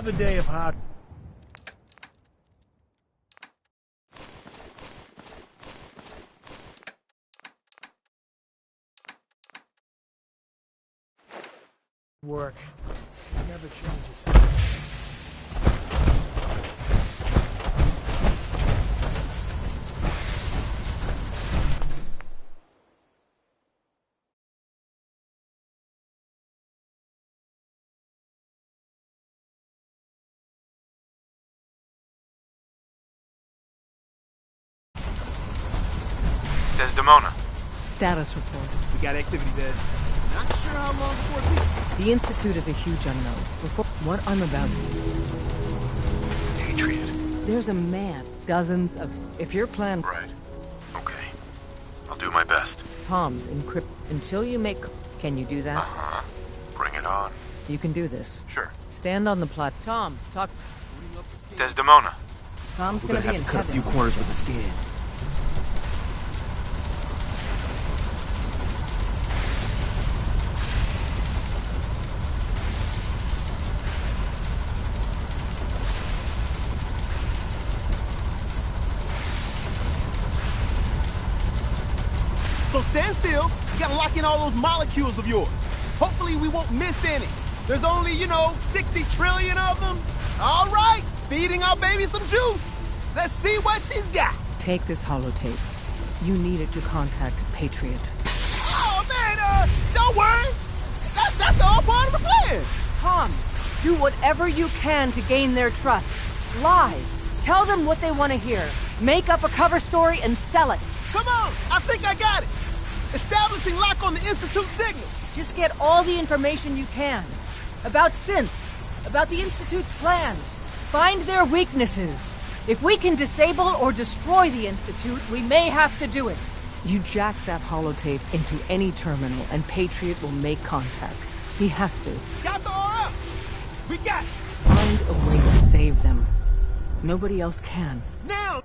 Another day of hard work. It never changes. Desdemona. Status report. We got activity, Des. Not sure how long before it peaks. The Institute is a huge unknown. Before what I'm about to do. Patriot. There's a man. Dozens of... If your plan... Right. Okay. I'll do my best. Tom's encrypt... Until you make... Can you do that? Uh-huh. Bring it on. You can do this. Sure. Stand on the plot. Tom, talk... Desdemona. Tom's We're gonna gonna be have in to cut a heaven. few corners with the skin. So stand still. You gotta lock in all those molecules of yours. Hopefully we won't miss any. There's only, 60 trillion of them. All right, feeding our baby some juice. Let's see what she's got. Take this holotape. You need it to contact Patriot. Oh, man, don't worry. That's all part of the plan. Tom, do whatever you can to gain their trust. Lie. Tell them what they want to hear. Make up a cover story and sell it. Come on, I think I got it. Establishing lock on the Institute signal. Just get all the information you can. About synths, about the Institute's plans. Find their weaknesses. If we can disable or destroy the Institute, we may have to do it. You jack that holotape into any terminal and Patriot will make contact. He has to. Got the RF. We got it. Find a way to save them. Nobody else can. Now.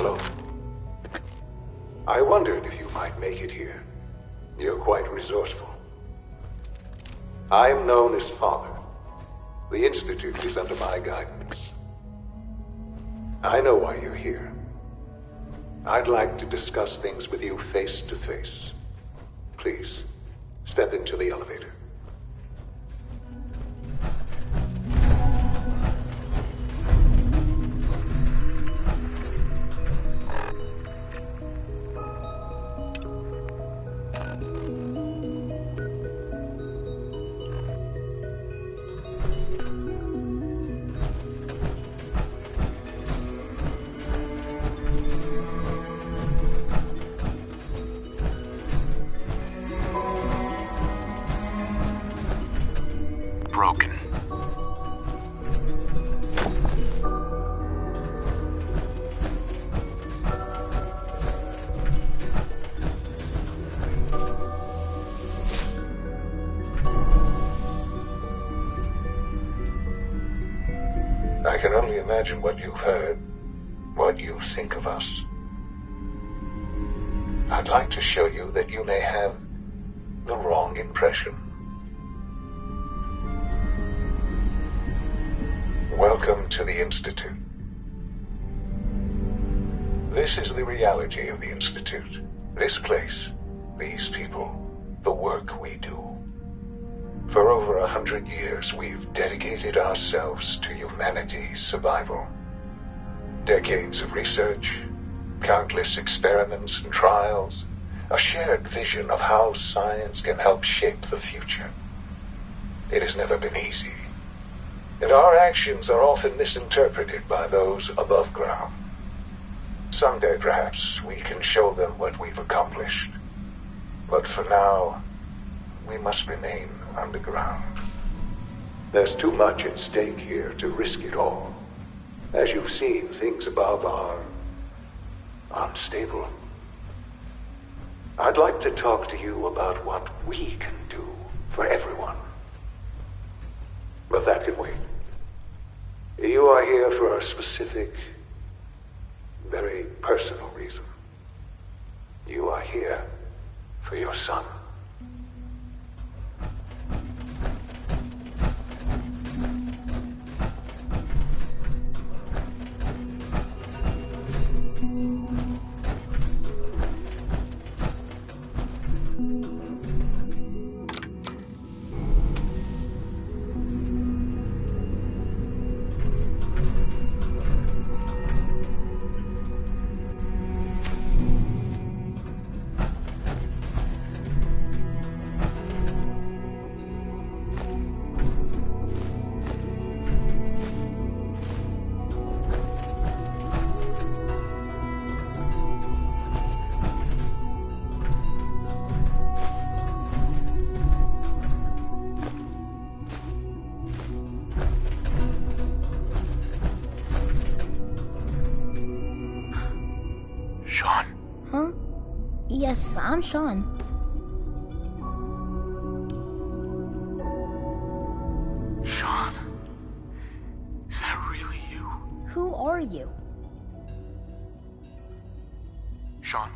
Hello. I wondered if you might make it here. You're quite resourceful. I'm known as Father. The Institute is under my guidance. I know why you're here. I'd like to discuss things with you face to face. Please, step into the elevator. Broken. I can only imagine what you've heard, what you think of us. I'd like to show you that you may have the wrong impression. Welcome to the Institute. This is the reality of the Institute. This place, these people, the work we do. For over 100 years, we've dedicated ourselves to humanity's survival. Decades of research, countless experiments and trials, a shared vision of how science can help shape the future. It has never been easy. And our actions are often misinterpreted by those above ground. Someday, perhaps, we can show them what we've accomplished. But for now, we must remain underground. There's too much at stake here to risk it all. As you've seen, things above are unstable. I'd like to talk to you about what we can do for everyone. But that can wait. You are here for a specific, very personal reason. You are here for your son. Sean? Huh? Yes, I'm Sean. Sean? Is that really you? Who are you? Sean,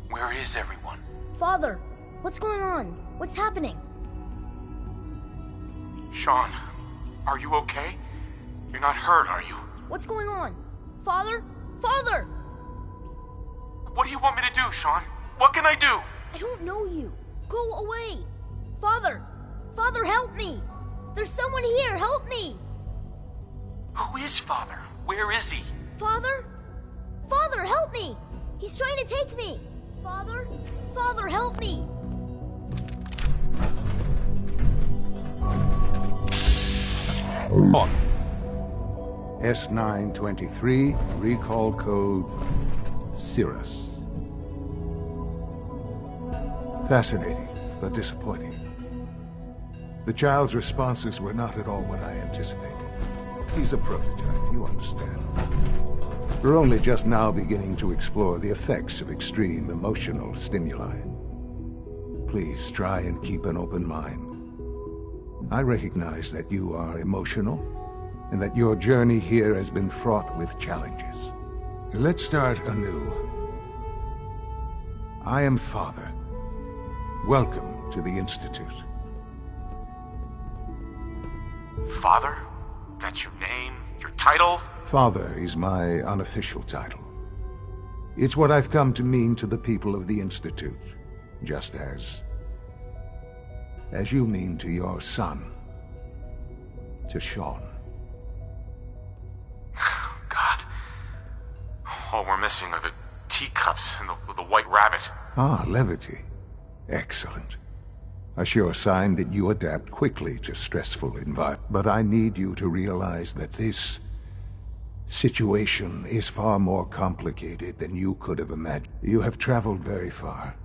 where is everyone? Father, what's going on? What's happening? Sean, are you okay? You're not hurt, are you? What's going on? Father? Father! What do you want me to do, Sean? What can I do? I don't know you. Go away. Father! Father, help me! There's someone here, help me! Who is Father? Where is he? Father? Father, help me! He's trying to take me! Father? Father, help me! On. S923, recall code Cirrus. Fascinating, but disappointing. The child's responses were not at all what I anticipated. He's a prototype, you understand. We're only just now beginning to explore the effects of extreme emotional stimuli. Please try and keep an open mind. I recognize that you are emotional, and that your journey here has been fraught with challenges. Let's start anew. I am Father. Welcome to the Institute. Father? That's your name? Your title? Father is my unofficial title. It's what I've come to mean to the people of the Institute, just as you mean to your son, to Sean. God. All we're missing are the teacups and the white rabbit. Ah, levity. Excellent. A sure sign that you adapt quickly to stressful environments. But I need you to realize that this situation is far more complicated than you could have imagined. You have traveled very far,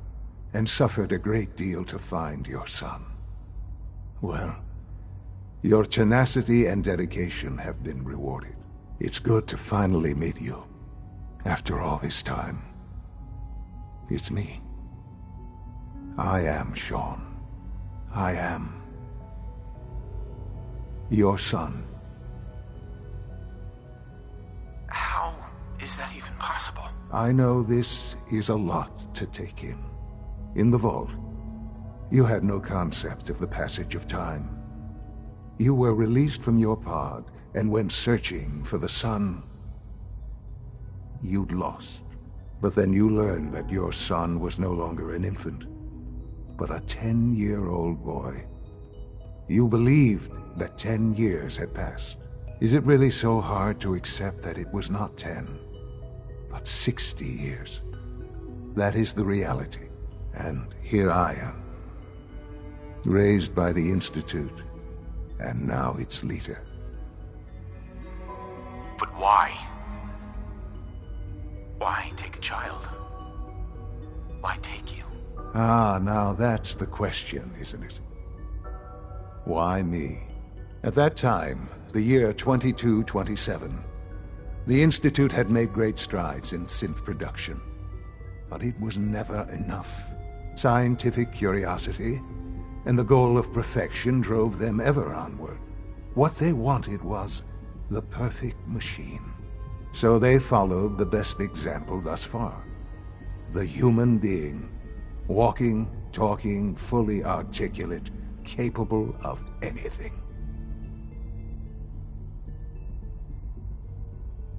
and suffered a great deal to find your son. Well, your tenacity and dedication have been rewarded. It's good to finally meet you. After all this time, it's me. I am Sean. I am your son. How is that even possible? I know this is a lot to take in. In the vault, you had no concept of the passage of time. You were released from your pod and went searching for the son you'd lost. But then you learned that your son was no longer an infant, but a 10-year-old boy. You believed that 10 years had passed. Is it really so hard to accept that it was not 10, but 60 years? That is the reality. And here I am, raised by the Institute, and now its leader. But why? Why take a child? Why take you? Ah, now that's the question, isn't it? Why me? At that time, the year 2227, the Institute had made great strides in synth production. But it was never enough. Scientific curiosity and the goal of perfection drove them ever onward. What they wanted was the perfect machine. So they followed the best example thus far. The human being. Walking, talking, fully articulate, capable of anything.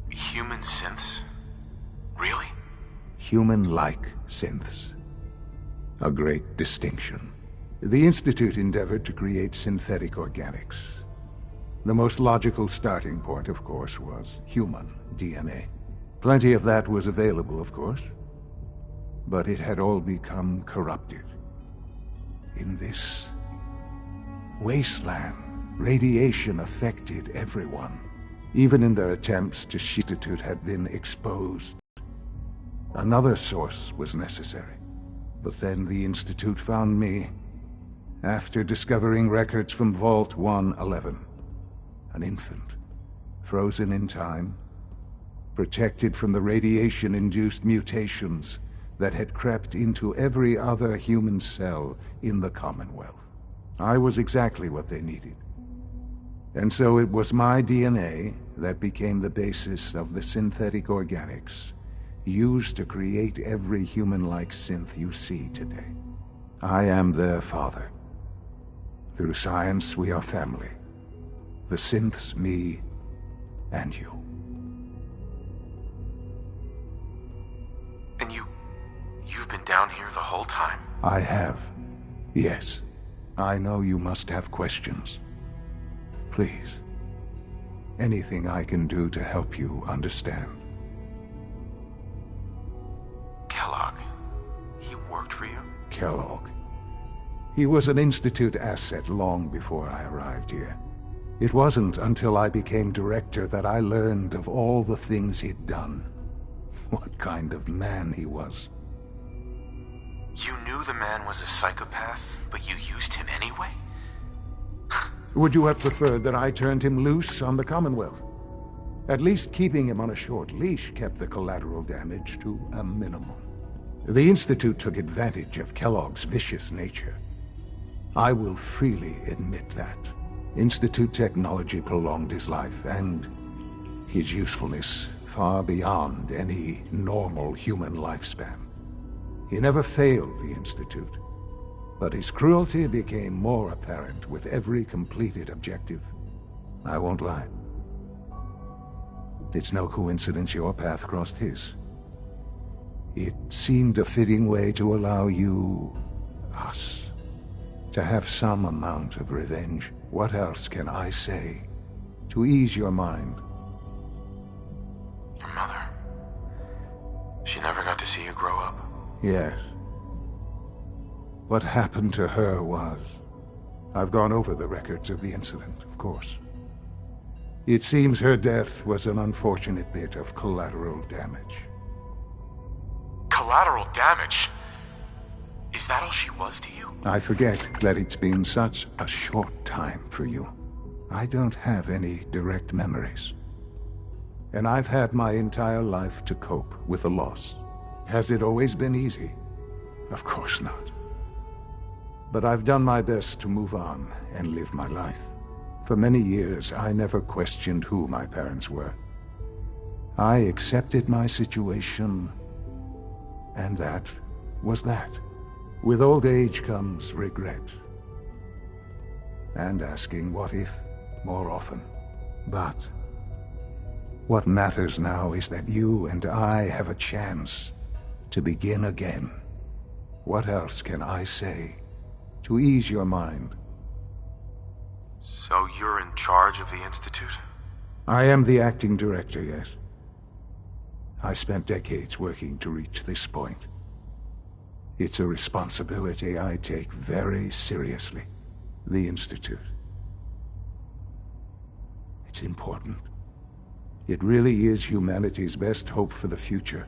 Human synths? Really? Human-like synths. A great distinction. The Institute endeavored to create synthetic organics. The most logical starting point, of course, was human DNA. Plenty of that was available, of course. But it had all become corrupted. In this wasteland, radiation affected everyone. Even in their attempts to shield the Institute had been exposed. Another source was necessary. But then the Institute found me, after discovering records from Vault 111. An infant, frozen in time, protected from the radiation-induced mutations that had crept into every other human cell in the Commonwealth. I was exactly what they needed. And so it was my DNA that became the basis of the synthetic organics used to create every human-like synth you see today. I am their father. Through science, we are family. The synths, me, and you. And you've been down here the whole time? I have. Yes. I know you must have questions. Please. Anything I can do to help you understand. Kellogg. He worked for you? Kellogg. He was an Institute asset long before I arrived here. It wasn't until I became director that I learned of all the things he'd done. What kind of man he was. You knew the man was a psychopath, but you used him anyway? Would you have preferred that I turned him loose on the Commonwealth? At least keeping him on a short leash kept the collateral damage to a minimum. The Institute took advantage of Kellogg's vicious nature. I will freely admit that. Institute technology prolonged his life, and his usefulness far beyond any normal human lifespan. He never failed the Institute, but his cruelty became more apparent with every completed objective. I won't lie. It's no coincidence your path crossed his. It seemed a fitting way to allow you, us, to have some amount of revenge. What else can I say to ease your mind? Your mother. She never got to see you grow up. Yes. What happened to her was... I've gone over the records of the incident, of course. It seems her death was an unfortunate bit of collateral damage. Collateral damage? Is that all she was to you? I forget that it's been such a short time for you. I don't have any direct memories. And I've had my entire life to cope with the loss. Has it always been easy? Of course not. But I've done my best to move on and live my life. For many years, I never questioned who my parents were. I accepted my situation, and that was that. With old age comes regret. And asking what if more often. But what matters now is that you and I have a chance to begin again. What else can I say to ease your mind? So you're in charge of the Institute? I am the acting director, yes. I spent decades working to reach this point. It's a responsibility I take very seriously. The Institute. It's important. It really is humanity's best hope for the future,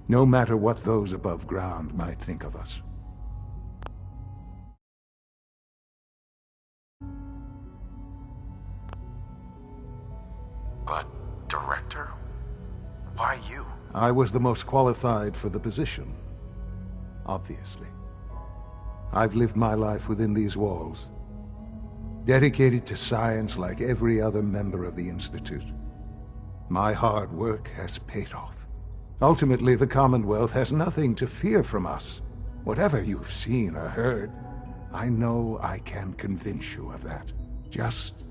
no matter what those above ground might think of us. But, director? Why you? I was the most qualified for the position, obviously. I've lived my life within these walls, dedicated to science like every other member of the Institute. My hard work has paid off. Ultimately, the Commonwealth has nothing to fear from us. Whatever you've seen or heard, I know I can convince you of that. Just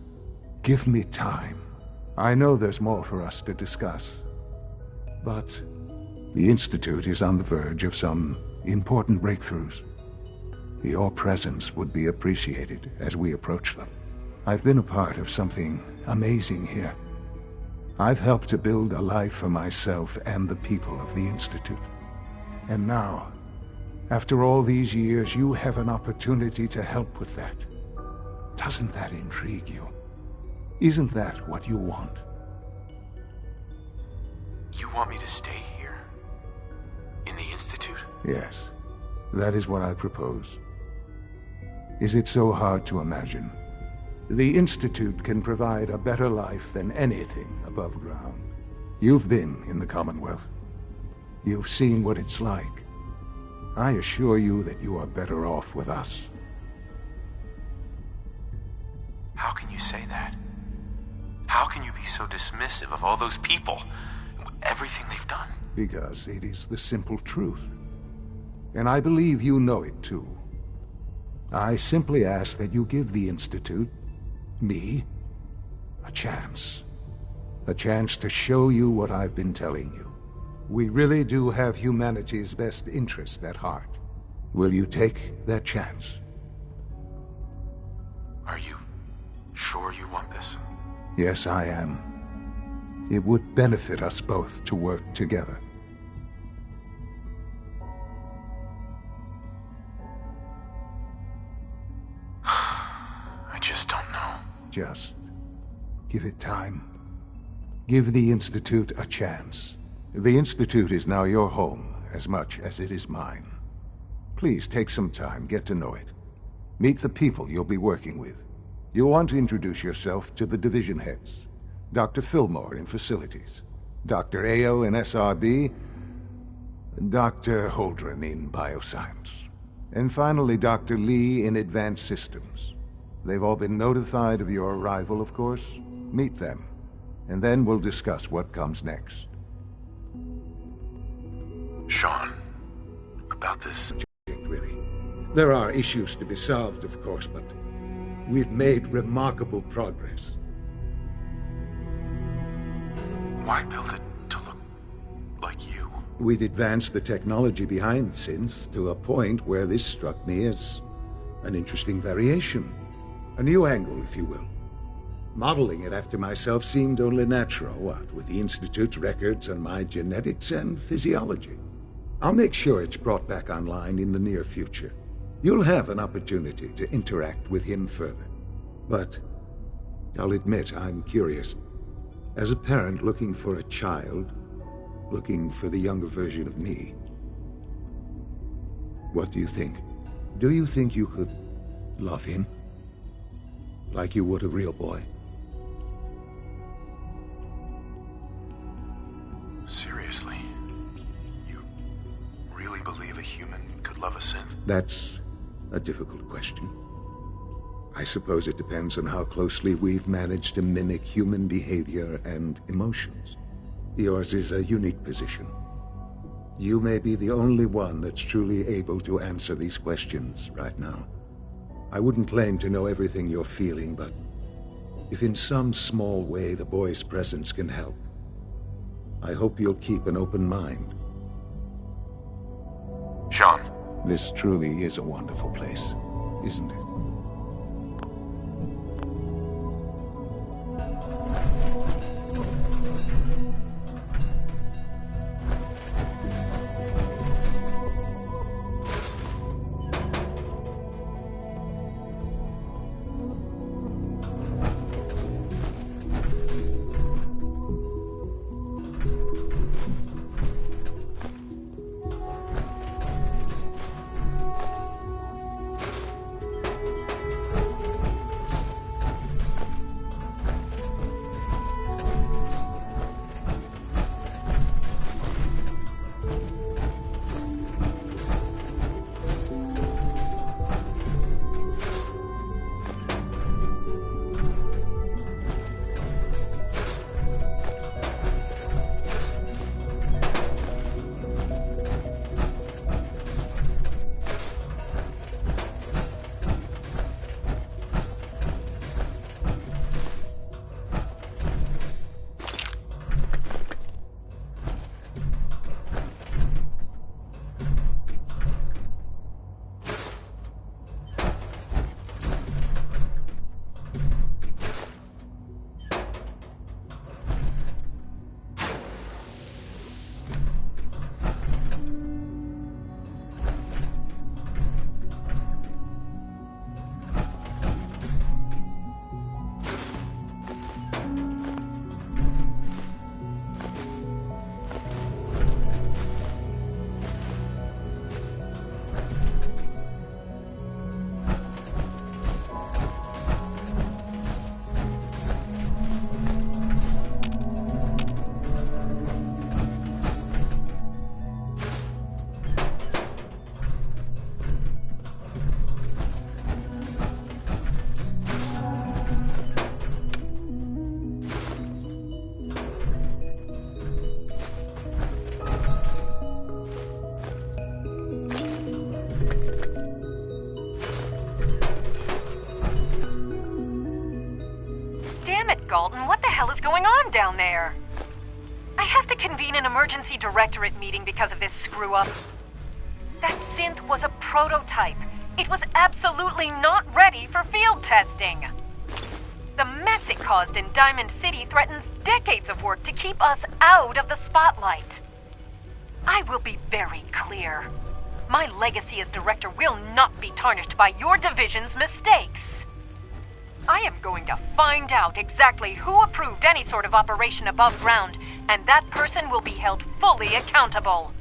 give me time. I know there's more for us to discuss. But the Institute is on the verge of some important breakthroughs. Your presence would be appreciated as we approach them. I've been a part of something amazing here. I've helped to build a life for myself and the people of the Institute. And now, after all these years, you have an opportunity to help with that. Doesn't that intrigue you? Isn't that what you want? You want me to stay here? In the Institute? Yes, that is what I propose. Is it so hard to imagine? The Institute can provide a better life than anything above ground. You've been in the Commonwealth. You've seen what it's like. I assure you that you are better off with us. How can you say that? How can you be so dismissive of all those people? Everything they've done? Because it is the simple truth. And I believe you know it too. I simply ask that you give the Institute, me, a chance. A chance to show you what I've been telling you. We really do have humanity's best interest at heart. Will you take that chance? Are you sure you want this? Yes, I am. It would benefit us both to work together. I just don't know. Just give it time. Give the Institute a chance. The Institute is now your home as much as it is mine. Please take some time, get to know it. Meet the people you'll be working with. You'll want to introduce yourself to the division heads. Dr. Fillmore in Facilities, Dr. Ao in SRB, Dr. Holdren in Bioscience, and finally Dr. Lee in Advanced Systems. They've all been notified of your arrival, of course. Meet them, and then we'll discuss what comes next. Sean, about this... Really. There are issues to be solved, of course, but we've made remarkable progress. Why build it to look like you? We'd advanced the technology behind synths to a point where this struck me as an interesting variation. A new angle, if you will. Modeling it after myself seemed only natural, what, with the Institute's records and my genetics and physiology. I'll make sure it's brought back online in the near future. You'll have an opportunity to interact with him further. But I'll admit I'm curious. As a parent looking for a child, looking for the younger version of me, what do you think? Do you think you could love him? Like you would a real boy? Seriously? You really believe a human could love a synth? That's a difficult question. I suppose it depends on how closely we've managed to mimic human behavior and emotions. Yours is a unique position. You may be the only one that's truly able to answer these questions right now. I wouldn't claim to know everything you're feeling, but if in some small way the boy's presence can help, I hope you'll keep an open mind. Sean. This truly is a wonderful place, isn't it? Galton, what the hell is going on down there? I have to convene an emergency directorate meeting because of this screw-up. That synth was a prototype. It was absolutely not ready for field testing. The mess it caused in Diamond City threatens decades of work to keep us out of the spotlight. I will be very clear. My legacy as director will not be tarnished by your division's mistakes. I am going to find out exactly who approved any sort of operation above ground, and that person will be held fully accountable.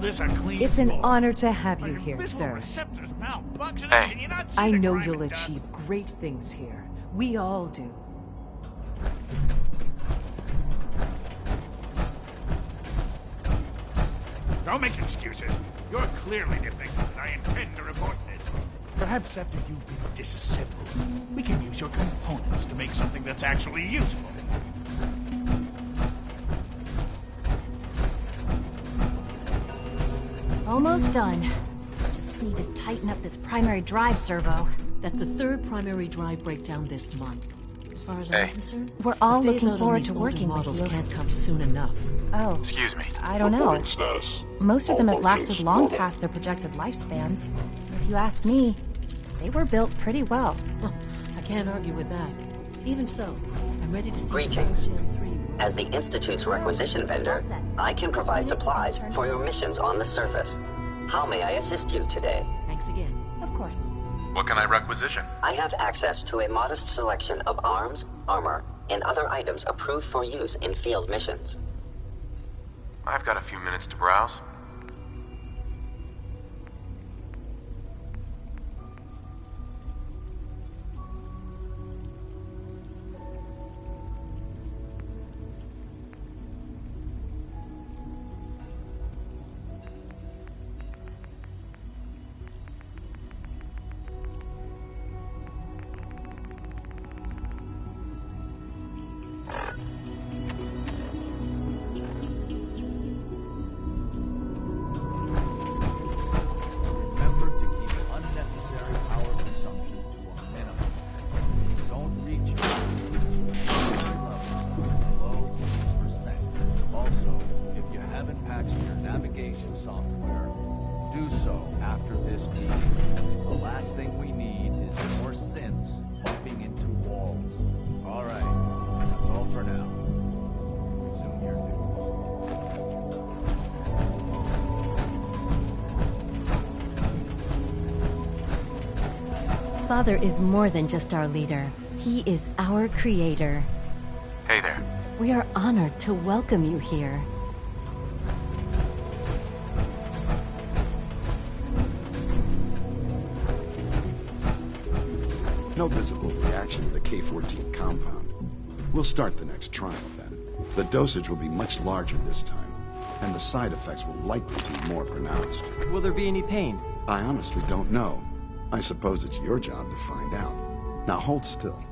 this a clean It's an floor. honor to have you Your here, visual sir. receptors malfunctioning. Hey. Can you not see I the know grime you'll and dust? achieve great things here. We all do. Don't make excuses. You're clearly defective, and I intend to report this. Perhaps after you've been disassembled, we can use your components to make something that's actually useful. Almost done. Just need to tighten up this primary drive servo. That's the third primary drive breakdown this month. As far as I'm Hey. concerned, We're all the looking phase-out on forward these to older working with models you. can't come soon enough. Oh, Excuse me. I don't know. Reporting status. Most of them have All lasted functions long normal. past their projected lifespans. If you ask me, they were built pretty well. Well, I can't argue with that. Even so, I'm ready to see Greetings. Gen 3 work. As the Institute's requisition vendor, I can provide supplies for your missions on the surface. How may I assist you today? Thanks again. Of course. What can I requisition? I have access to a modest selection of arms, armor, and other items approved for use in field missions. I've got a few minutes to browse. Remember to keep unnecessary power consumption to a minimum. Don't reach below 20%. Also, if you haven't patched your navigation software, do so after this meeting. The last thing we need is more synths bumping into walls. All right, that's all for now. Resume your duties. Father is more than just our leader. He is our creator. Hey there. We are honored to welcome you here. No visible reaction to the K-14 compound. We'll start the next trial then. The dosage will be much larger this time, and the side effects will likely be more pronounced. Will there be any pain? I honestly don't know. I suppose it's your job to find out. Now hold still.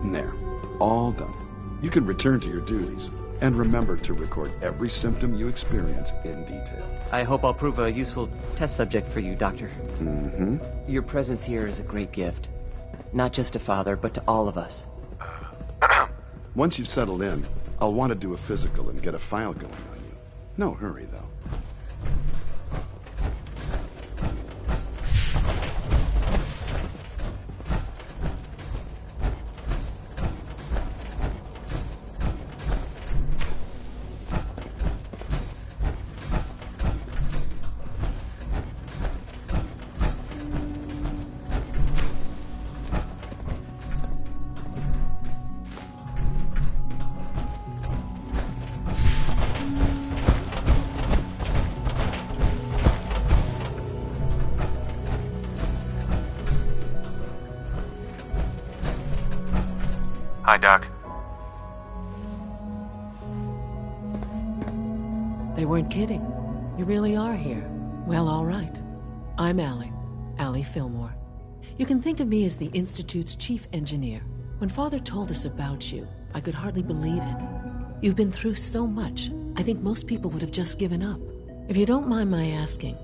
There. All done. You can return to your duties. And remember to record every symptom you experience in detail. I hope I'll prove a useful test subject for you, Doctor. Mm-hmm. Your presence here is a great gift. Not just to Father, but to all of us. Once you've settled in, I'll want to do a physical and get a file going on you. No hurry, though. Hi, Doc. They weren't kidding. You really are here. Well, all right. I'm Allie Fillmore. You can think of me as the Institute's chief engineer. When Father told us about you, I could hardly believe it. You've been through so much, I think most people would have just given up. If you don't mind my asking,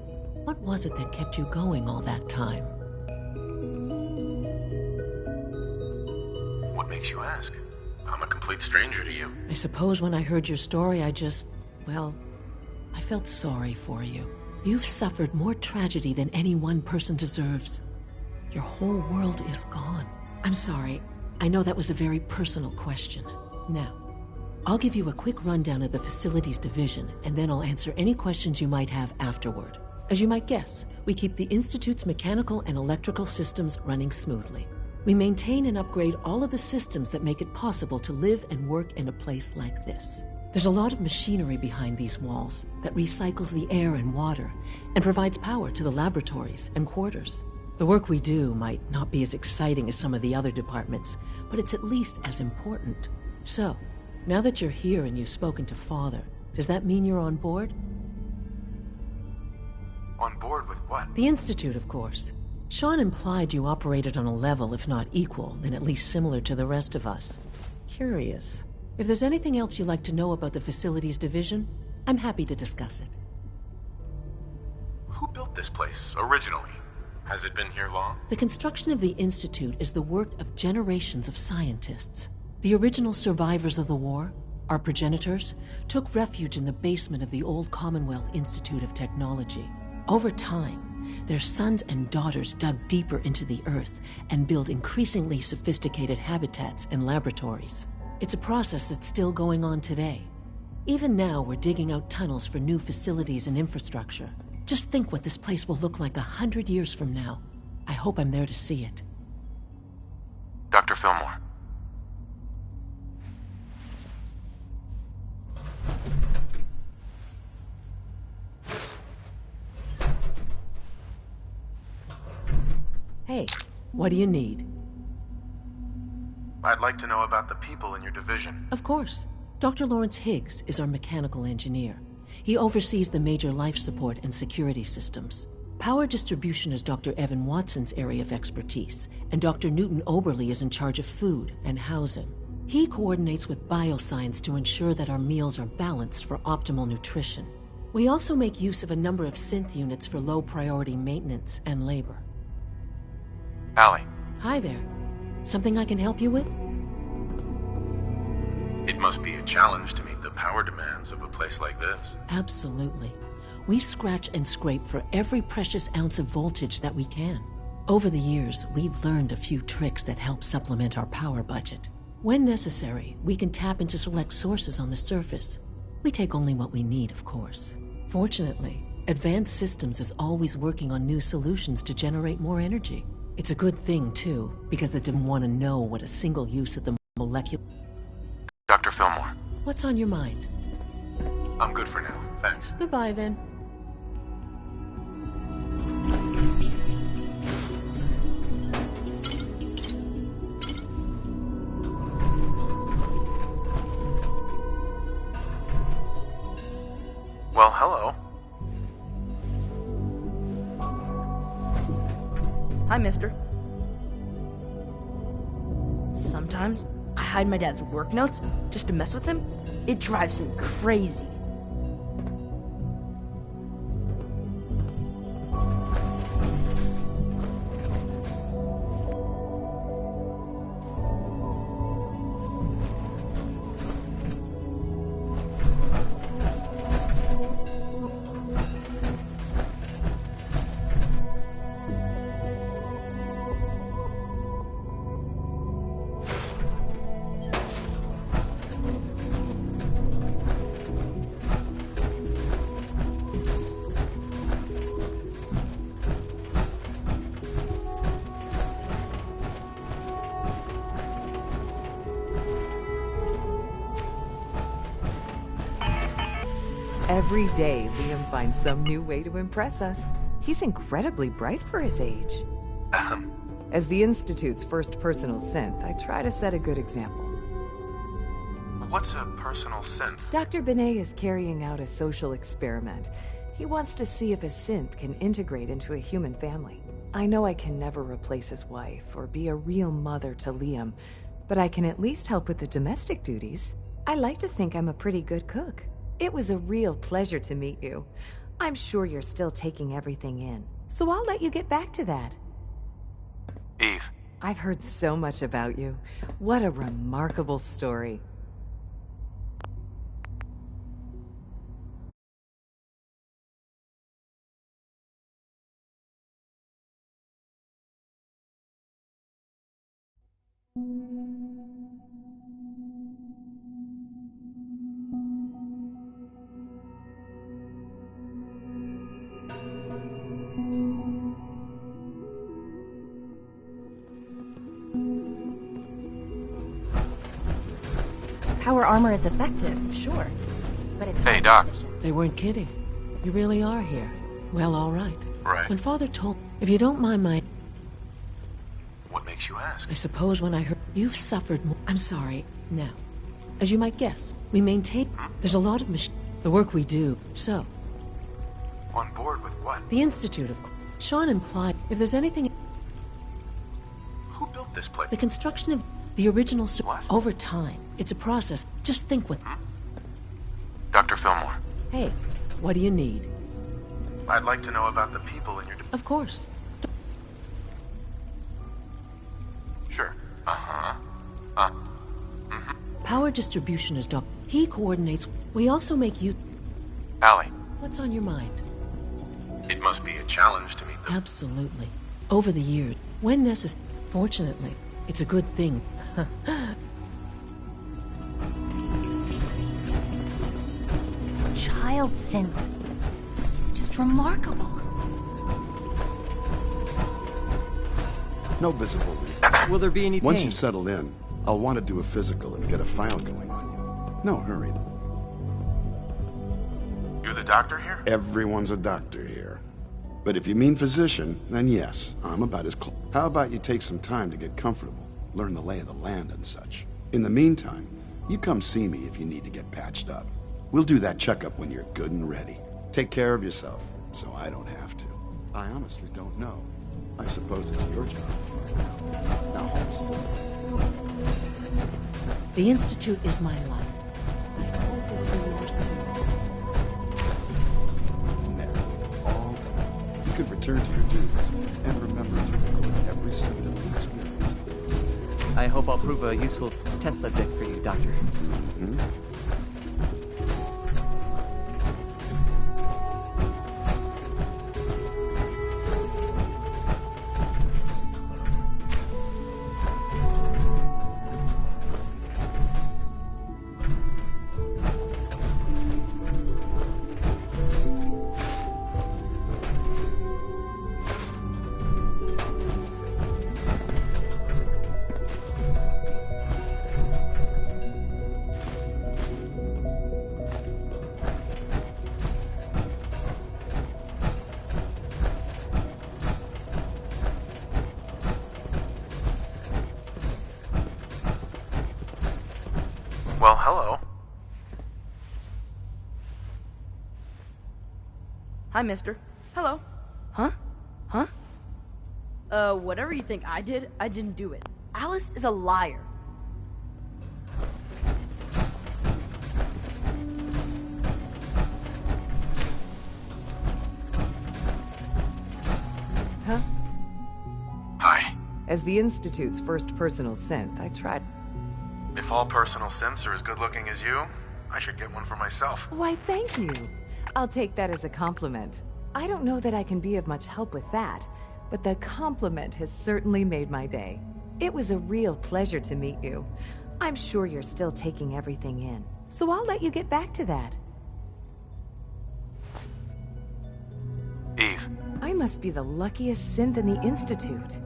what was it that kept you going all that time? What makes you ask? I'm a complete stranger to you. I suppose when I heard your story, I felt sorry for you. You've suffered more tragedy than any one person deserves. Your whole world is gone. I'm sorry. I know that was a very personal question. Now, I'll give you a quick rundown of the facilities division, and then I'll answer any questions you might have afterward. As you might guess, we keep the Institute's mechanical and electrical systems running smoothly. We maintain and upgrade all of the systems that make it possible to live and work in a place like this. There's a lot of machinery behind these walls that recycles the air and water and provides power to the laboratories and quarters. The work we do might not be as exciting as some of the other departments, but it's at least as important. So, now that you're here and you've spoken to Father, does that mean you're on board? On board with what? The Institute, of course. Sean implied you operated on a level, if not equal, then at least similar to the rest of us. Curious. If there's anything else you'd like to know about the Facilities Division, I'm happy to discuss it. Who built this place, originally? Has it been here long? The construction of the Institute is the work of generations of scientists. The original survivors of the war, our progenitors, took refuge in the basement of the old Commonwealth Institute of Technology. Over time, their sons and daughters dug deeper into the earth and built increasingly sophisticated habitats and laboratories. It's a process that's still going on today. Even now, we're digging out tunnels for new facilities and infrastructure. Just think what this place will look like 100 years from now. I hope I'm there to see it. Dr. Fillmore. Hey, what do you need? I'd like to know about the people in your division. Of course. Dr. Lawrence Higgs is our mechanical engineer. He oversees the major life support and security systems. Power distribution is Dr. Evan Watson's area of expertise, and Dr. Newton Oberly is in charge of food and housing. He coordinates with bioscience to ensure that our meals are balanced for optimal nutrition. We also make use of a number of synth units for low-priority maintenance and labor. Allie. Hi there. Something I can help you with? It must be a challenge to meet the power demands of a place like this. Absolutely. We scratch and scrape for every precious ounce of voltage that we can. Over the years, we've learned a few tricks that help supplement our power budget. When necessary, we can tap into select sources on the surface. We take only what we need, of course. Fortunately, Advanced Systems is always working on new solutions to generate more energy. It's a good thing, too, because they didn't want to know what a single use of the molecular... Dr. Fillmore. What's on your mind? I'm good for now, thanks. Goodbye, then. Well, hello. Hi, mister. Sometimes I hide my dad's work notes just to mess with him. It drives him crazy. Every day, Liam finds some new way to impress us. He's incredibly bright for his age. As the Institute's first personal synth, I try to set a good example. What's a personal synth? Dr. Benet is carrying out a social experiment. He wants to see if a synth can integrate into a human family. I know I can never replace his wife or be a real mother to Liam, but I can at least help with the domestic duties. I like to think I'm a pretty good cook. It was a real pleasure to meet you. I'm sure you're still taking everything in, so I'll let you get back to that. Eve. I've heard so much about you. What a remarkable story. Power armor is effective, sure. But it's Hey, Doc. They weren't kidding. You really are here. Well, all right. Right. When Father told... If you don't mind my... What makes you ask? I suppose when I heard... You've suffered more... I'm sorry. Now, as you might guess, we maintain... There's a lot of the work we do. So... On board with what? The Institute, of course. Sean implied if there's anything... Who built this place? The construction of the original... Over time. It's a process. Just think with... Dr. Fillmore. Hey, what do you need? I'd like to know about the people in your... Of course. Sure. Power distribution is Doc. He coordinates. We also make you... Allie. What's on your mind? It must be a challenge to meet them. Absolutely. Over the years, when necessary... Fortunately, it's a good thing. Child synth. It's just remarkable. No visible leak. Will there be any pain? Once you've settled in, I'll want to do a physical and get a file going on you. No hurry. You're the doctor here? Everyone's a doctor here. But if you mean physician, then yes, I'm about as close. How about you take some time to get comfortable, learn the lay of the land and such. In the meantime, you come see me if you need to get patched up. We'll do that checkup when you're good and ready. Take care of yourself, so I don't have to. I honestly don't know. I suppose it's your job to find out. Now hold still. The Institute is my life. I hope it will be yours too. Now, all you can return to your duties, and remember to record every symptom you experience. I hope I'll prove a useful test subject for you, Doctor. Mm-hmm. Well, hello. Hi, mister. Hello. Huh? Whatever you think I didn't do it. Alice is a liar. Huh? Hi. As the Institute's first personal synth, I tried... If all personal synths are as good looking as you, I should get one for myself. Why, thank you. I'll take that as a compliment. I don't know that I can be of much help with that, but the compliment has certainly made my day. It was a real pleasure to meet you. I'm sure you're still taking everything in, so I'll let you get back to that. Eve. I must be the luckiest synth in the Institute.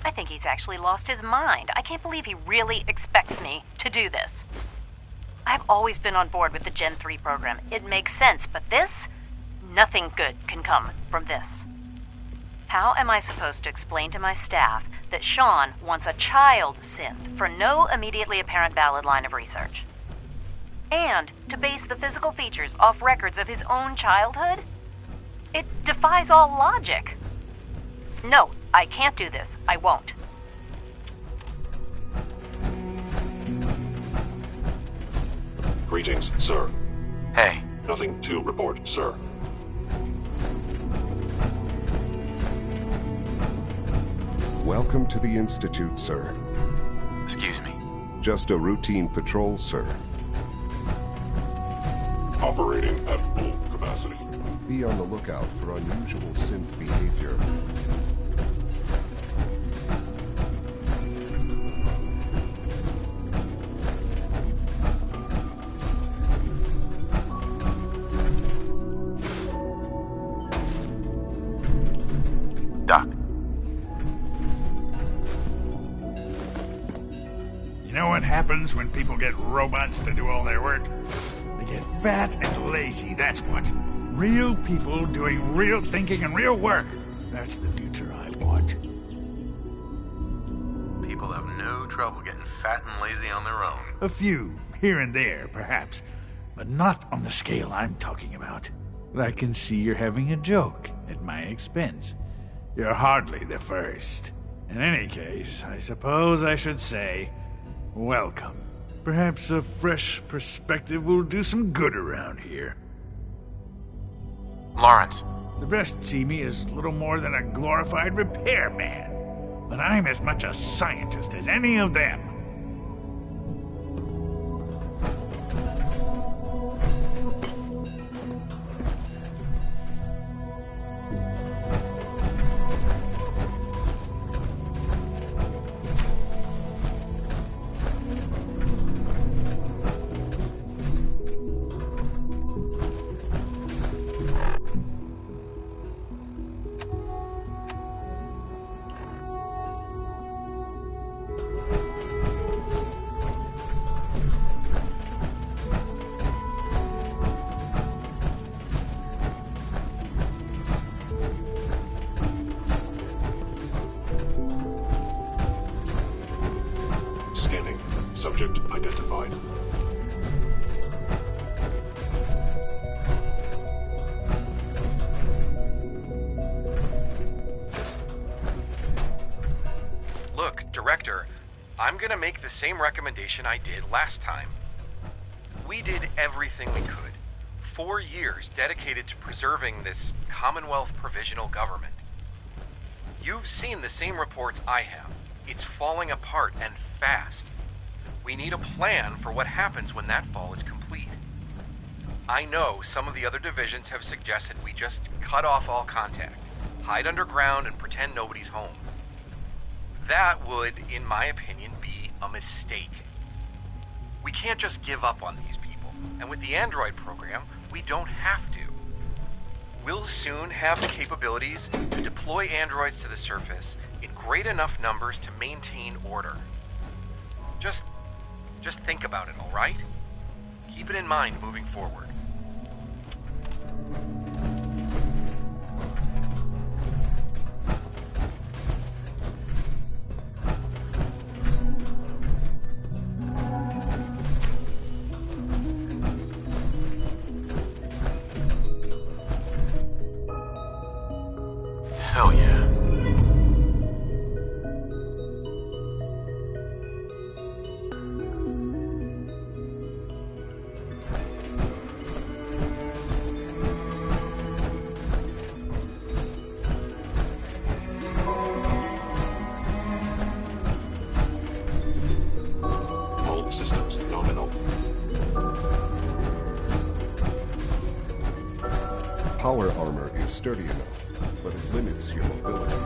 I think he's actually lost his mind. I can't believe he really expects me to do this. I've always been on board with the Gen 3 program. It makes sense, but this? Nothing good can come from this. How am I supposed to explain to my staff that Sean wants a child synth for no immediately apparent valid line of research? And to base the physical features off records of his own childhood? It defies all logic. No, I can't do this. I won't. Greetings, sir. Hey. Nothing to report, sir. Welcome to the Institute, sir. Excuse me. Just a routine patrol, sir. Operating at full capacity. Be on the lookout for unusual synth behavior. Doc. You know what happens when people get robots to do all their work? They get fat and lazy, that's what. Real people doing real thinking and real work. That's the future I want. People have no trouble getting fat and lazy on their own. A few, here and there, perhaps. But not on the scale I'm talking about. But I can see you're having a joke at my expense. You're hardly the first. In any case, I suppose I should say, welcome. Perhaps a fresh perspective will do some good around here. Lawrence. The rest see me as little more than a glorified repairman. But I'm as much a scientist as any of them. Subject identified. Look, Director, I'm gonna make the same recommendation I did last time. We did everything we could. 4 years dedicated to preserving this Commonwealth provisional government. You've seen the same reports I have. It's falling apart and fast. We need a plan for what happens when that fall is complete. I know some of the other divisions have suggested we just cut off all contact, hide underground, and pretend nobody's home. That would, in my opinion, be a mistake. We can't just give up on these people, and with the Android program, we don't have to. We'll soon have the capabilities to deploy androids to the surface in great enough numbers to maintain order. Just think about it, all right? Keep it in mind moving forward. Hell yeah. All systems nominal. Power armor is sturdy enough, but it limits your mobility.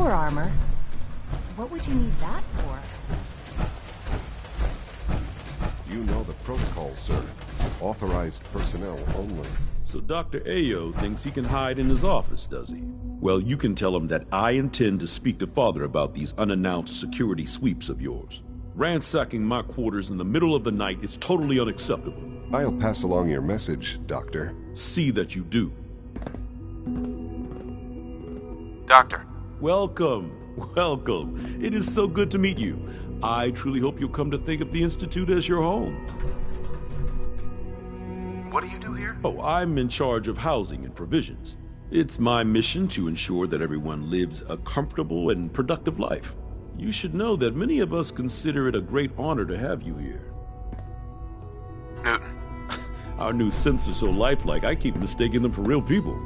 power armor. What would you need that for? You know the protocol, sir. Authorized personnel only. So Dr. Ayo thinks he can hide in his office, does he? Well, you can tell him that I intend to speak to Father about these unannounced security sweeps of yours. Ransacking my quarters in the middle of the night is totally unacceptable. I'll pass along your message, Doctor. See that you do. Doctor. Welcome. Welcome. It is so good to meet you. I truly hope you'll come to think of the Institute as your home. What do you do here? Oh, I'm in charge of housing and provisions. It's my mission to ensure that everyone lives a comfortable and productive life. You should know that many of us consider it a great honor to have you here. Newton. Our new synths are so lifelike, I keep mistaking them for real people.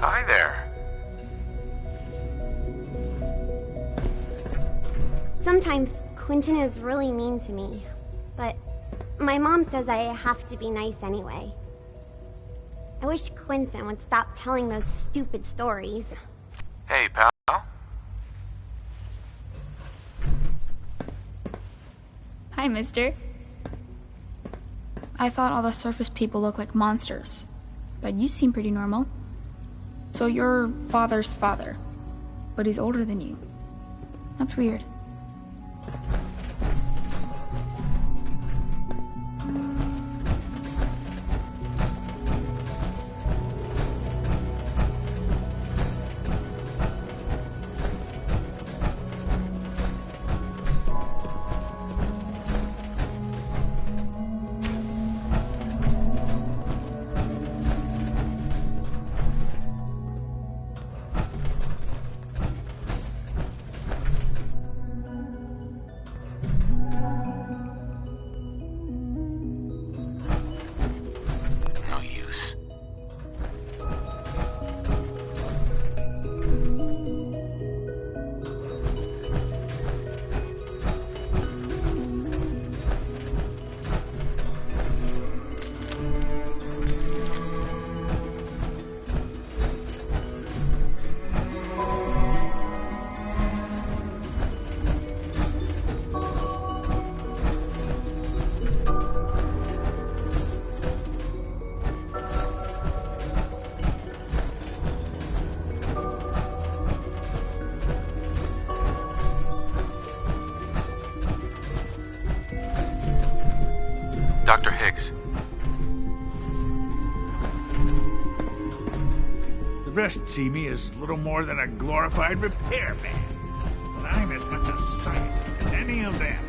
Hi there. Sometimes Quentin is really mean to me, but my mom says I have to be nice anyway. I wish Quentin would stop telling those stupid stories. Hey, pal. Hi, mister. I thought all the surface people looked like monsters, but you seem pretty normal. So you're Father's father, but he's older than you. That's weird. Dr. Higgs. The rest see me as little more than a glorified repairman. But I'm as much a scientist as any of them.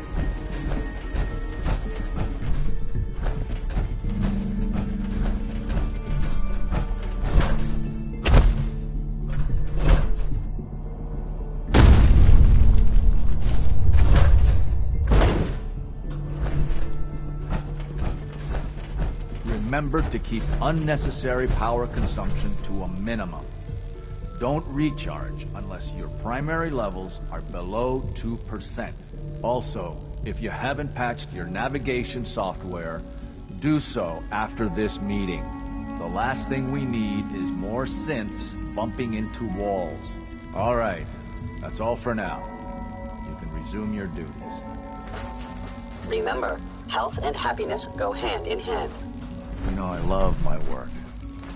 Remember to keep unnecessary power consumption to a minimum. Don't recharge unless your primary levels are below 2%. Also, if you haven't patched your navigation software, do so after this meeting. The last thing we need is more synths bumping into walls. All right, that's all for now. You can resume your duties. Remember, health and happiness go hand in hand. You know, I love my work,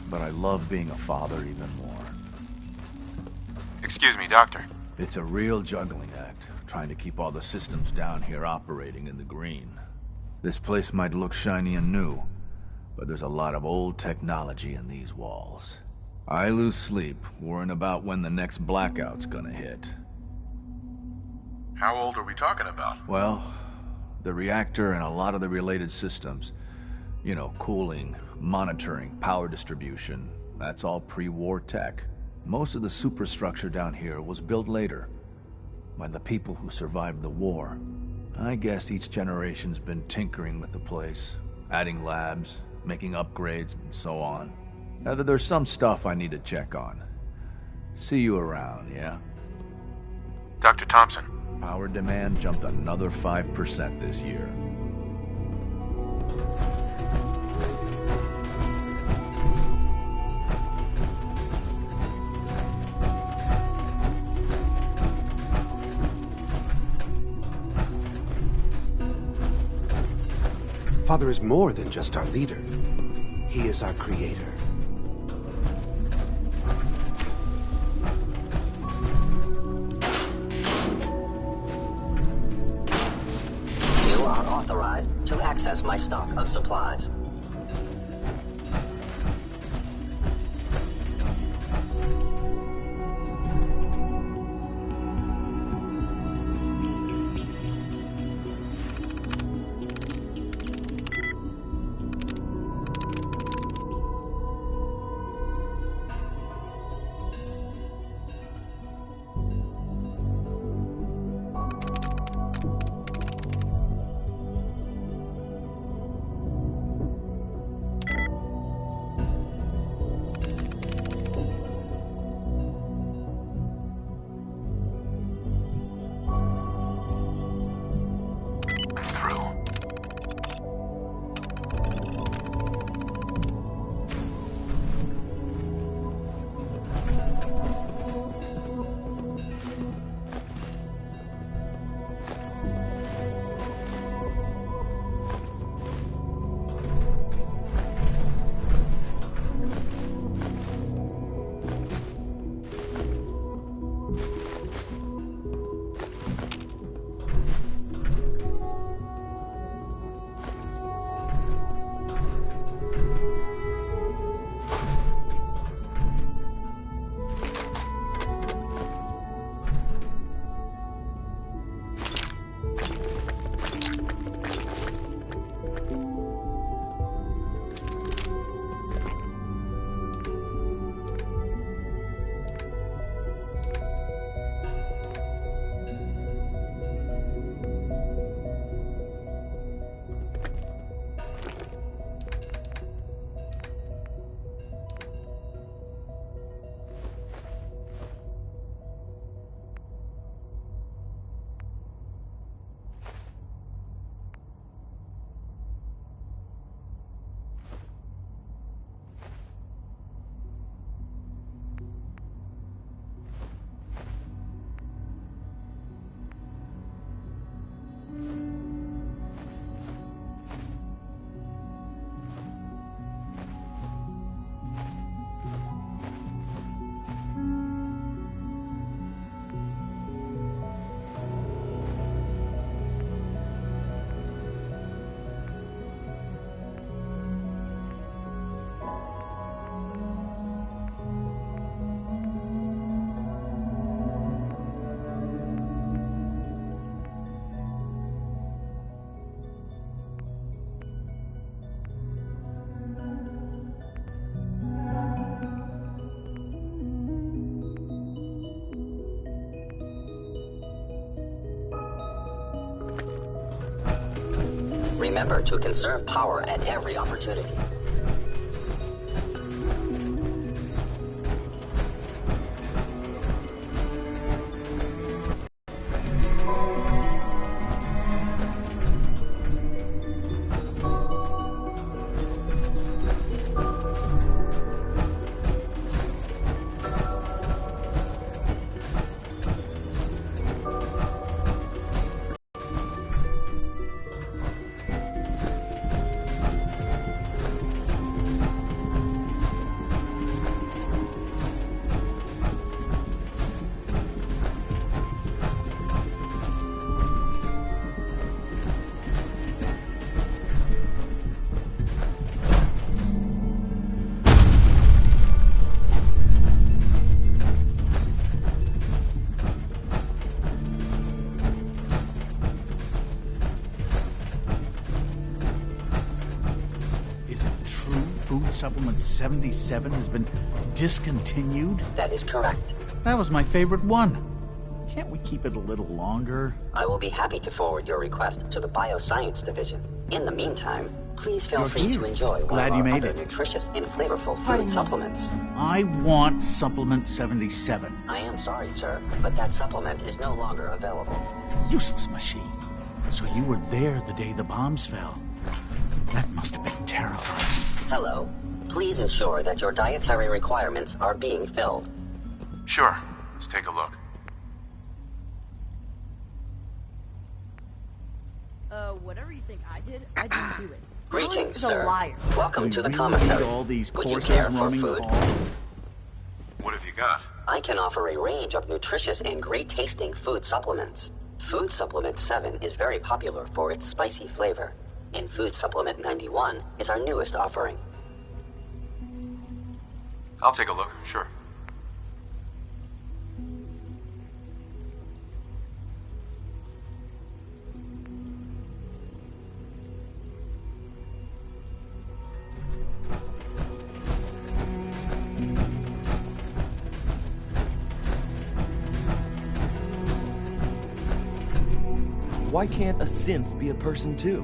but I love being a father even more. Excuse me, Doctor. It's a real juggling act, trying to keep all the systems down here operating in the green. This place might look shiny and new, but there's a lot of old technology in these walls. I lose sleep worrying about when the next blackout's gonna hit. How old are we talking about? Well, the reactor and a lot of the related systems. You know, cooling, monitoring, power distribution. That's all pre-war tech. Most of the superstructure down here was built later, by the people who survived the war. I guess each generation's been tinkering with the place, adding labs, making upgrades, and so on. There's some stuff I need to check on. See you around, yeah? Dr. Thompson. Power demand jumped another 5% this year. Father is more than just our leader. He is our creator. You are authorized to access my stock of supplies. remember to conserve power at every opportunity. Supplement 77 has been discontinued? That is correct. That was my favorite one. Can't we keep it a little longer? I will be happy to forward your request to the Bioscience Division. In the meantime, please feel free to enjoy one Glad of you our made other it. nutritious and flavorful food supplements. I want Supplement 77. I am sorry, sir, but that supplement is no longer available. Useless machine. So you were there the day the bombs fell. That must have been terrifying. Hello. Please ensure that your dietary requirements are being filled. Sure. Let's take a look. Whatever you think I did, I didn't do it. Greetings, Alice is a sir. liar. Welcome to the commissary. All these Would you courses care for roaming food? the halls? What have you got? I can offer a range of nutritious and great-tasting food supplements. Food Supplement 7 is very popular for its spicy flavor, and Food Supplement 91 is our newest offering. I'll take a look, sure. Why can't a synth be a person too?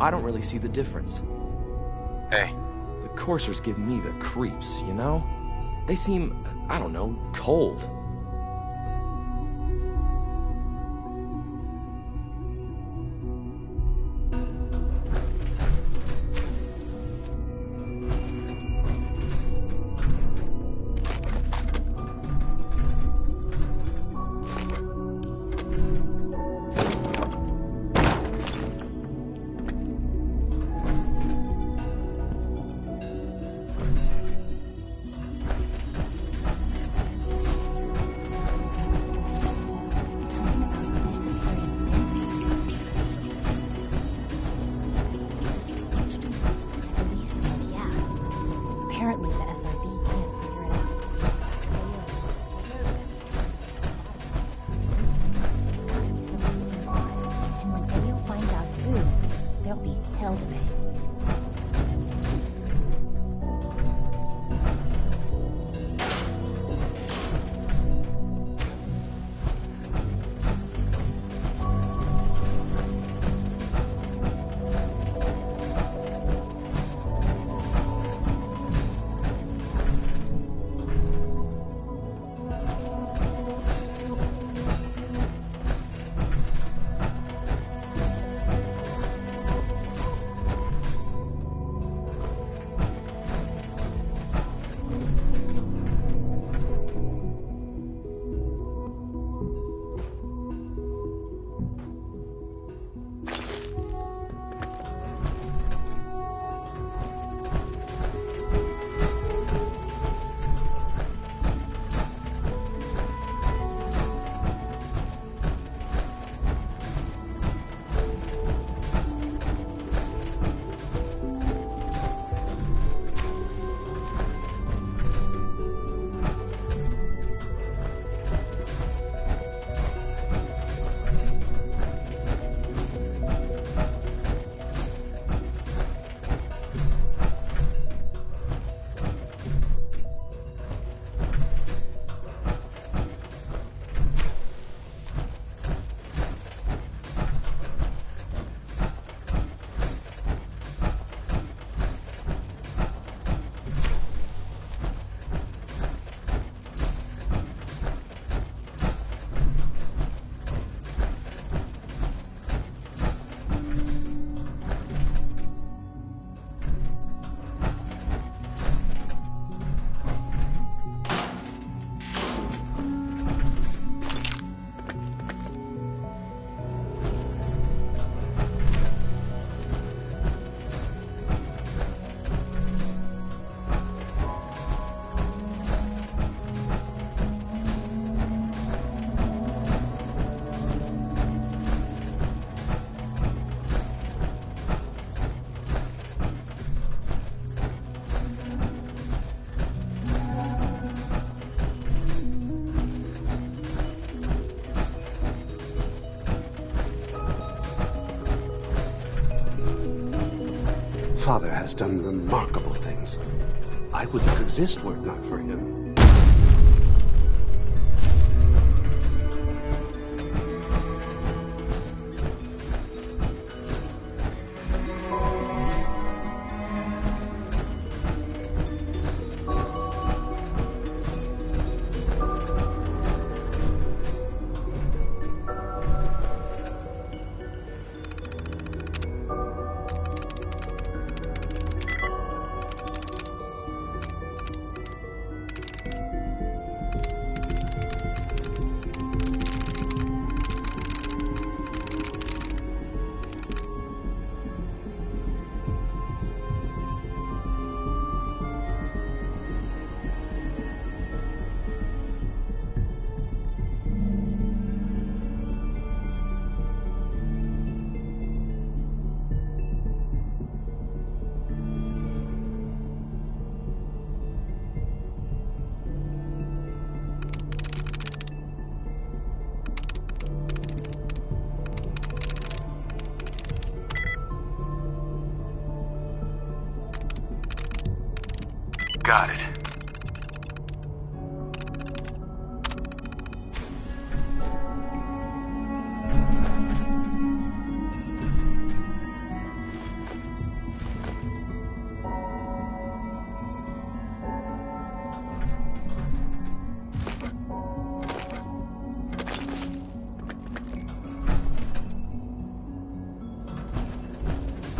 I don't really see the difference. Hey. The coursers give me the creeps, you know? They seem, I don't know, cold. father has done remarkable things. I would not exist were it not for him. Got it.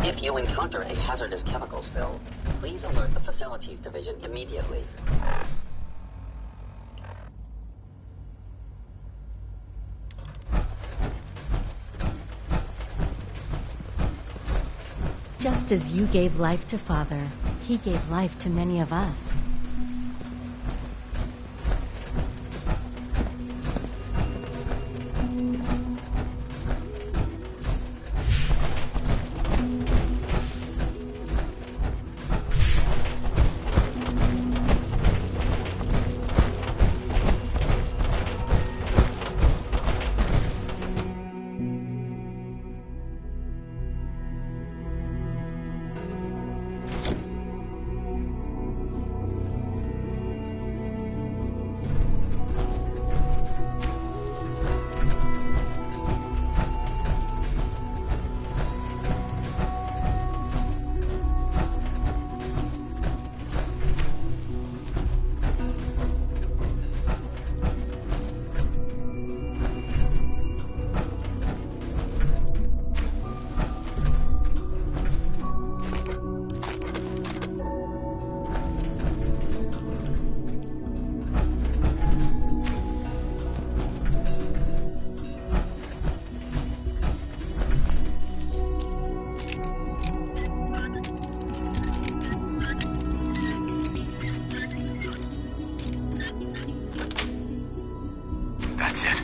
If you encounter a hazardous chemical spill, please alert the Facilities Division immediately. Just as you gave life to Father, he gave life to many of us. That's it.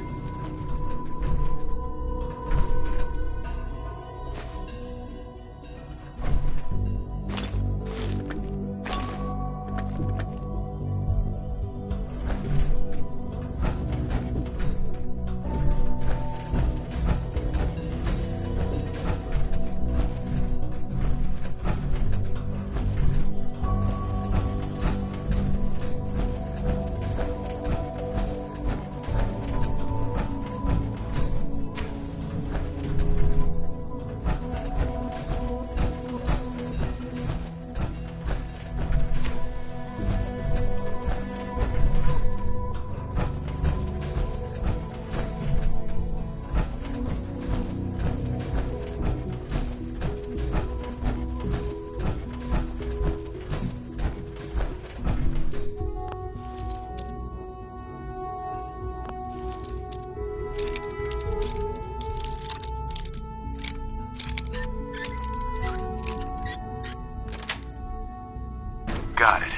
Got it.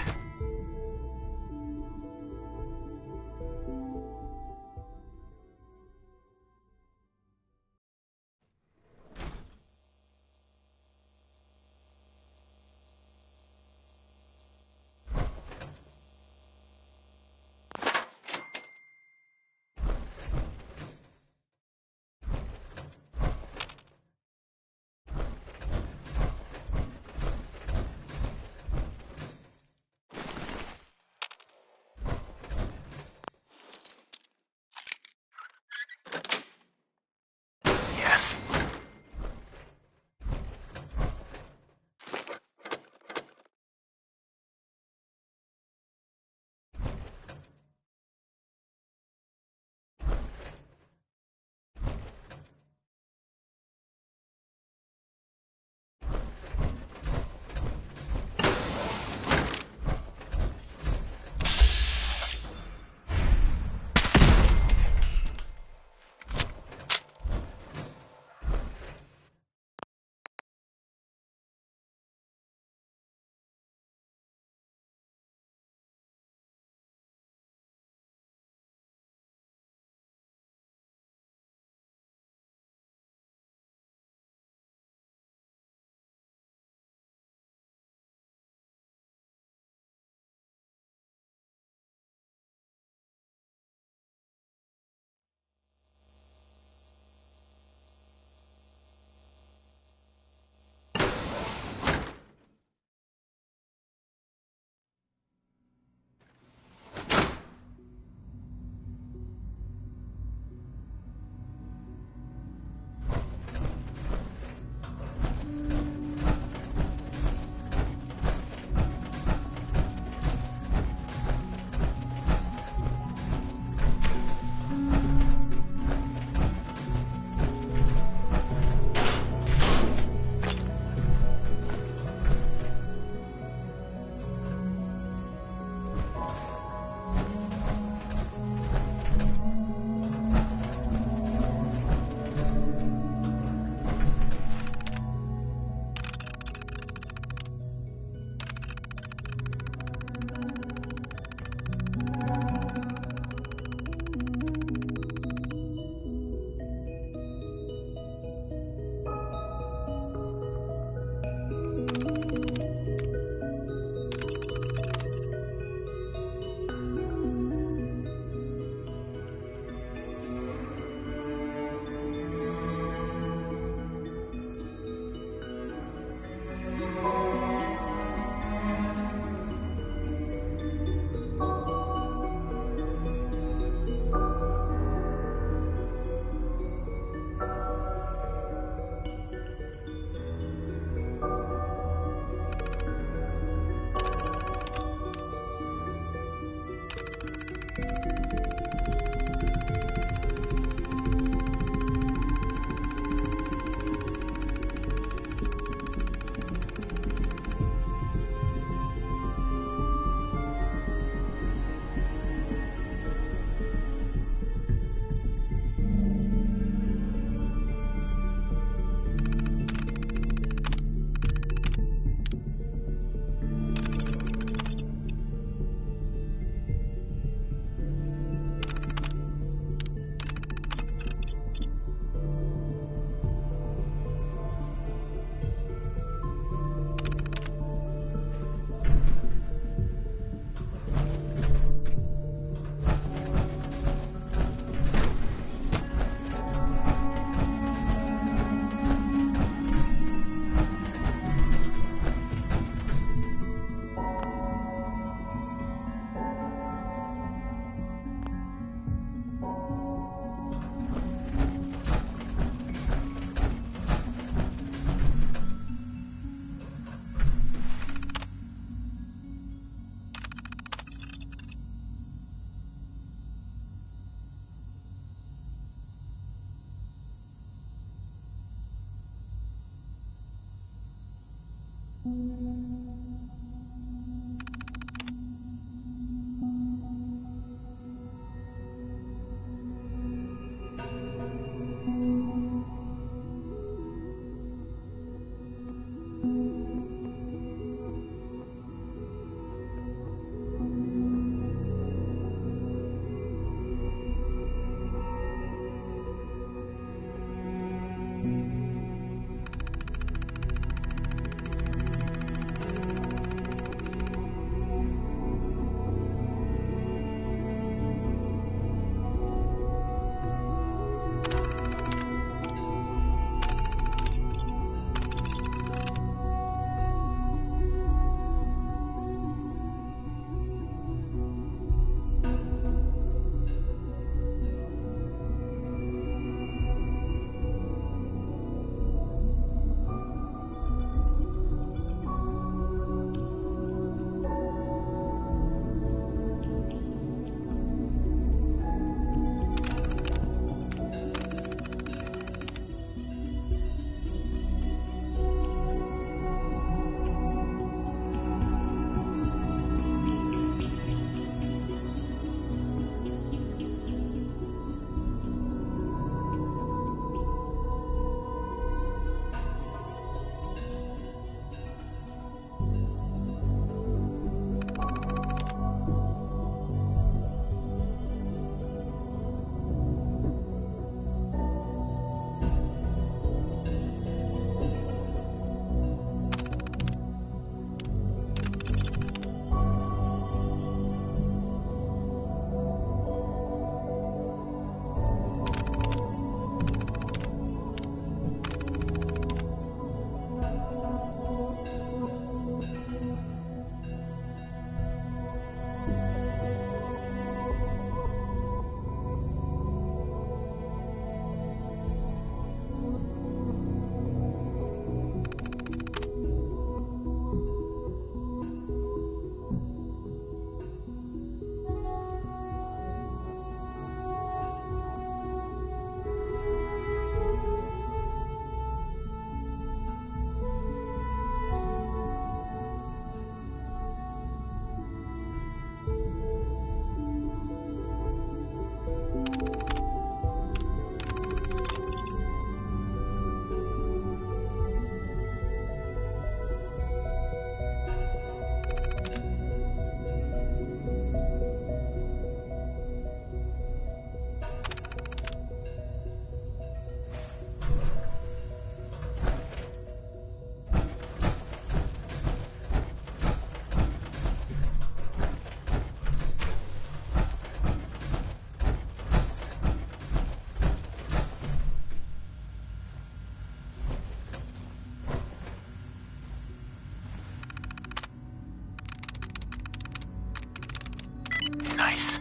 Nice.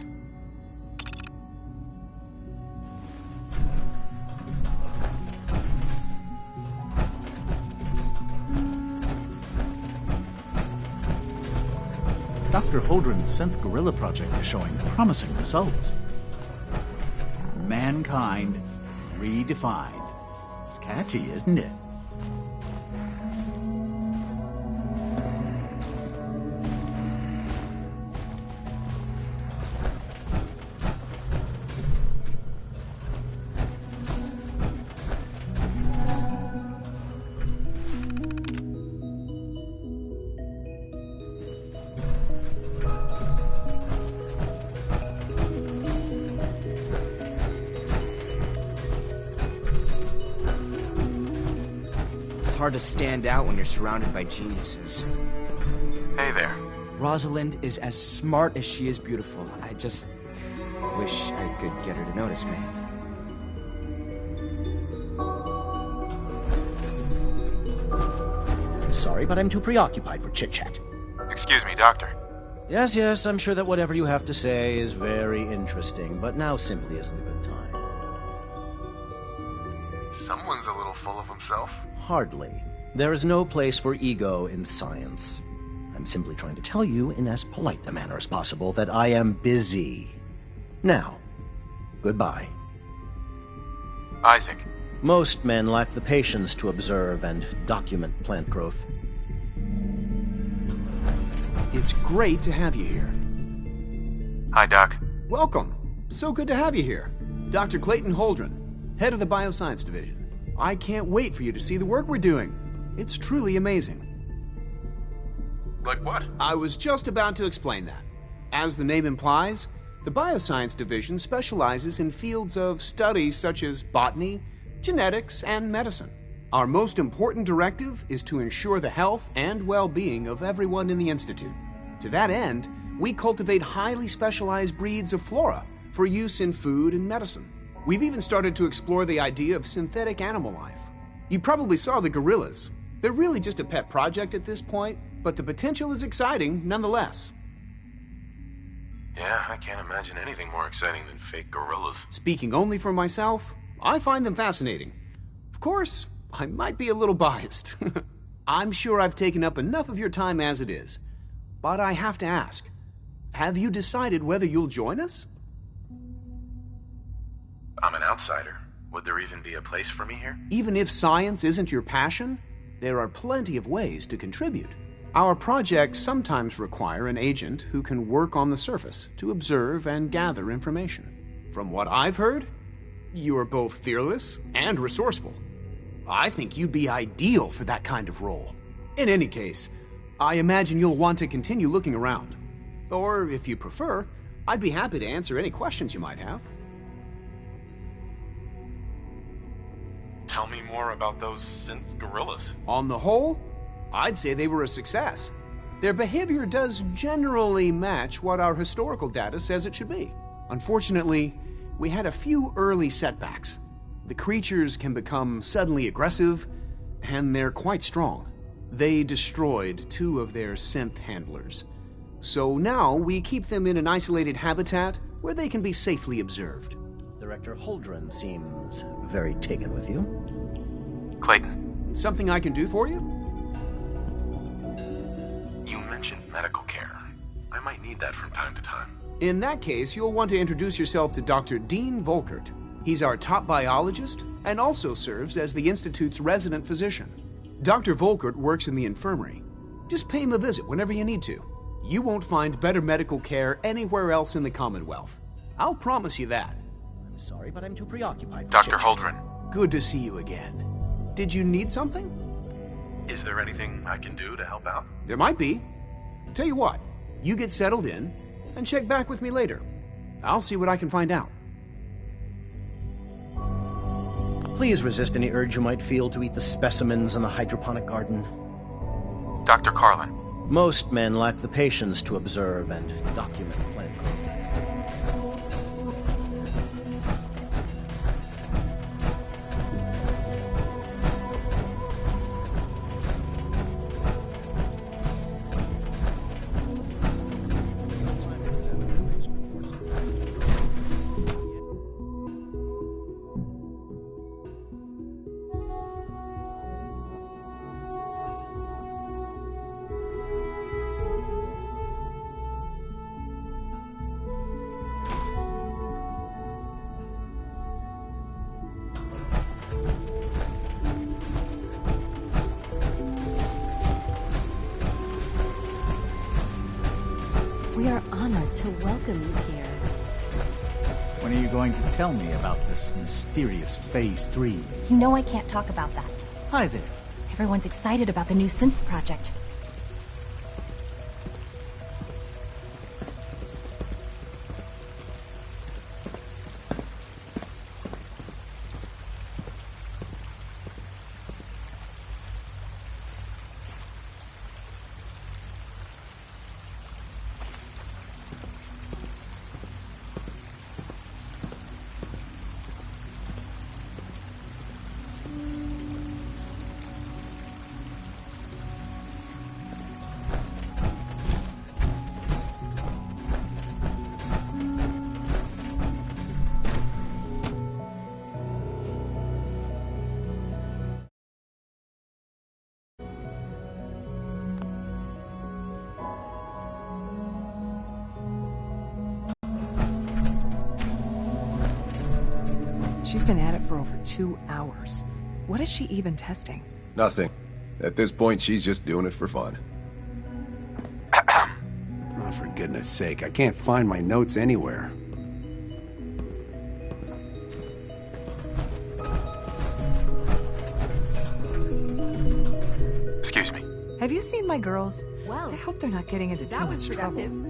Dr. Holdren's synth gorilla project is showing promising results. Mankind redefined. It's catchy, isn't it? Hard to stand out when you're surrounded by geniuses. Hey there. Rosalind is as smart as she is beautiful. I just wish I could get her to notice me. Sorry, but I'm too preoccupied for chit-chat. Excuse me, Doctor. Yes, I'm sure that whatever you have to say is very interesting, but now simply isn't a good time. Someone's a little full of himself. Hardly. There is no place for ego in science. I'm simply trying to tell you in as polite a manner as possible that I am busy. Now, goodbye. Isaac. Most men lack the patience to observe and document plant growth. It's great to have you here. Hi, Doc. Welcome. So good to have you here. Dr. Clayton Holdren, head of the Bioscience Division. I can't wait for you to see the work we're doing. It's truly amazing. Like what? I was just about to explain that. As the name implies, the Bioscience Division specializes in fields of study such as botany, genetics, and medicine. Our most important directive is to ensure the health and well-being of everyone in the Institute. To that end, we cultivate highly specialized breeds of flora for use in food and medicine. We've even started to explore the idea of synthetic animal life. You probably saw the gorillas. They're really just a pet project at this point, but the potential is exciting nonetheless. Yeah, I can't imagine anything more exciting than fake gorillas. Speaking only for myself, I find them fascinating. Of course, I might be a little biased. I'm sure I've taken up enough of your time as it is. But I have to ask, have you decided whether you'll join us? I'm an outsider. Would there even be a place for me here? Even if science isn't your passion, there are plenty of ways to contribute. Our projects sometimes require an agent who can work on the surface to observe and gather information. From what I've heard, you are both fearless and resourceful. I think you'd be ideal for that kind of role. In any case, I imagine you'll want to continue looking around. Or, if you prefer, I'd be happy to answer any questions you might have. Tell me more about those synth gorillas. On the whole, I'd say they were a success. Their behavior does generally match what our historical data says it should be. Unfortunately, we had a few early setbacks. The creatures can become suddenly aggressive, and they're quite strong. They destroyed 2 of their synth handlers. So now we keep them in an isolated habitat where they can be safely observed. Director Holdren seems very taken with you. Clayton. Something I can do for you? You mentioned medical care. I might need that from time to time. In that case, you'll want to introduce yourself to Dr. Dean Volkert. He's our top biologist and also serves as the Institute's resident physician. Dr. Volkert works in the infirmary. Just pay him a visit whenever you need to. You won't find better medical care anywhere else in the Commonwealth. I'll promise you that. I'm sorry, but I'm too preoccupied. Dr. Holdren. Good to see you again. Did you need something? Is there anything I can do to help out? There might be. Tell you what, you get settled in and check back with me later. I'll see what I can find out. Please resist any urge you might feel to eat the specimens in the hydroponic garden. Dr. Carlin. Most men lack the patience to observe and document plant growth. We are honored to welcome you here. When are you going to tell me about this mysterious Phase 3? You know I can't talk about that. Hi there. Everyone's excited about the new synth project. She's been at it for over 2 hours. What is she even testing? Nothing. At this point, she's just doing it for fun. Oh, for goodness sake, I can't find my notes anywhere. Excuse me. Have you seen my girls? Well, I hope they're not getting into too much trouble.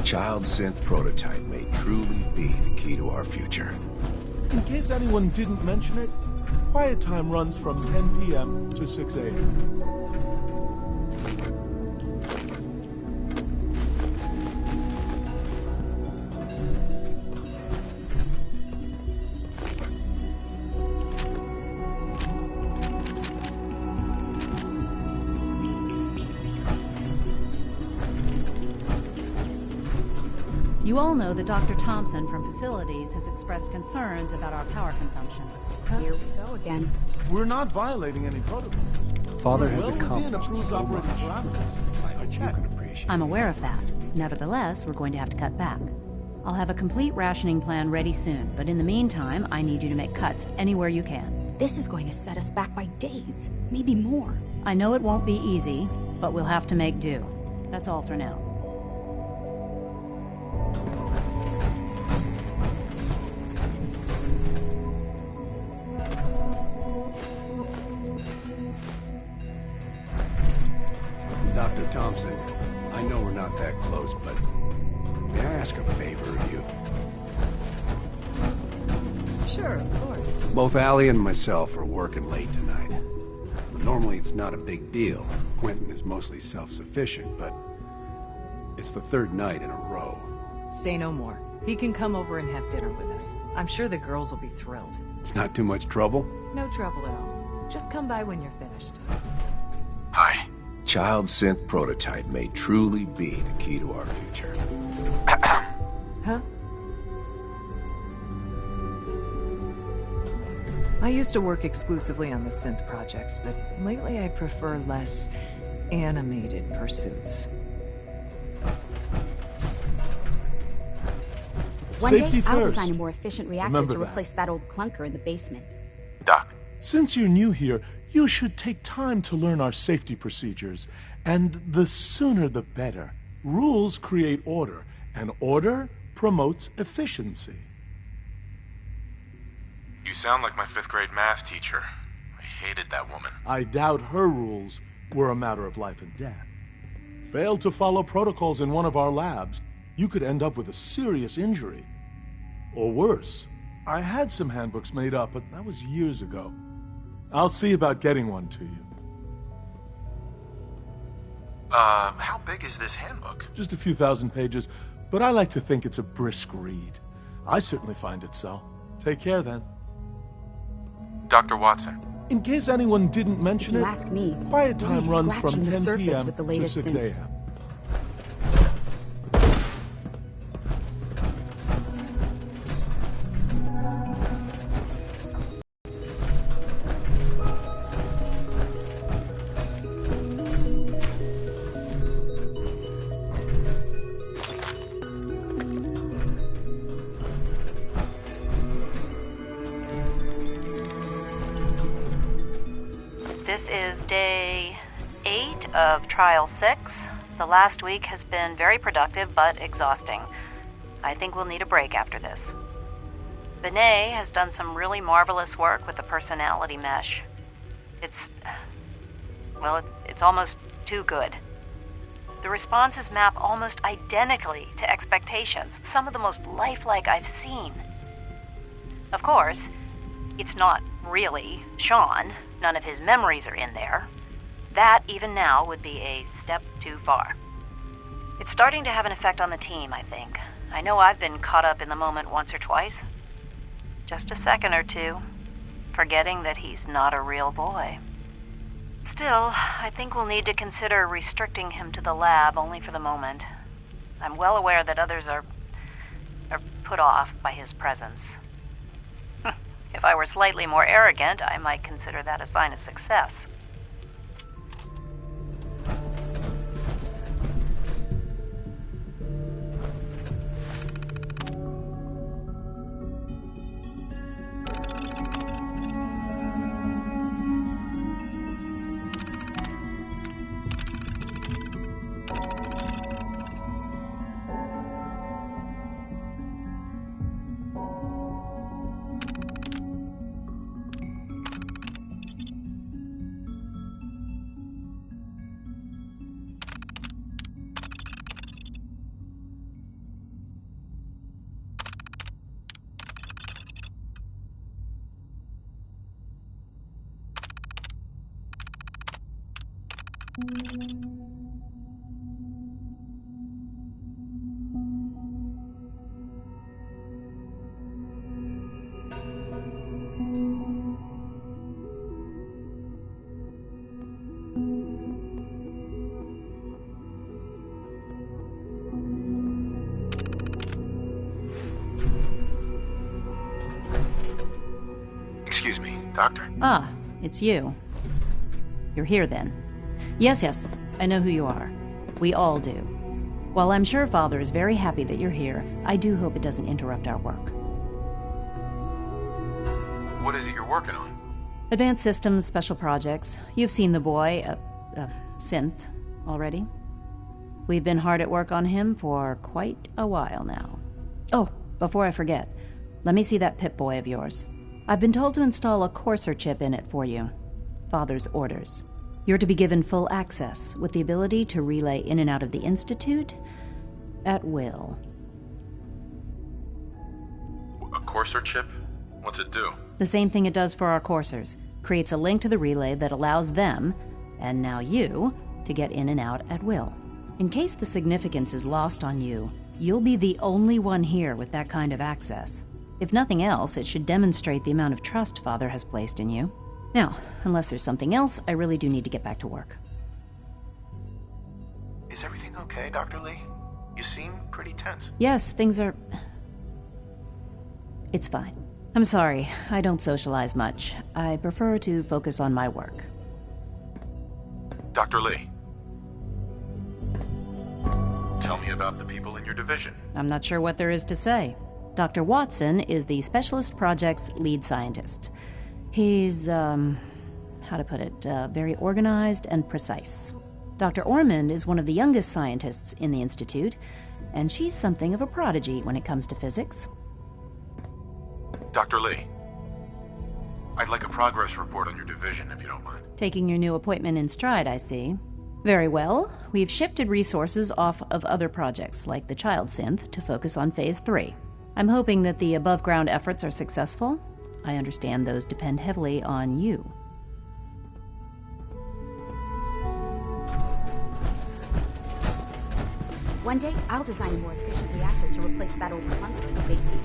Child synth prototype may truly be the key to our future. In case anyone didn't mention it, quiet time runs from 10 p.m. to 6 a.m. You all know that Dr. Thompson from Facilities has expressed concerns about our power consumption. Here we go again. We're not violating any protocols. Father We're has well within accomplished approved so operating much. parameters. I hope you can appreciate. I'm aware of that. Nevertheless, we're going to have to cut back. I'll have a complete rationing plan ready soon, but in the meantime, I need you to make cuts anywhere you can. This is going to set us back by days, maybe more. I know it won't be easy, but we'll have to make do. That's all for now. Dr. Thompson, I know we're not that close, but may I ask a favor of you? Sure, of course. Both Allie and myself are working late tonight. Normally it's not a big deal. Quentin is mostly self-sufficient, but it's the third night in a row. Say no more. He can come over and have dinner with us. I'm sure the girls will be thrilled. It's not too much trouble? No trouble at all. Just come by when you're finished. Hi. Child synth prototype may truly be the key to our future. Huh? I used to work exclusively on the synth projects, but lately I prefer less animated pursuits. One day, Safety I'll first. design a more efficient reactor Remember to that. replace that old clunker in the basement. Doc, Since you're new here, you should take time to learn our safety procedures. And the sooner the better. Rules create order, and order promotes efficiency. you sound like my 5th grade math teacher. I hated that woman. I doubt her rules were a matter of life and death. Fail to follow protocols in one of our labs, you could end up with a serious injury. Or worse. I had some handbooks made up, but that was years ago. I'll see about getting one to you. How big is this handbook? Just a few thousand pages, but I like to think it's a brisk read. I certainly find it so. Take care, then. Dr. Watson. In case anyone didn't mention If you it, ask me, quiet we're time only runs from scratching the 10 surface p.m. with the to latest 6 synths. a.m. This is day 8 of Trial 6. The last week has been very productive but exhausting. I think we'll need a break after this. Benet has done some really marvelous work with the personality mesh. It's almost too good. The responses map almost identically to expectations, some of the most lifelike I've seen. Of course, it's not really Sean. None of his memories are in there. That, even now, would be a step too far. It's starting to have an effect on the team, I think. I know I've been caught up in the moment once or twice. Just a second or two, forgetting that he's not a real boy. Still, I think we'll need to consider restricting him to the lab only for the moment. I'm well aware that others are put off by his presence. If I were slightly more arrogant, I might consider that a sign of success. Excuse me, Doctor. Ah, it's you. You're here then. Yes, I know who you are. We all do. While I'm sure Father is very happy that you're here, I do hope it doesn't interrupt our work. What is it you're working on? Advanced systems, special projects. You've seen the boy, Synth, already. We've been hard at work on him for quite a while now. Oh, before I forget, let me see that Pip-Boy of yours. I've been told to install a courser chip in it for you. Father's orders. You're to be given full access, with the ability to relay in and out of the Institute at will. A courser chip? What's it do? The same thing it does for our coursers. Creates a link to the relay that allows them, and now you, to get in and out at will. In case the significance is lost on you, you'll be the only one here with that kind of access. If nothing else, it should demonstrate the amount of trust Father has placed in you. Now, unless there's something else, I really do need to get back to work. Is everything okay, Dr. Lee? You seem pretty tense. Yes, things are... It's fine. I'm sorry, I don't socialize much. I prefer to focus on my work. Dr. Lee. Tell me about the people in your division. I'm not sure what there is to say. Dr. Watson is the Specialist Project's lead scientist. He's, how to put it, very organized and precise. Dr. Ormond is one of the youngest scientists in the Institute, and she's something of a prodigy when it comes to physics. Dr. Lee, I'd like a progress report on your division, if you don't mind. Taking your new appointment in stride, I see. Very well. We've shifted resources off of other projects, like the child synth, to focus on Phase 3. I'm hoping that the above-ground efforts are successful. I understand those depend heavily on you. One day, I'll design a more efficient reactor to replace that old clunker in the basement.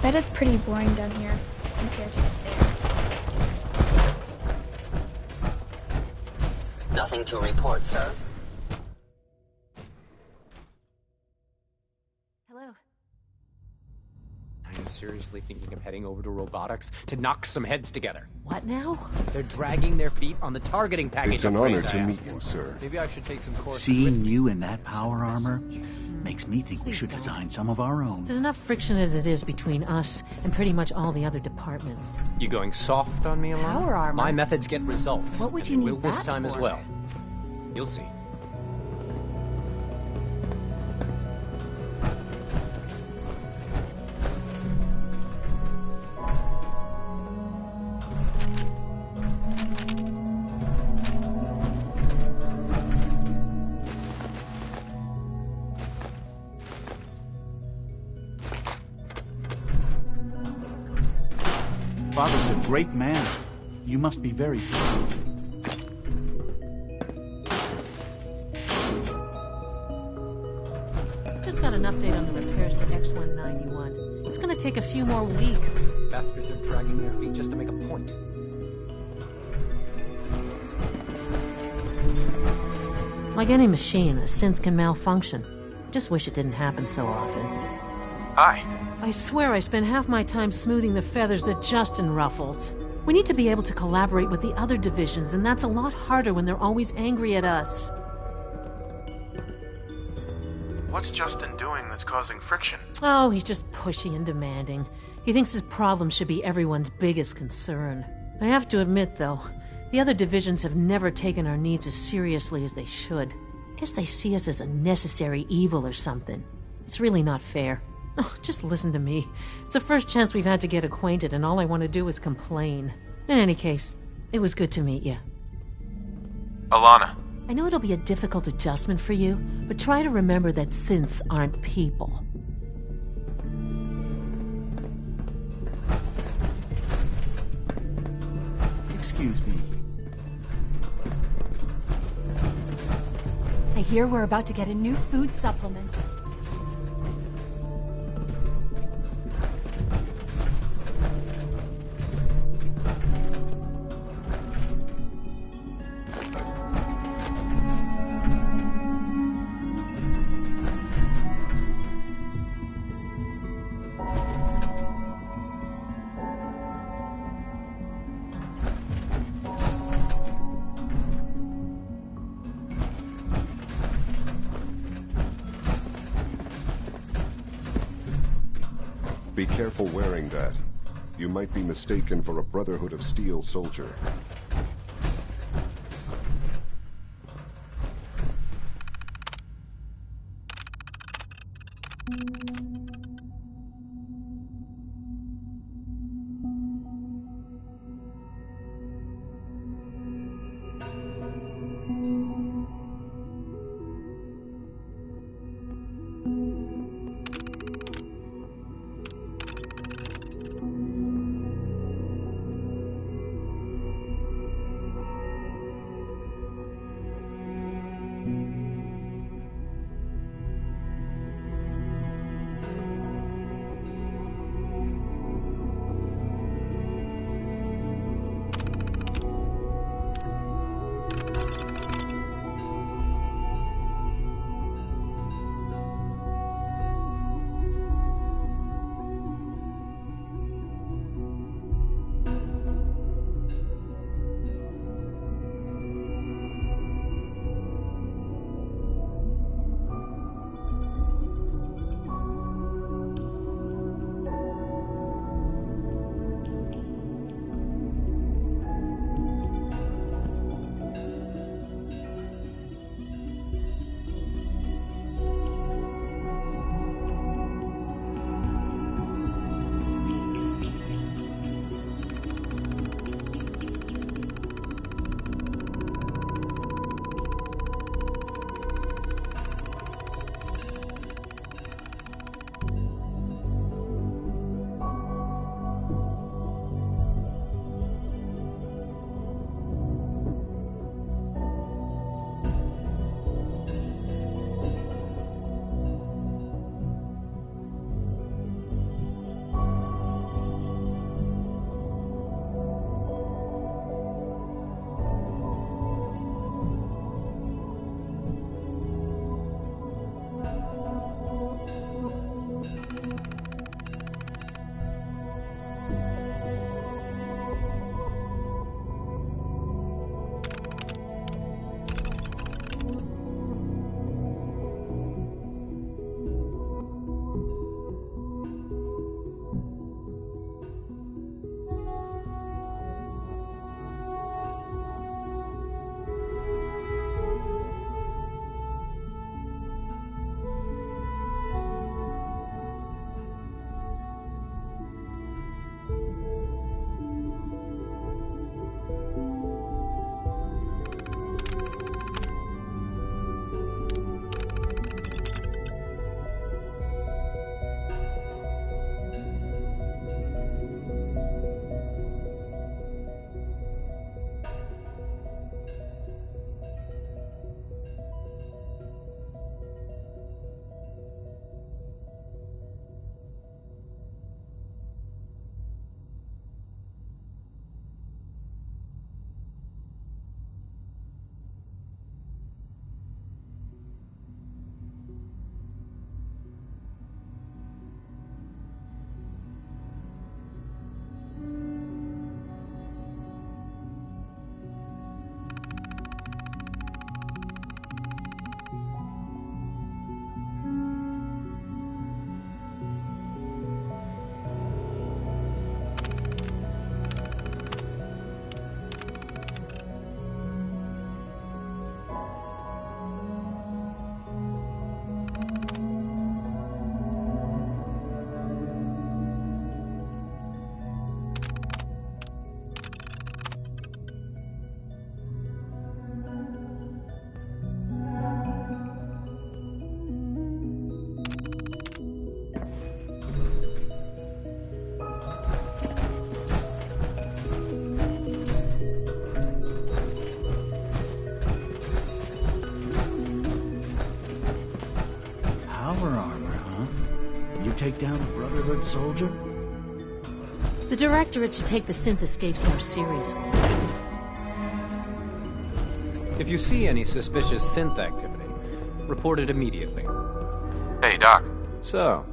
Bet it's pretty boring down here compared to up there. Nothing to report, sir. Hello. Are you seriously thinking of heading over to robotics to knock some heads together? What now? They're dragging their feet on the targeting package. It's an honor to meet you, sir. Maybe I should take some courses. Seeing you in that power armor makes me think we should design some of our own. There's enough friction as it is between us and pretty much all the other departments. You going soft on me, Alana? Power armor? My methods get results. What would and you they need will this that time as for? well. You'll see. Father's a great man. You must be very proud. Just got an update on the repairs to X-191. It's gonna take a few more weeks. Bastards are dragging their feet just to make a point. Like any machine, a synth can malfunction. Just wish it didn't happen so often. Hi. I swear I spend half my time smoothing the feathers that Justin ruffles. We need to be able to collaborate with the other divisions, and that's a lot harder when they're always angry at us. What's Justin doing that's causing friction? Oh, he's just pushy and demanding. He thinks his problem should be everyone's biggest concern. I have to admit, though, the other divisions have never taken our needs as seriously as they should. Guess they see us as a necessary evil or something. It's really not fair. Oh, just listen to me. It's the first chance we've had to get acquainted, and all I want to do is complain. In any case, it was good to meet you. Alana. I know it'll be a difficult adjustment for you, but try to remember that synths aren't people. Excuse me. I hear we're about to get a new food supplement. Be careful wearing that. You might be mistaken for a Brotherhood of Steel soldier. Power armor, huh? You take down a Brotherhood soldier? The Directorate should take the synth escapes more seriously. If you see any suspicious synth activity, report it immediately. Hey, Doc. So,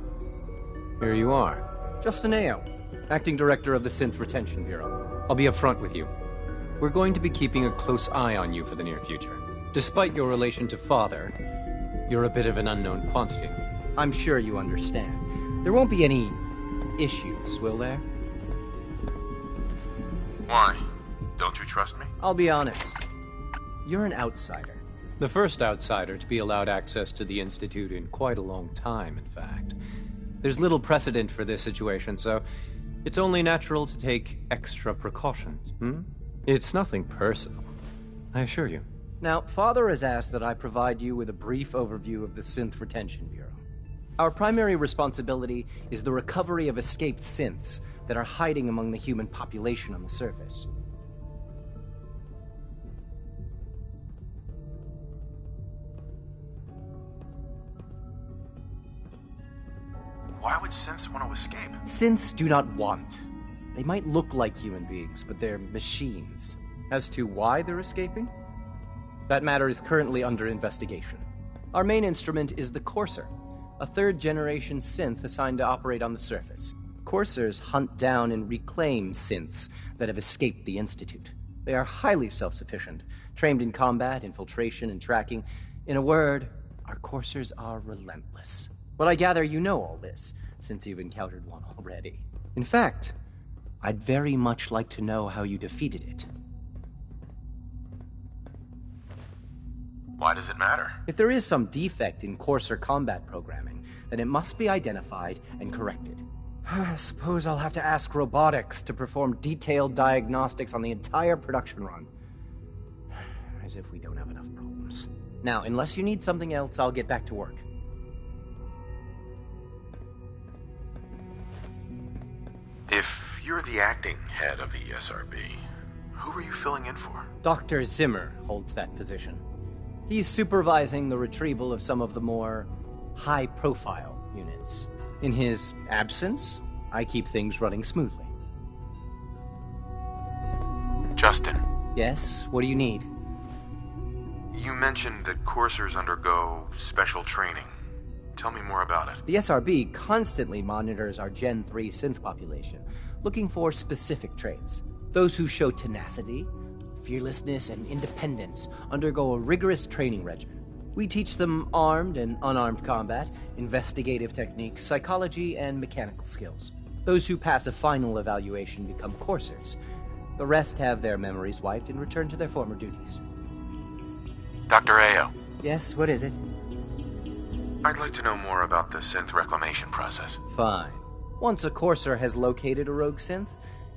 here you are. Justin Ao, Acting Director of the Synth Retention Bureau. I'll be upfront with you. We're going to be keeping a close eye on you for the near future. Despite your relation to Father, you're a bit of an unknown quantity. I'm sure you understand. There won't be any issues, will there? Why? Don't you trust me? I'll be honest. You're an outsider. The first outsider to be allowed access to the Institute in quite a long time, in fact. There's little precedent for this situation, so it's only natural to take extra precautions, It's nothing personal, I assure you. Now, Father has asked that I provide you with a brief overview of the Synth Retention Bureau. Our primary responsibility is the recovery of escaped synths that are hiding among the human population on the surface. Why would synths want to escape? Synths do not want. They might look like human beings, but they're machines. As to why they're escaping? That matter is currently under investigation. Our main instrument is the Courser, a third-generation synth assigned to operate on the surface. Coursers hunt down and reclaim synths that have escaped the Institute. They are highly self-sufficient, trained in combat, infiltration, and tracking. In a word, our Coursers are relentless. But I gather you know all this, since you've encountered one already. In fact, I'd very much like to know how you defeated it. Why does it matter? If there is some defect in Courser combat programming, then it must be identified and corrected. I suppose I'll have to ask robotics to perform detailed diagnostics on the entire production run. As if we don't have enough problems. Now, unless you need something else, I'll get back to work. If you're the acting head of the SRB, who are you filling in for? Dr. Zimmer holds that position. He's supervising the retrieval of some of the more high-profile units. In his absence, I keep things running smoothly. Justin. Yes? What do you need? You mentioned that coursers undergo special training. Tell me more about it. The SRB constantly monitors our Gen 3 synth population, looking for specific traits. Those who show tenacity, fearlessness, and independence undergo a rigorous training regimen. We teach them armed and unarmed combat, investigative techniques, psychology, and mechanical skills. Those who pass a final evaluation become coursers. The rest have their memories wiped and return to their former duties. Dr. Ao. Yes, what is it? I'd like to know more about the synth reclamation process. Fine. Once a courser has located a rogue synth,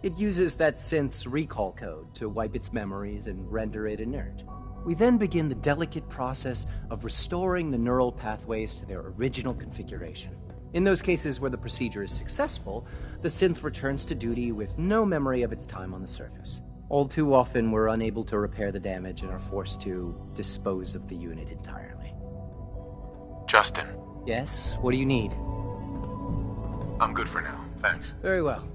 it uses that synth's recall code to wipe its memories and render it inert. We then begin the delicate process of restoring the neural pathways to their original configuration. In those cases where the procedure is successful, the synth returns to duty with no memory of its time on the surface. All too often, we're unable to repair the damage and are forced to dispose of the unit entirely. Justin. Yes? What do you need? I'm good for now, thanks. Very well.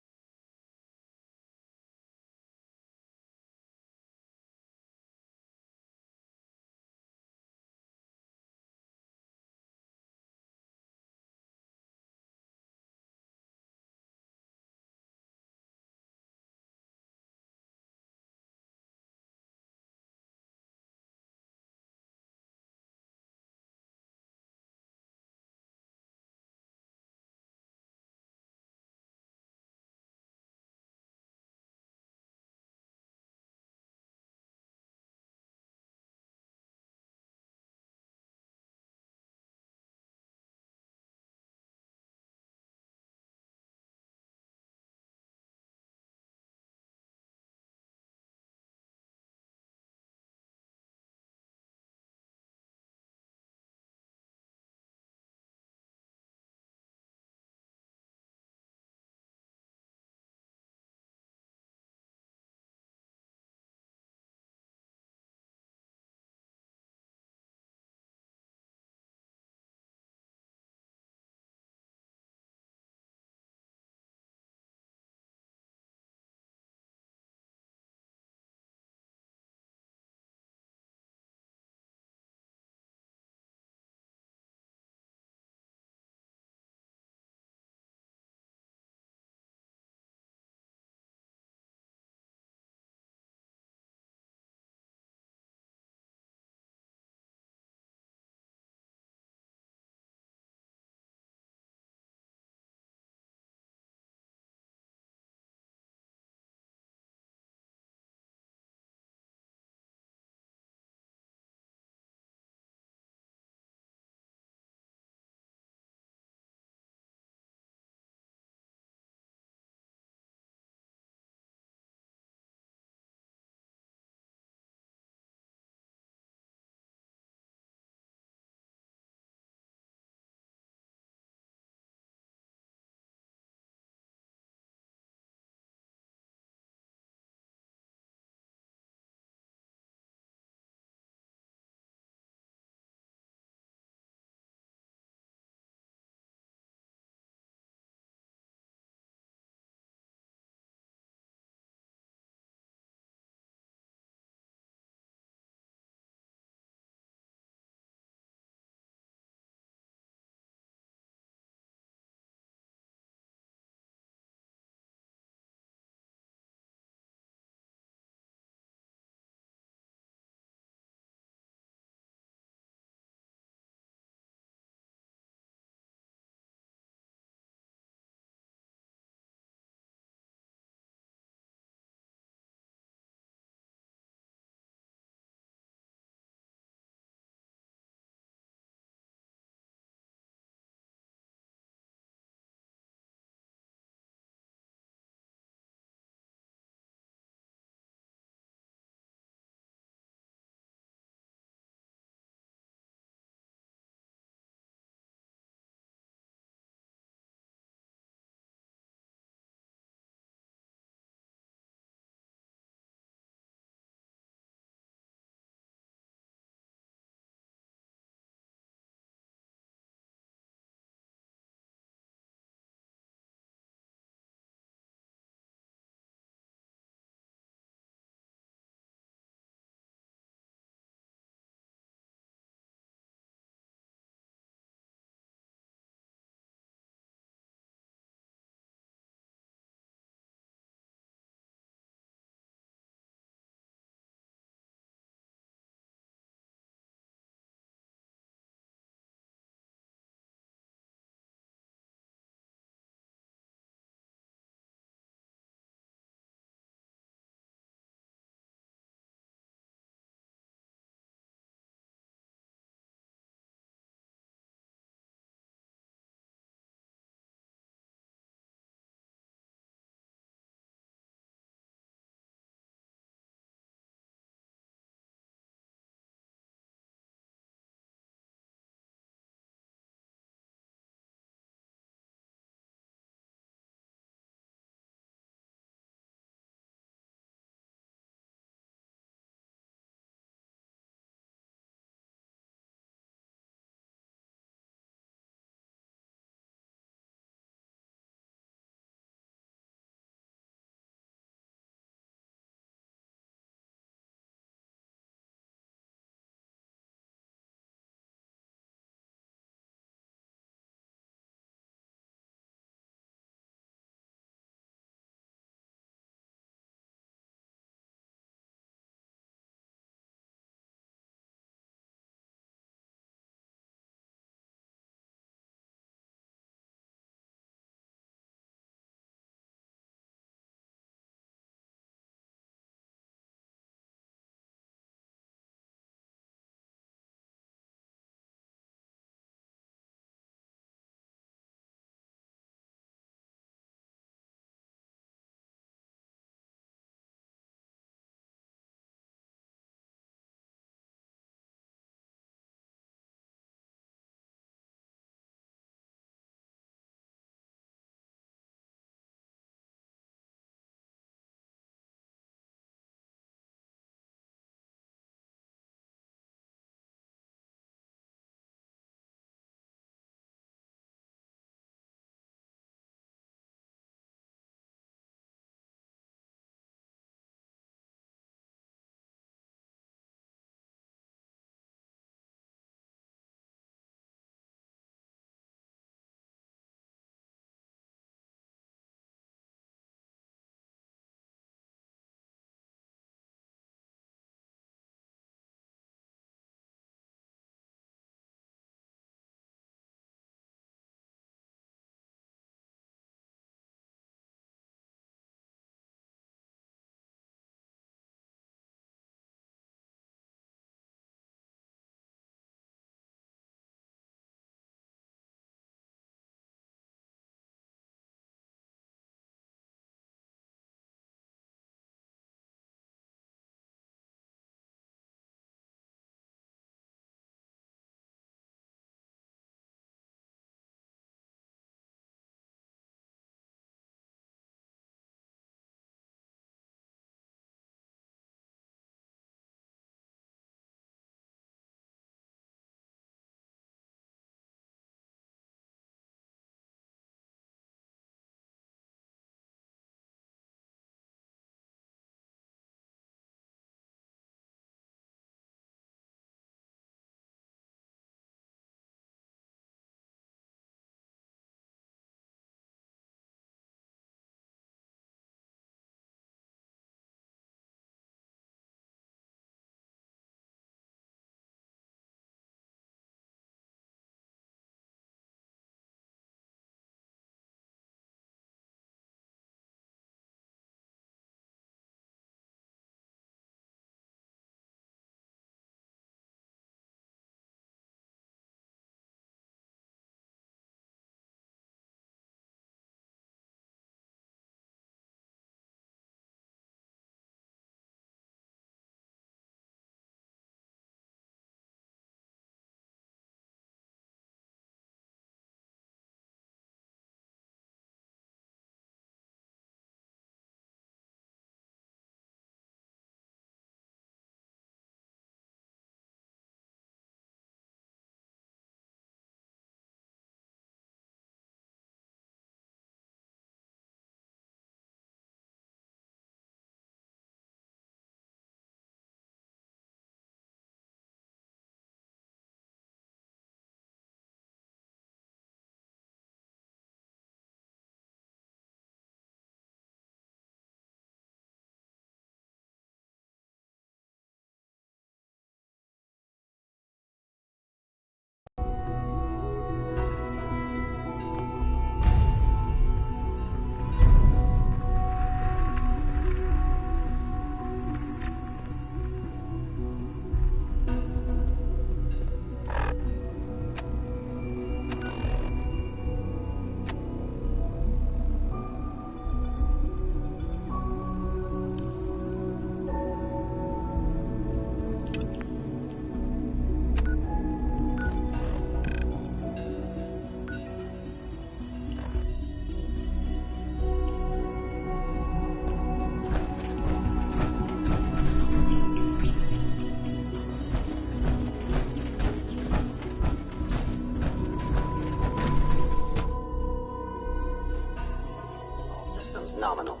nominal.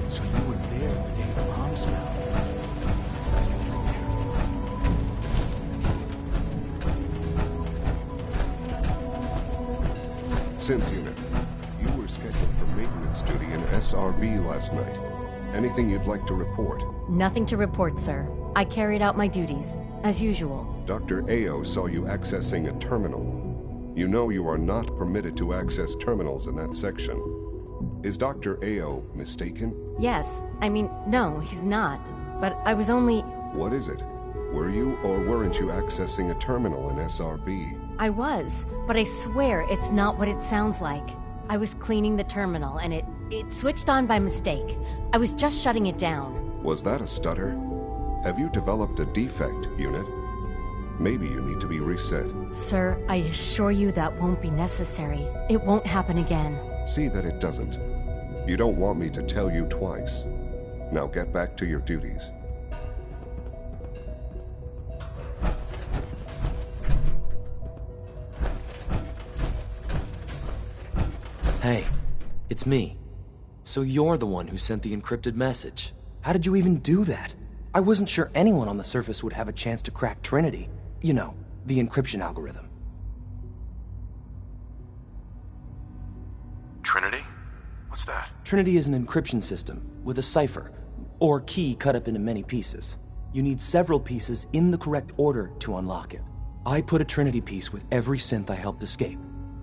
So you were there the day the bombs fell. That's terrible. Synth unit, you were scheduled for maintenance duty in SRB last night. Anything you'd like to report? Nothing to report, sir. I carried out my duties, as usual. Dr. Ao saw you accessing a terminal. You know you are not permitted to access terminals in that section. Is Dr. Ao mistaken? Yes. I mean, no, he's not. But I was only... What is it? Were you or weren't you accessing a terminal in SRB? I was, but I swear it's not what it sounds like. I was cleaning the terminal, and it switched on by mistake. I was just shutting it down. Was that a stutter? Have you developed a defect, unit? Maybe you need to be reset. Sir, I assure you that won't be necessary. It won't happen again. See that it doesn't. You don't want me to tell you twice. Now get back to your duties. Hey, it's me. So you're the one who sent the encrypted message. How did you even do that? I wasn't sure anyone on the surface would have a chance to crack Trinity. You know, the encryption algorithm. Trinity? What's that? Trinity is an encryption system with a cipher, or key cut up into many pieces. You need several pieces in the correct order to unlock it. I put a Trinity piece with every synth I helped escape.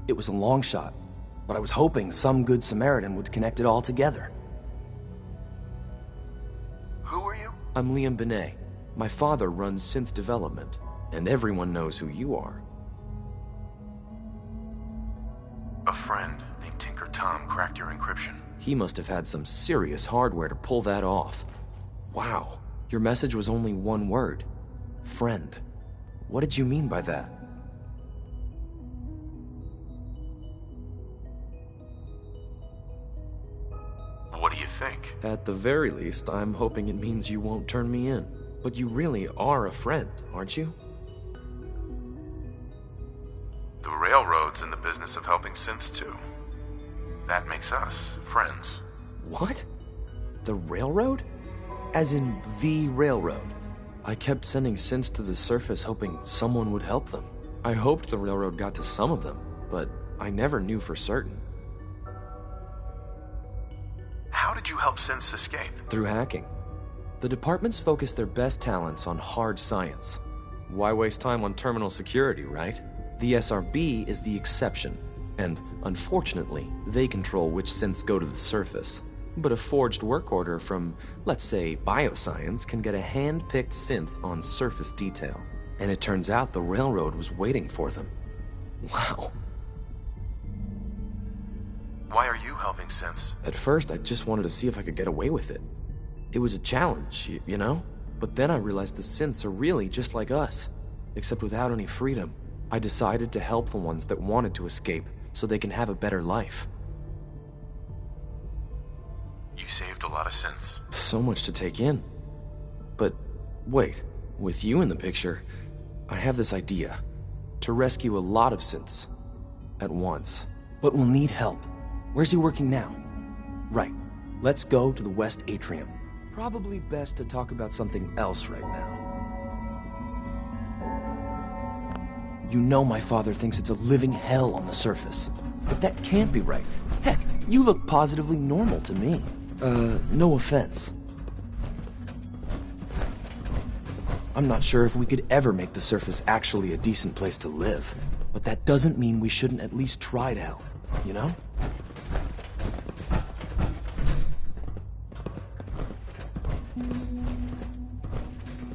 It was a long shot, but I was hoping some good Samaritan would connect it all together. Who are you? I'm Liam Benet. My father runs synth development, and everyone knows who you are. A friend named Tinker Tom cracked your encryption. He must have had some serious hardware to pull that off. Wow, your message was only one word. Friend. What did you mean by that? What do you think? At the very least, I'm hoping it means you won't turn me in. But you really are a friend, aren't you? The Railroad's in the business of helping synths too. That makes us friends. What? The Railroad? As in the Railroad? I kept sending synths to the surface hoping someone would help them. I hoped the Railroad got to some of them, but I never knew for certain. How did you help synths escape? Through hacking. The departments focus their best talents on hard science. Why waste time on terminal security, right? The SRB is the exception, and unfortunately, they control which synths go to the surface. But a forged work order from, let's say, bioscience can get a hand-picked synth on surface detail. And it turns out the Railroad was waiting for them. Wow. Why are you helping synths? At first, I just wanted to see if I could get away with it. It was a challenge, you know? But then I realized the synths are really just like us, except without any freedom. I decided to help the ones that wanted to escape so they can have a better life. You saved a lot of synths. So much to take in. But wait, with you in the picture, I have this idea. To rescue a lot of synths at once. But we'll need help. Where's he working now? Right. Let's go to the West Atrium. Probably best to talk about something else right now. You know my father thinks it's a living hell on the surface. But that can't be right. Heck, you look positively normal to me. No offense. I'm not sure if we could ever make the surface actually a decent place to live. But that doesn't mean we shouldn't at least try to help, you know?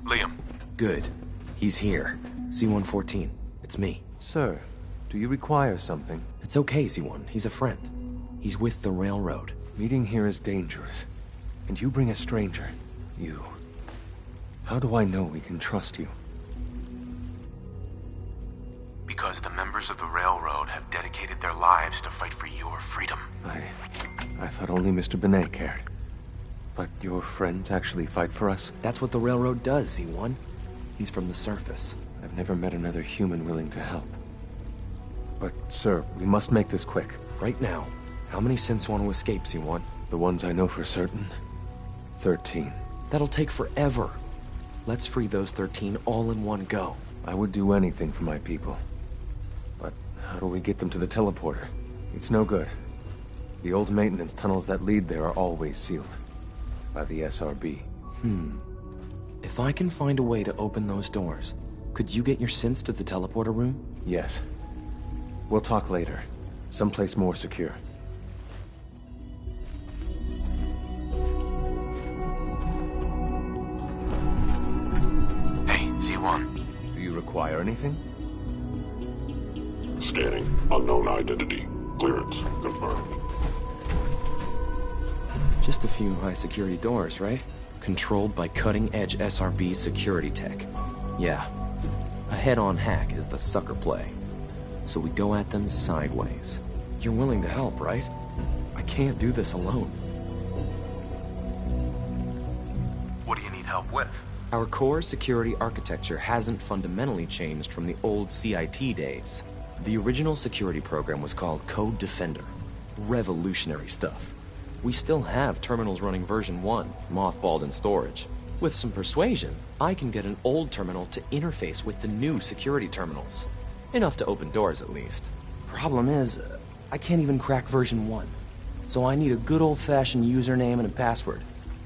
Liam. Good. He's here. C-114. It's me. Sir, do you require something? It's okay, C-1. He's a friend. He's with the Railroad. Meeting here is dangerous. And you bring a stranger. You. How do I know we can trust you? Because the members of the Railroad have dedicated their lives to fight for your freedom. I thought only Mr. Benet cared. But your friends actually fight for us? That's what the railroad does, Z1. He's from the surface. I've never met another human willing to help. But, sir, we must make this quick. Right now, how many synths want to escape, Z1? The ones I know for certain? 13. That'll take forever. Let's free those 13 all in one go. I would do anything for my people. But how do we get them to the teleporter? It's no good. The old maintenance tunnels that lead there are always sealed. By the SRB. If I can find a way to open those doors, could you get your synths to the teleporter room? Yes. We'll talk later. Someplace more secure. Hey, Z1. Do you require anything? Scanning. Unknown identity. Clearance confirmed. Just a few high-security doors, right? Controlled by cutting-edge SRB security tech. Yeah. A head-on hack is the sucker play. So we go at them sideways. You're willing to help, right? I can't do this alone. What do you need help with? Our core security architecture hasn't fundamentally changed from the old CIT days. The original security program was called Code Defender. Revolutionary stuff. We still have terminals running version 1, mothballed in storage. With some persuasion, I can get an old terminal to interface with the new security terminals. Enough to open doors, at least. Problem is, I can't even crack version 1. So I need a good old-fashioned username and a password.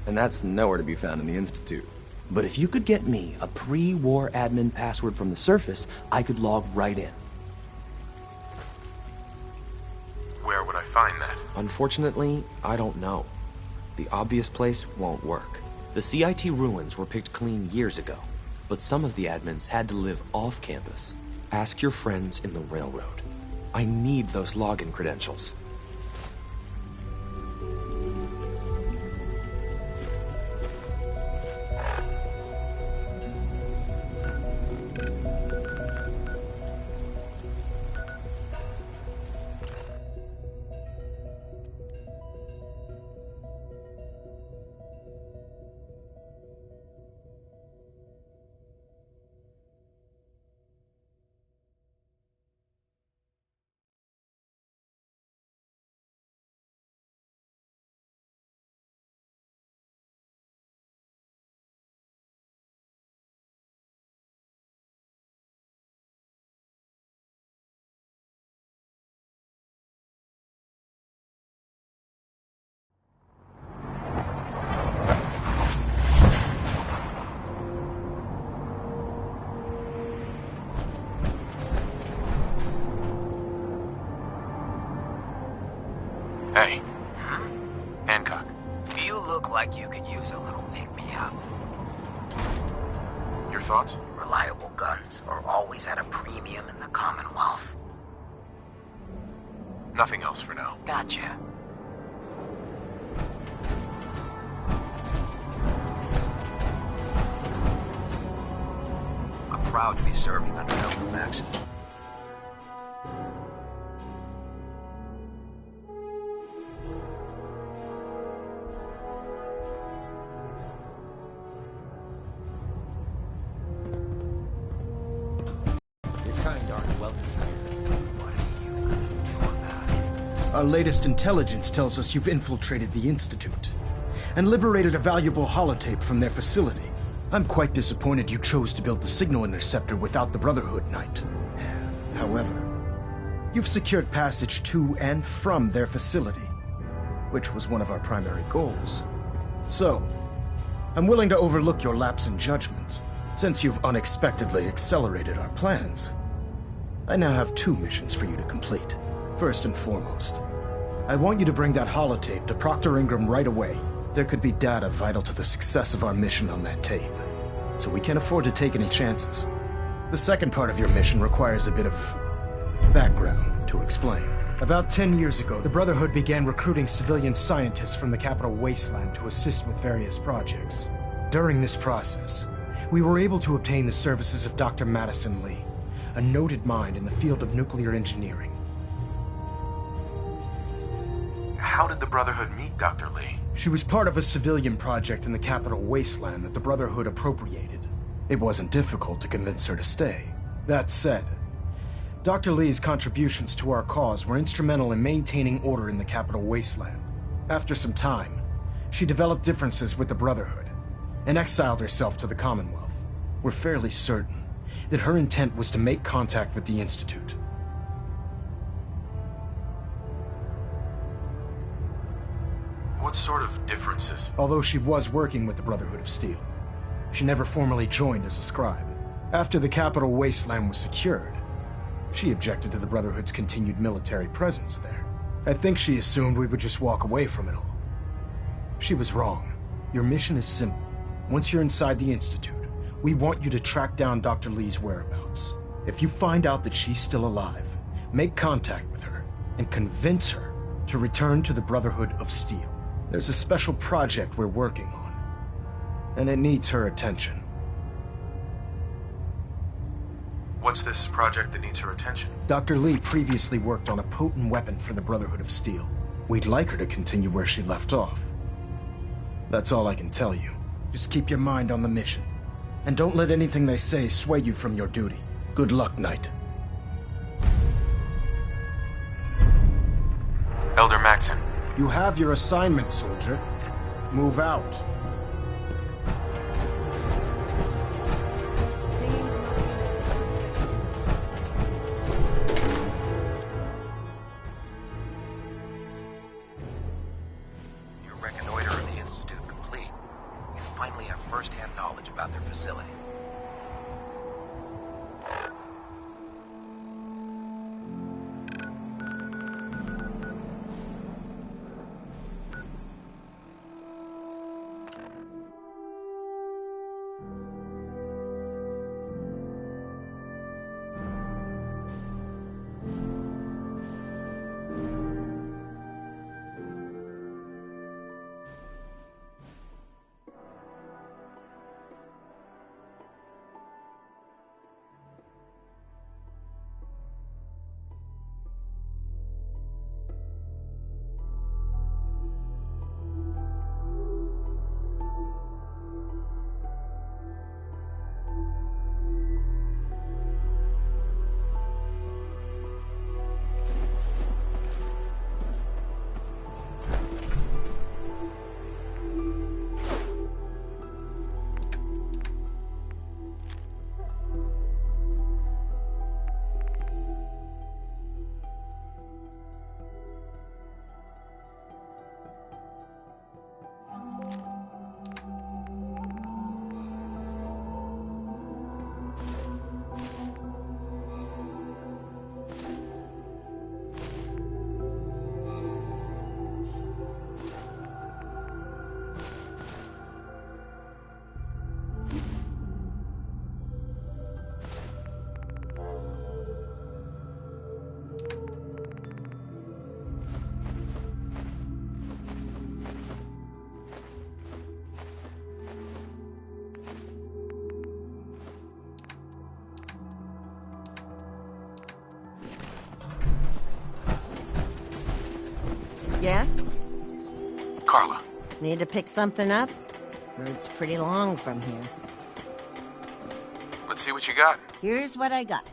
And that's nowhere to be found in the Institute. But if you could get me a pre-war admin password from the surface, I could log right in. Where would I find that? Unfortunately, I don't know. The obvious place won't work. The CIT ruins were picked clean years ago, but some of the admins had to live off campus. Ask your friends in the railroad. I need those login credentials. Hey. Hancock. You look like you could use a little pick-me-up. Your thoughts? Reliable guns are always at a premium in the Commonwealth. Nothing else for now. Gotcha. I'm proud to be serving under Delta Max. Our latest intelligence tells us you've infiltrated the Institute and liberated a valuable holotape from their facility. I'm quite disappointed you chose to build the signal interceptor without the Brotherhood Knight. However, you've secured passage to and from their facility, which was one of our primary goals. So, I'm willing to overlook your lapse in judgment, since you've unexpectedly accelerated our plans. I now have 2 missions for you to complete. First and foremost, I want you to bring that holotape to Proctor Ingram right away. There could be data vital to the success of our mission on that tape, so we can't afford to take any chances. The second part of your mission requires a bit of background to explain. About 10 years ago, the Brotherhood began recruiting civilian scientists from the capital wasteland to assist with various projects. During this process, we were able to obtain the services of Dr. Madison Lee, a noted mind in the field of nuclear engineering. how did the Brotherhood meet Dr. Lee? She was part of a civilian project in the capital wasteland that the Brotherhood appropriated. It wasn't difficult to convince her to stay. That said, Dr. Lee's contributions to our cause were instrumental in maintaining order in the capital wasteland. After some time, she developed differences with the Brotherhood and exiled herself to the Commonwealth. We're fairly certain that her intent was to make contact with the Institute. What sort of differences? Although she was working with the Brotherhood of Steel, she never formally joined as a scribe. After the capital wasteland was secured, she objected to the Brotherhood's continued military presence there. I think she assumed we would just walk away from it all. She was wrong. Your mission is simple. Once you're inside the Institute, we want you to track down Dr. Lee's whereabouts. If you find out that she's still alive, make contact with her and convince her to return to the Brotherhood of Steel. There's a special project we're working on, and it needs her attention. What's this project that needs her attention? Dr. Lee previously worked on a potent weapon for the Brotherhood of Steel. We'd like her to continue where she left off. That's all I can tell you. Just keep your mind on the mission, and don't let anything they say sway you from your duty. Good luck, Knight. Elder Maxon. You have your assignment, soldier. Move out. Your reconnoiter of the Institute complete. We finally have first-hand knowledge about their facility. Yeah? Carla. Need to pick something up? Road's pretty long from here. Let's see what you got. Here's what I got.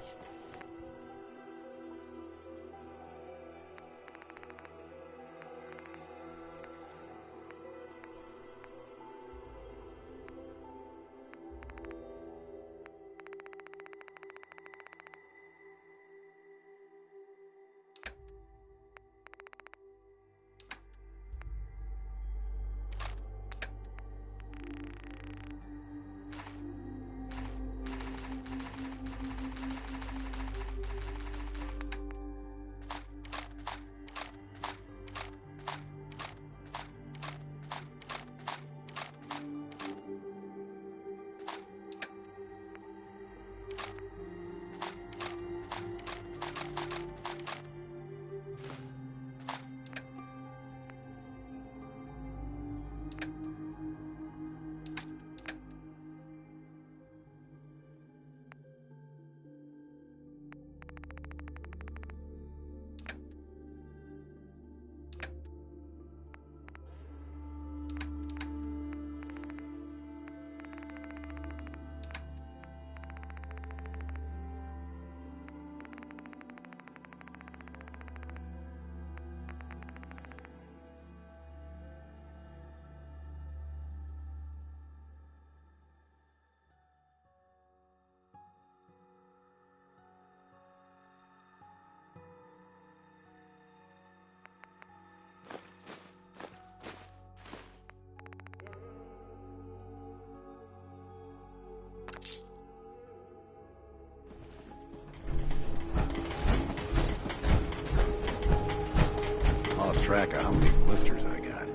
track of how many blisters I got.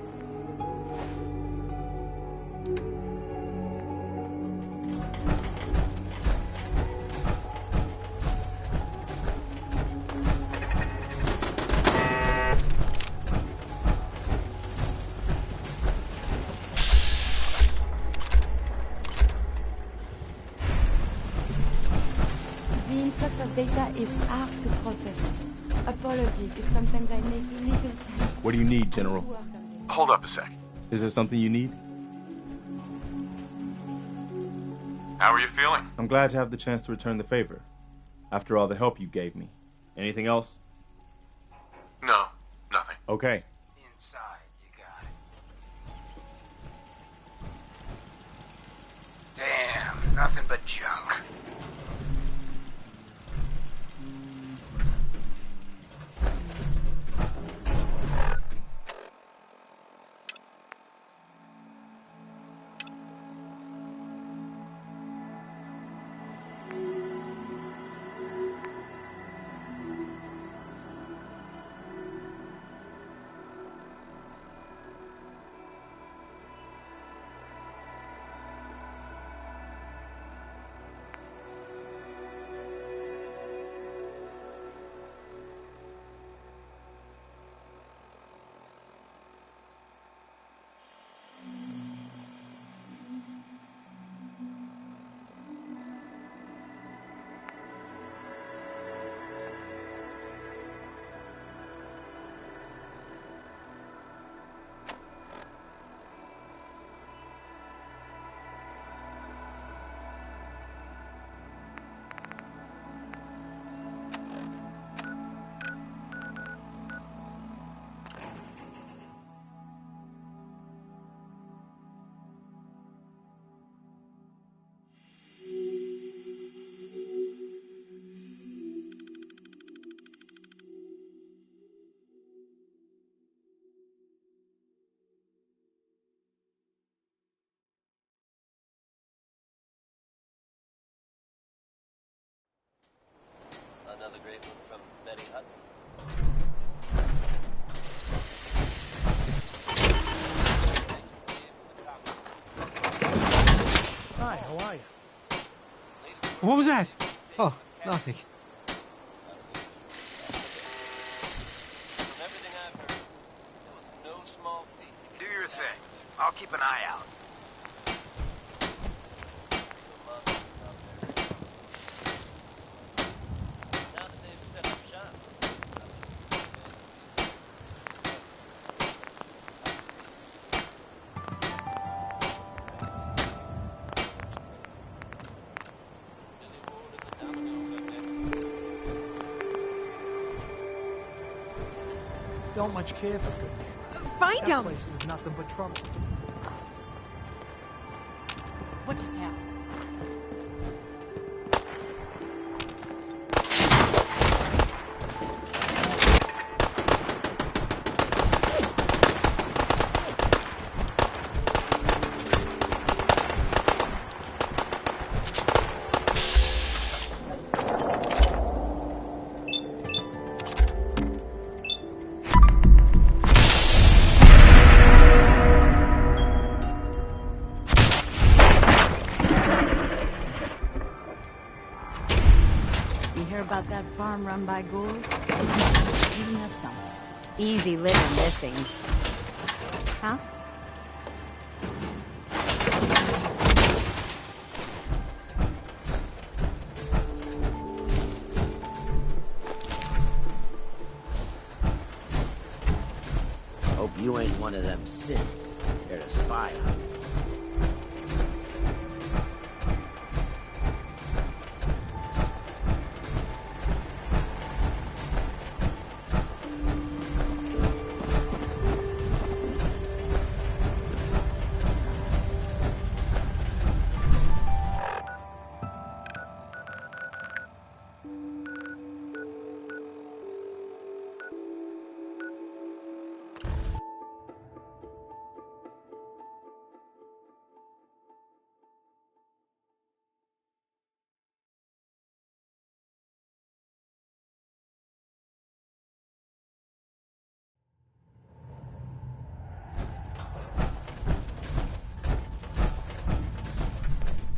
The influx of data is hard to process. Apologies if sometimes I make little sense. What do you need, General? Hold up a sec. Is there something you need? How are you feeling? I'm glad to have the chance to return the favor. After all the help you gave me. Anything else? No, nothing. Okay. Inside, you got it. Damn, nothing but junk. Another great one from Betty Hutton. Hi, how are you? What was that? Oh, nothing. Do your thing. I'll keep an eye out. Don't much care for good neighbor. Find that him! place is nothing but trouble. What just happened? About that farm run by ghouls? Isn't that something? Easy living, this ain't. Huh? Hope you ain't one of them Siths. Here to spy on me.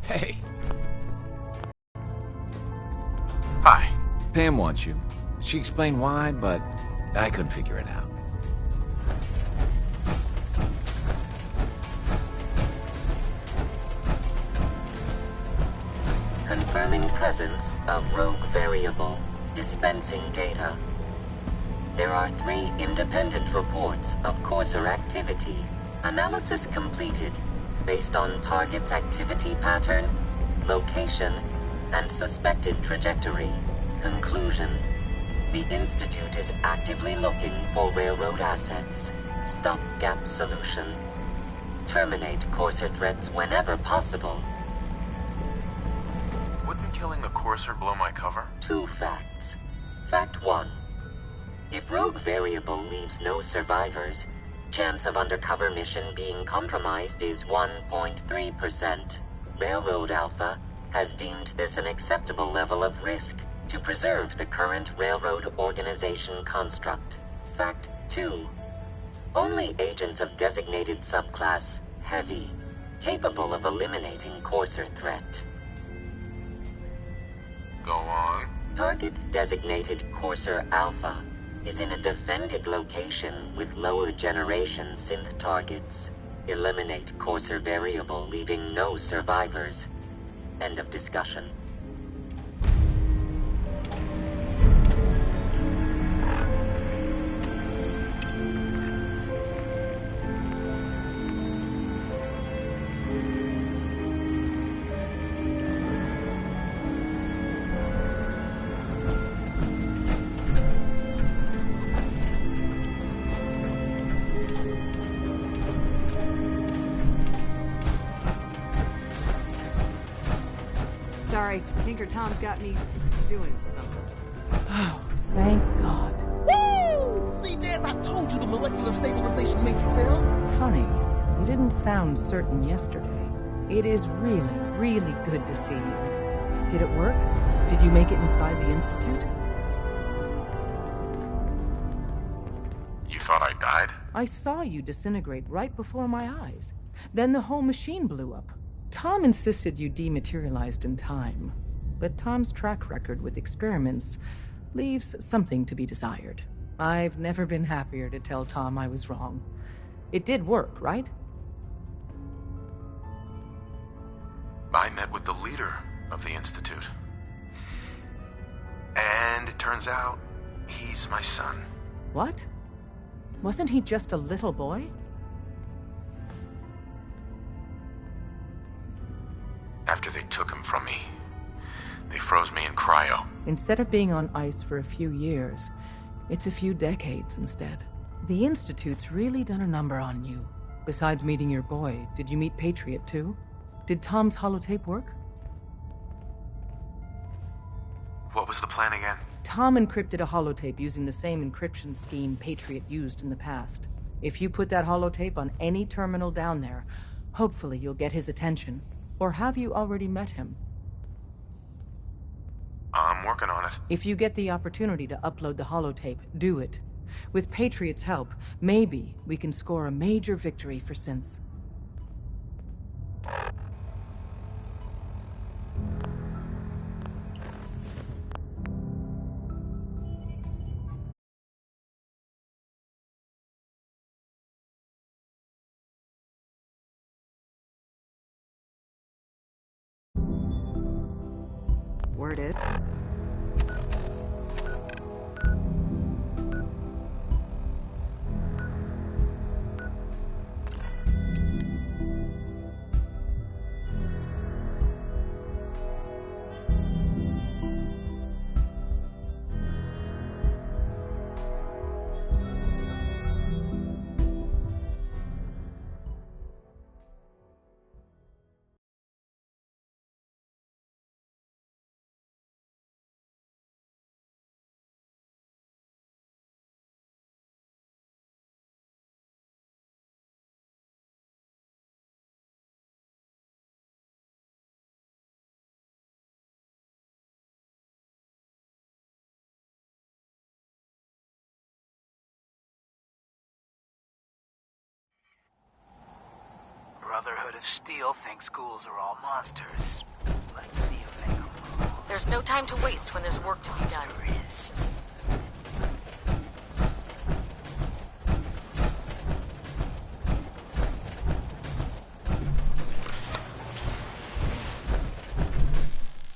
Hey. Hi. Pam wants you. She explained why, but I couldn't figure it out. Confirming presence of rogue variable. Dispensing data. There are 3 independent reports of Courser activity. Analysis completed based on target's activity pattern, location, and suspected trajectory. Conclusion. The Institute is actively looking for railroad assets. Stopgap solution. Terminate Courser threats whenever possible. Wouldn't killing a Courser blow my cover? 2 facts. Fact 1. If rogue variable leaves no survivors, chance of undercover mission being compromised is 1.3%. Railroad Alpha has deemed this an acceptable level of risk to preserve the current railroad organization construct. Fact 2. Only agents of designated subclass Heavy capable of eliminating Courser threat. Go on. Target designated Courser Alpha is in a defended location with lower generation synth targets. Eliminate Courser variable, leaving no survivors. End of discussion. Sorry, Tinker Tom's got me doing something. Oh, thank God. Woo! CJs, I told you the molecular stabilization matrix held. Funny, you didn't sound certain yesterday. It is really, really good to see you. Did it work? Did you make it inside the Institute? You thought I died? I saw you disintegrate right before my eyes. Then the whole machine blew up. Tom insisted you dematerialized in time, but Tom's track record with experiments leaves something to be desired. I've never been happier to tell Tom I was wrong. It did work, right? I met with the leader of the Institute. And it turns out, he's my son. What? Wasn't he just a little boy? After they took him from me, they froze me in cryo. Instead of being on ice for a few years, it's a few decades instead. The Institute's really done a number on you. Besides meeting your boy, did you meet Patriot too? Did Tom's holotape work? What was the plan again? Tom encrypted a holotape using the same encryption scheme Patriot used in the past. If you put that holotape on any terminal down there, hopefully you'll get his attention. Or have you already met him? I'm working on it. If you get the opportunity to upload the holotape, do it. With Patriot's help, maybe we can score a major victory for synths. Word is... Brotherhood of Steel thinks ghouls are all monsters. Let's see him make a move. There's no time to waste when there's work to be done. Is.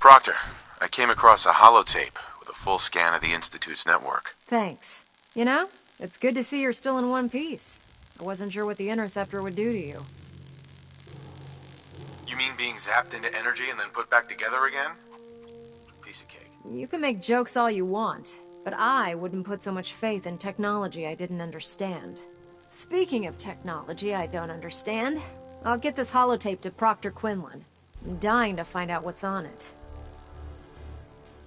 Proctor, I came across a holotape with a full scan of the Institute's network. Thanks. You know, it's good to see you're still in one piece. I wasn't sure what the Interceptor would do to you. You mean being zapped into energy and then put back together again? Piece of cake. You can make jokes all you want, but I wouldn't put so much faith in technology I didn't understand. Speaking of technology I don't understand, I'll get this holotape to Proctor Quinlan. I'm dying to find out what's on it.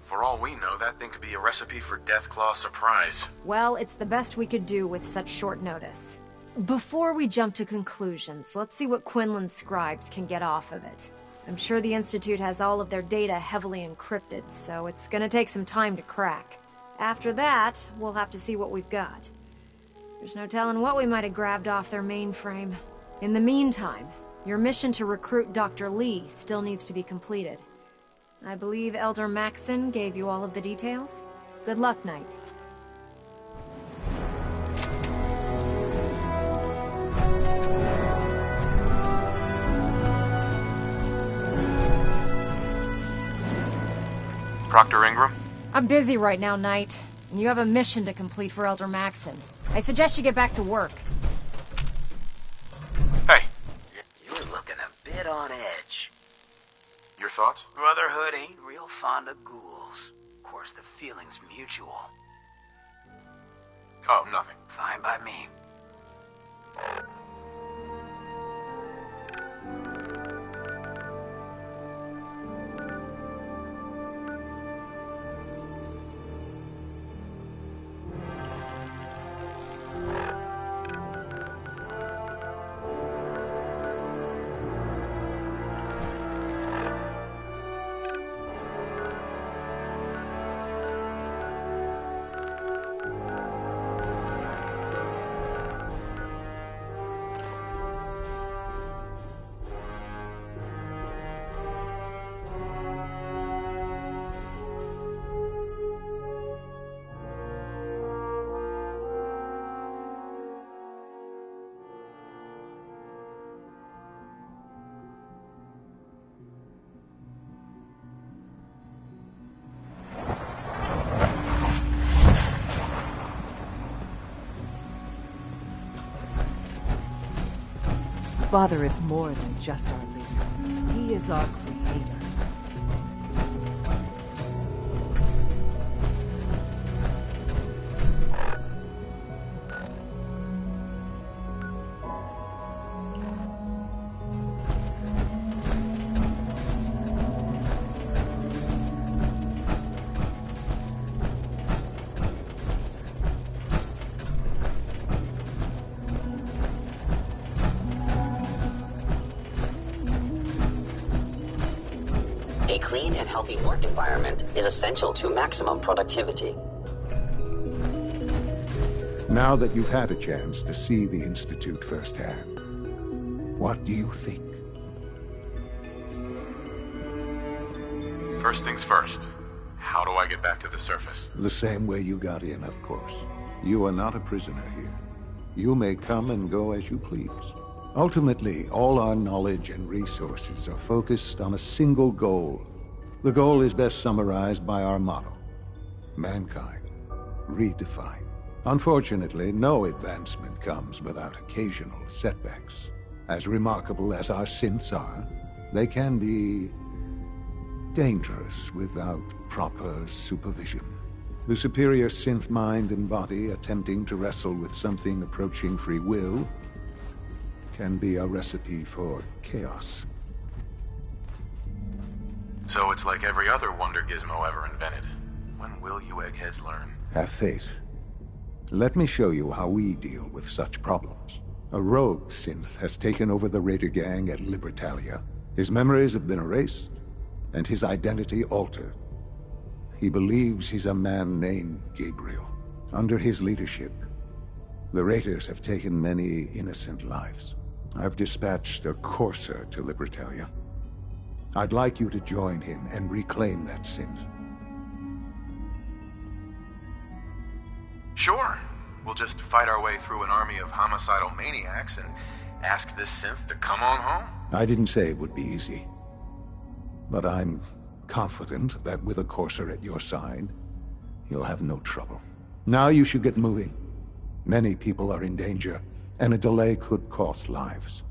For all we know, that thing could be a recipe for Deathclaw surprise. Well, it's the best we could do with such short notice. Before we jump to conclusions, let's see what Quinlan's scribes can get off of it. I'm sure the Institute has all of their data heavily encrypted, so it's gonna take some time to crack. After that, we'll have to see what we've got. There's no telling what we might have grabbed off their mainframe. In the meantime, your mission to recruit Dr. Lee still needs to be completed. I believe Elder Maxson gave you all of the details. Good luck, Knight. Proctor Ingram? I'm busy right now, Knight, and you have a mission to complete for Elder Maxson. I suggest you get back to work. Hey. You're looking a bit on edge. Your thoughts? Brotherhood ain't real fond of ghouls. Of course, the feeling's mutual. Oh, nothing. Fine by me. Father is more than just our leader. He is our creator. A clean and healthy work environment is essential to maximum productivity. Now that you've had a chance to see the Institute firsthand, what do you think? First things first. How do I get back to the surface? The same way you got in, of course. You are not a prisoner here. You may come and go as you please. Ultimately, all our knowledge and resources are focused on a single goal. The goal is best summarized by our motto: mankind, redefined. Unfortunately, no advancement comes without occasional setbacks. As remarkable as our synths are, they can be dangerous without proper supervision. The superior synth mind and body attempting to wrestle with something approaching free will can be a recipe for chaos. So it's like every other wonder gizmo ever invented. When will you eggheads learn? Have faith. Let me show you how we deal with such problems. A rogue synth has taken over the Raider gang at Libertalia. His memories have been erased, and his identity altered. He believes he's a man named Gabriel. Under his leadership, the Raiders have taken many innocent lives. I've dispatched a courser to Libertalia. I'd like you to join him and reclaim that synth. Sure. We'll just fight our way through an army of homicidal maniacs and ask this synth to come on home. I didn't say it would be easy. But I'm confident that with a courser at your side, you'll have no trouble. Now you should get moving. Many people are in danger, and a delay could cost lives.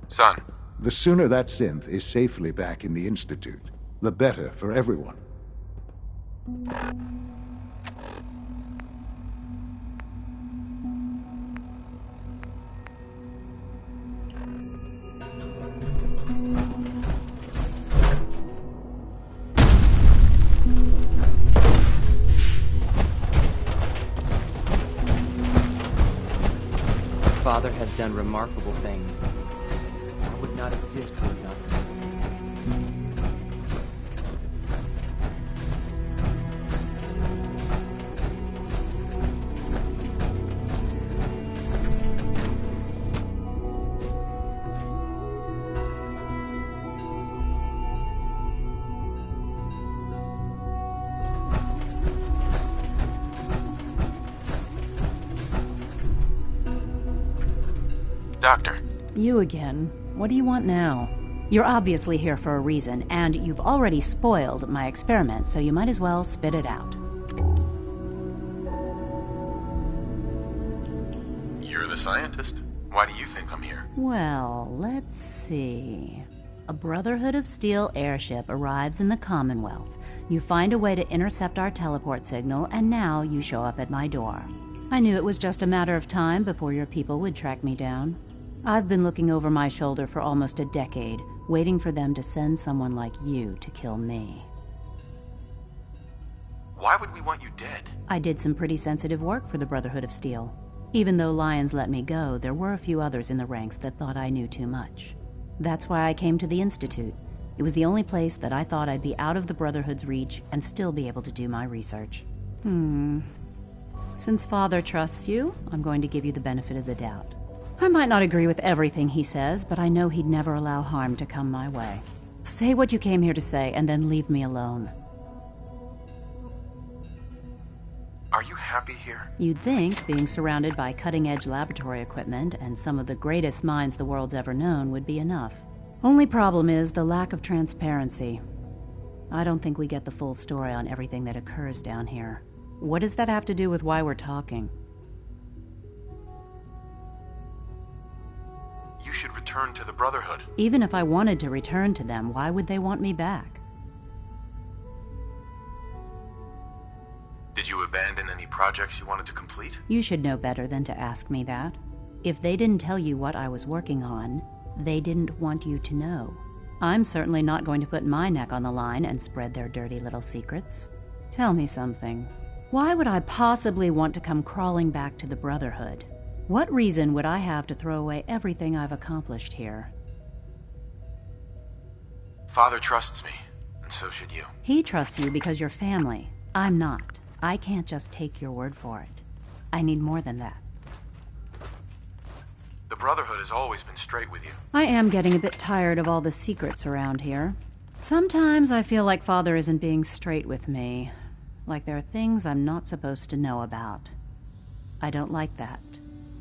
Son. The sooner that synth is safely back in the Institute, the better for everyone. Father has done remarkable things. I would not exist were it not for him. Doctor. You again. What do you want now? You're obviously here for a reason, and you've already spoiled my experiment, so you might as well spit it out. You're the scientist. Why do you think I'm here? Well, let's see. A Brotherhood of Steel airship arrives in the Commonwealth. You find a way to intercept our teleport signal, and now you show up at my door. I knew it was just a matter of time before your people would track me down. I've been looking over my shoulder for almost a decade, waiting for them to send someone like you to kill me. Why would we want you dead? I did some pretty sensitive work for the Brotherhood of Steel. Even though Lyons let me go, there were a few others in the ranks that thought I knew too much. That's why I came to the Institute. It was the only place that I thought I'd be out of the Brotherhood's reach and still be able to do my research. Since Father trusts you, I'm going to give you the benefit of the doubt. I might not agree with everything he says, but I know he'd never allow harm to come my way. Say what you came here to say, and then leave me alone. Are you happy here? You'd think being surrounded by cutting-edge laboratory equipment and some of the greatest minds the world's ever known would be enough. Only problem is the lack of transparency. I don't think we get the full story on everything that occurs down here. What does that have to do with why we're talking? You should return to the Brotherhood. Even if I wanted to return to them, why would they want me back? Did you abandon any projects you wanted to complete? You should know better than to ask me that. If they didn't tell you what I was working on, they didn't want you to know. I'm certainly not going to put my neck on the line and spread their dirty little secrets. Tell me something. Why would I possibly want to come crawling back to the Brotherhood? What reason would I have to throw away everything I've accomplished here? Father trusts me, and so should you. He trusts you because you're family. I'm not. I can't just take your word for it. I need more than that. The Brotherhood has always been straight with you. I am getting a bit tired of all the secrets around here. Sometimes I feel like Father isn't being straight with me. Like there are things I'm not supposed to know about. I don't like that.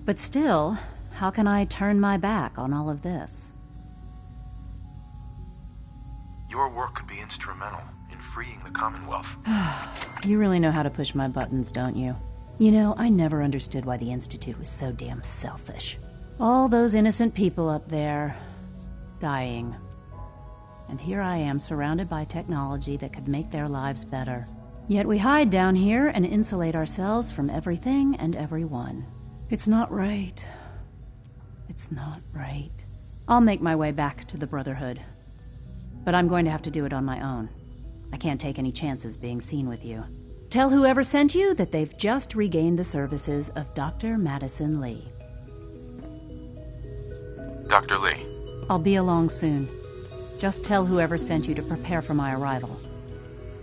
But still, how can I turn my back on all of this? Your work could be instrumental in freeing the Commonwealth. You really know how to push my buttons, don't you? You know, I never understood why the Institute was so damn selfish. All those innocent people up there, dying. And here I am surrounded by technology that could make their lives better. Yet we hide down here and insulate ourselves from everything and everyone. It's not right. It's not right. I'll make my way back to the Brotherhood. But I'm going to have to do it on my own. I can't take any chances being seen with you. Tell whoever sent you that they've just regained the services of Dr. Madison Lee. Dr. Lee. I'll be along soon. Just tell whoever sent you to prepare for my arrival.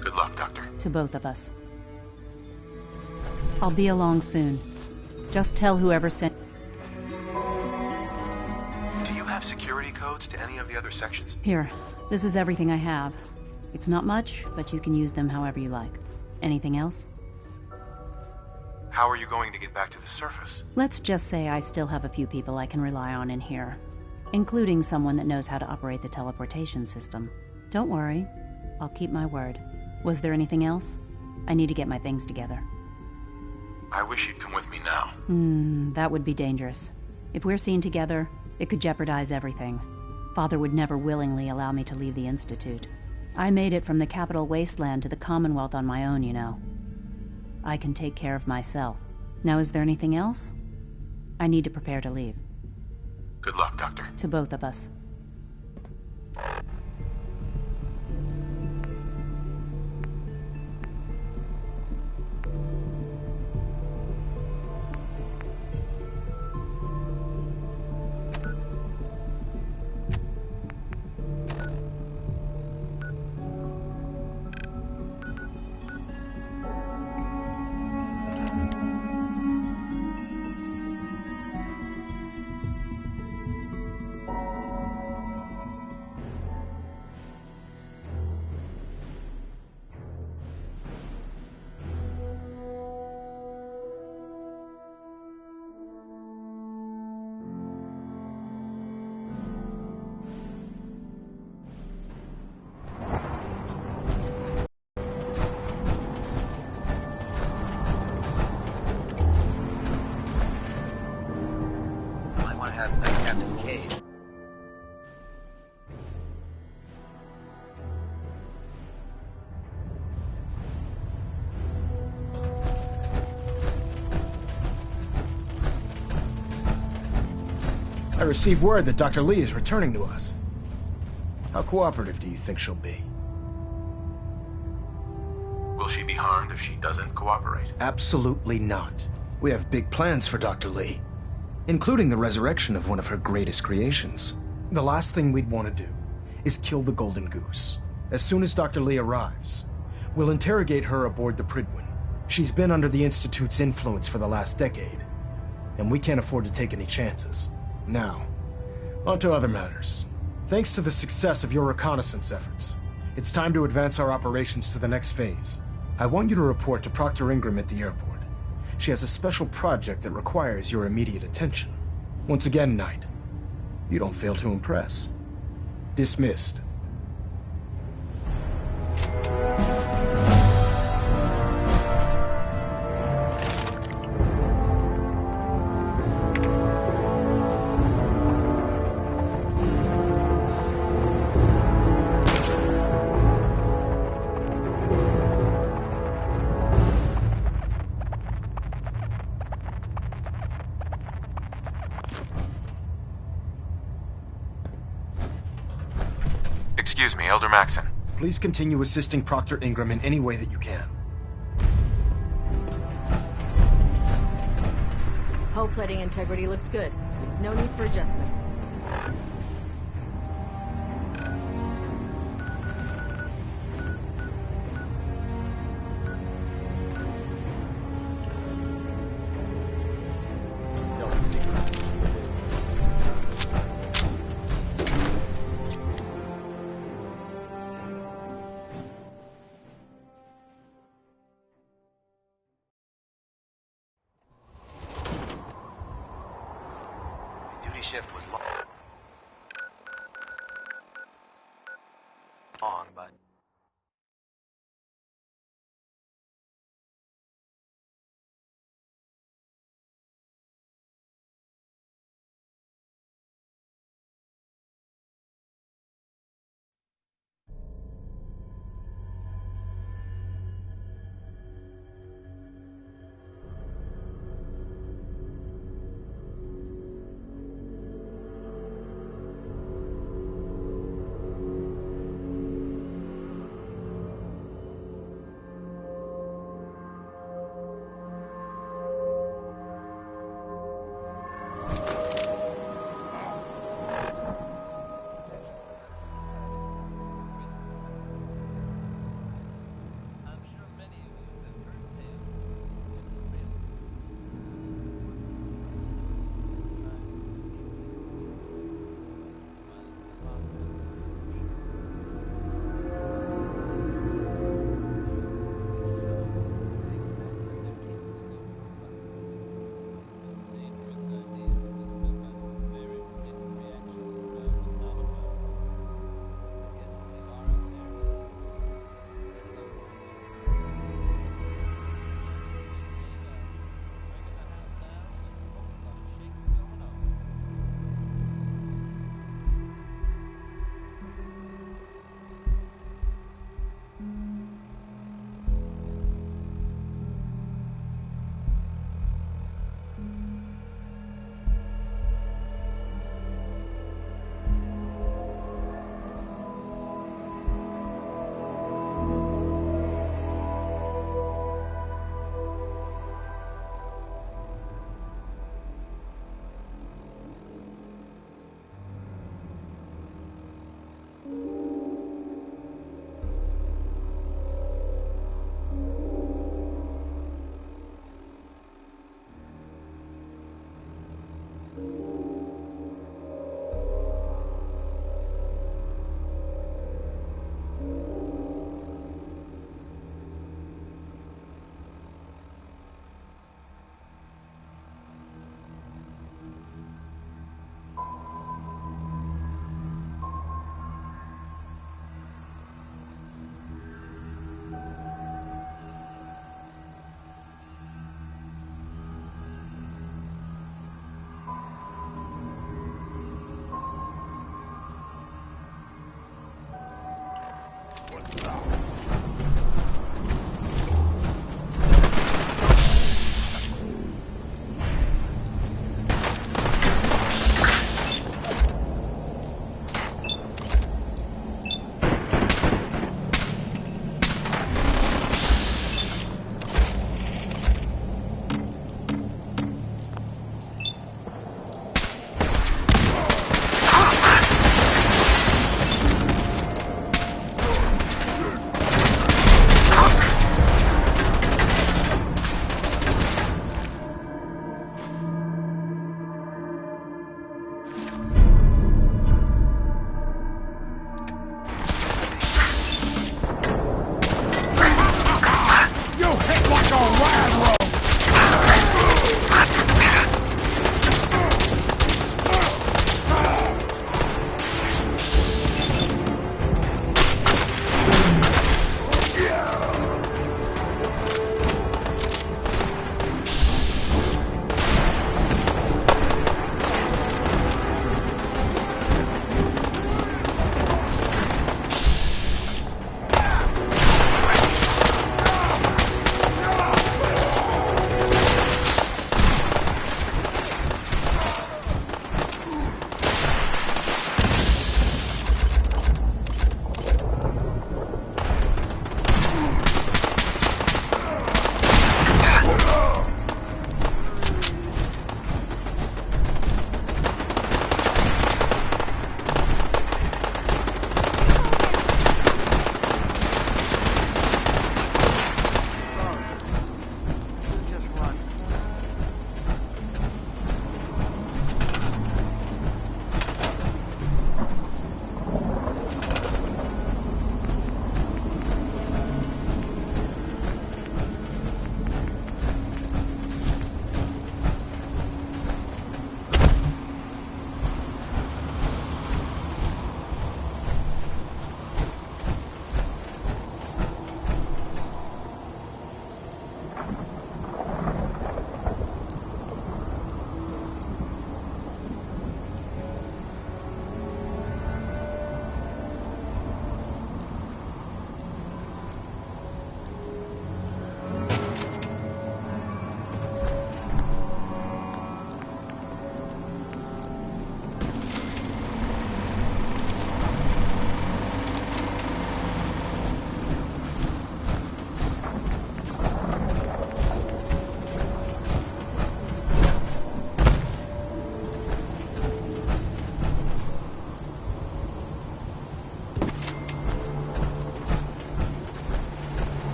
Good luck, Doctor. To both of us. I'll be along soon. Just tell whoever sent... Do you have security codes to any of the other sections? Here, this is everything I have. It's not much, but you can use them however you like. Anything else? How are you going to get back to the surface? Let's just say I still have a few people I can rely on in here, including someone that knows how to operate the teleportation system. Don't worry, I'll keep my word. Was there anything else? I need to get my things together. I wish you'd come with me now. That would be dangerous. If we're seen together, it could jeopardize everything. Father would never willingly allow me to leave the Institute. I made it from the capital wasteland to the Commonwealth on my own, you know. I can take care of myself. Now, is there anything else? I need to prepare to leave. Good luck, Doctor. To both of us. I received word that Dr. Lee is returning to us. How cooperative do you think she'll be? Will she be harmed if she doesn't cooperate? Absolutely not. We have big plans for Dr. Lee, including the resurrection of one of her greatest creations. The last thing we'd want to do is kill the Golden Goose. As soon as Dr. Lee arrives, we'll interrogate her aboard the Pridwin. She's been under the Institute's influence for the last decade, and we can't afford to take any chances. Now, on to other matters. Thanks to the success of your reconnaissance efforts, it's time to advance our operations to the next phase. I want you to report to Proctor Ingram at the airport. She has a special project that requires your immediate attention. Once again, Knight, you don't fail to impress. Dismissed. Excuse me, Elder Maxon. Please continue assisting Proctor Ingram in any way that you can. Hull plating integrity looks good. No need for adjustments. Shift was long, but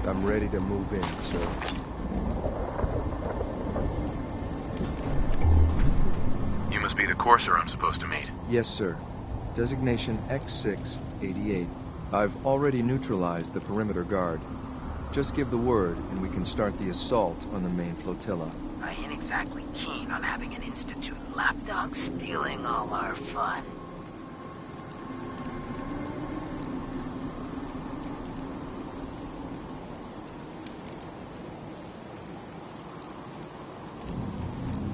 I'm ready to move in, sir. You must be the courser I'm supposed to meet. Yes, sir. Designation X688. I've already neutralized the perimeter guard. Just give the word, and we can start the assault on the main flotilla. I ain't exactly keen on having an Institute lapdog stealing all our fun.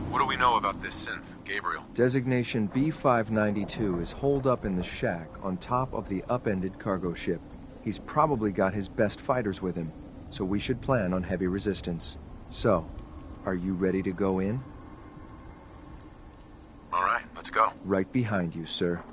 What do we know about this synth, Gabriel? Designation B592 is holed up in the shack on top of the upended cargo ship. He's probably got his best fighters with him, so we should plan on heavy resistance. So, are you ready to go in? All right, let's go. Right behind you, sir.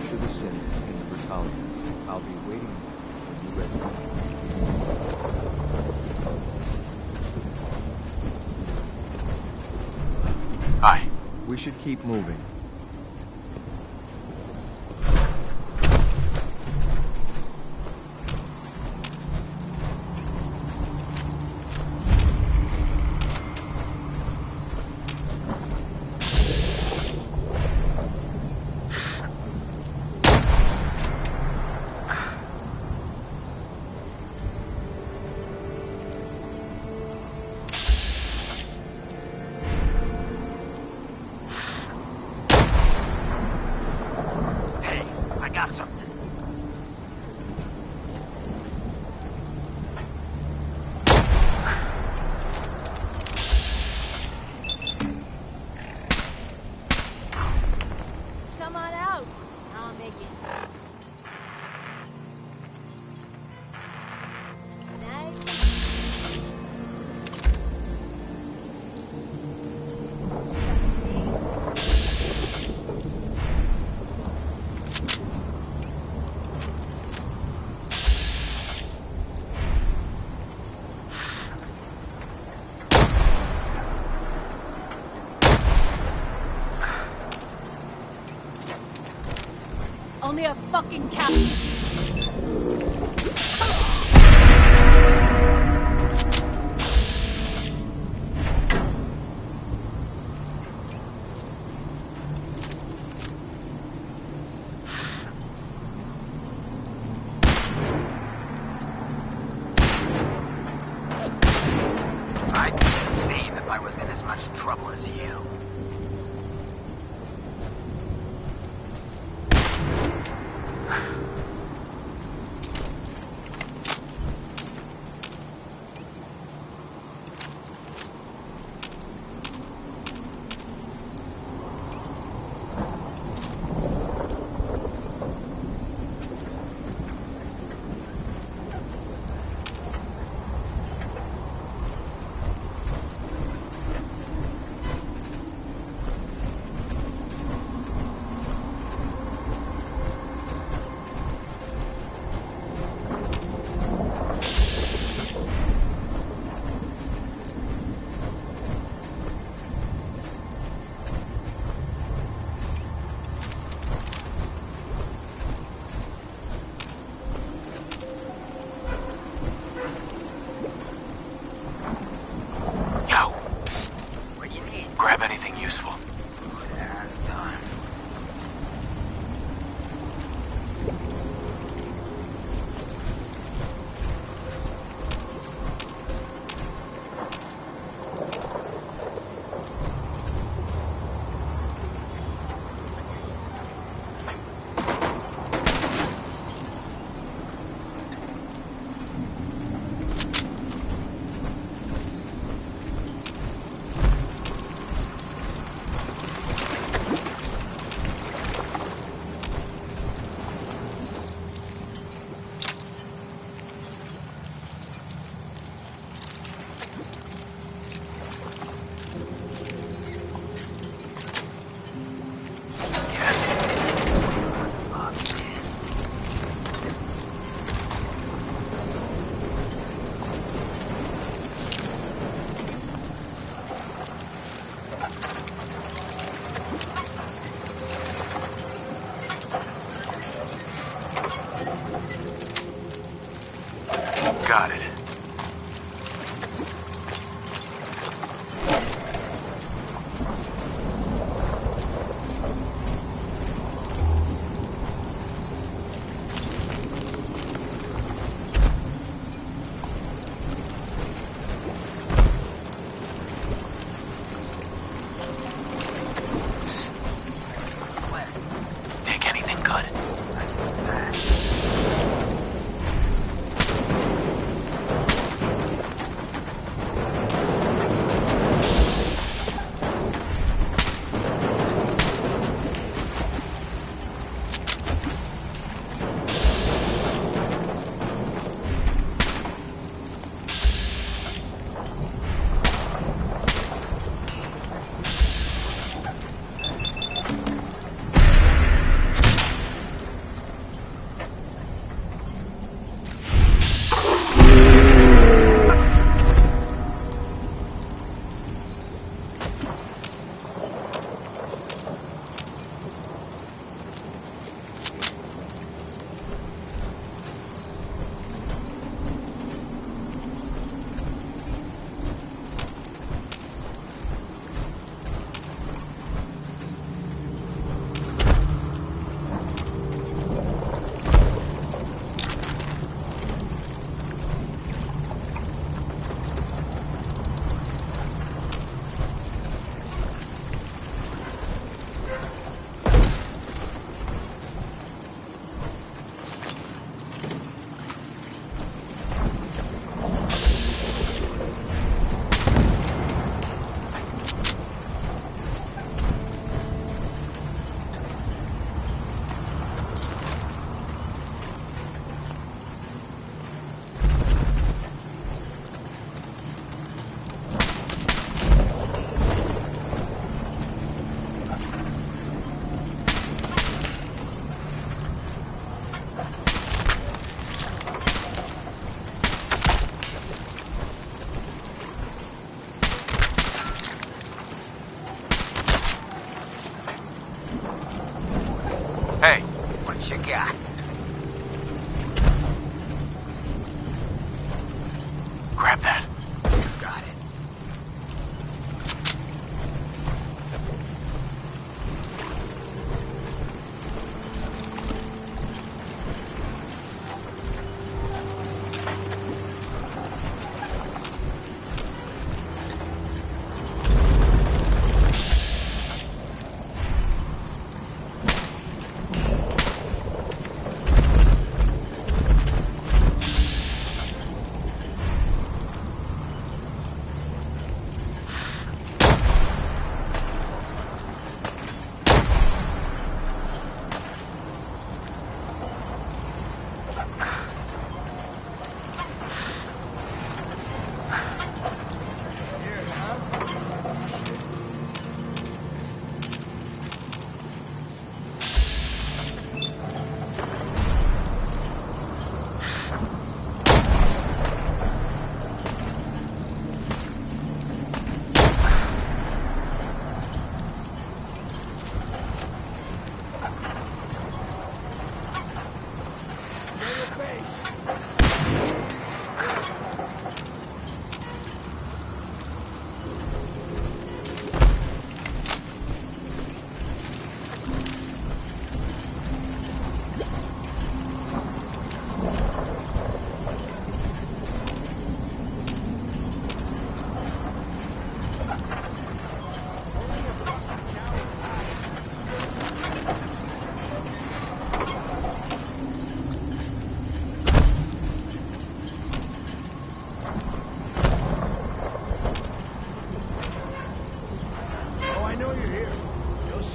The synth in the battalion. I'll be waiting when you're ready. Hi. We should keep moving. Only a fucking captain. I'd be the same if I was in as much trouble as you. got it. Take anything good. Hey. What you got? Grab that. You got it.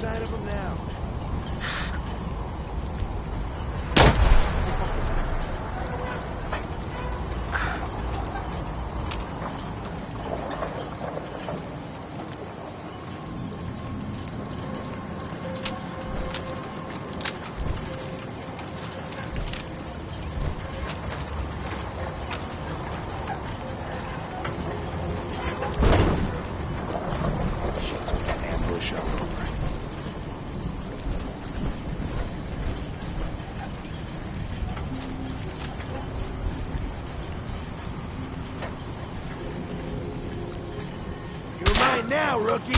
sign of them now. mine now, rookie!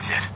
That's it.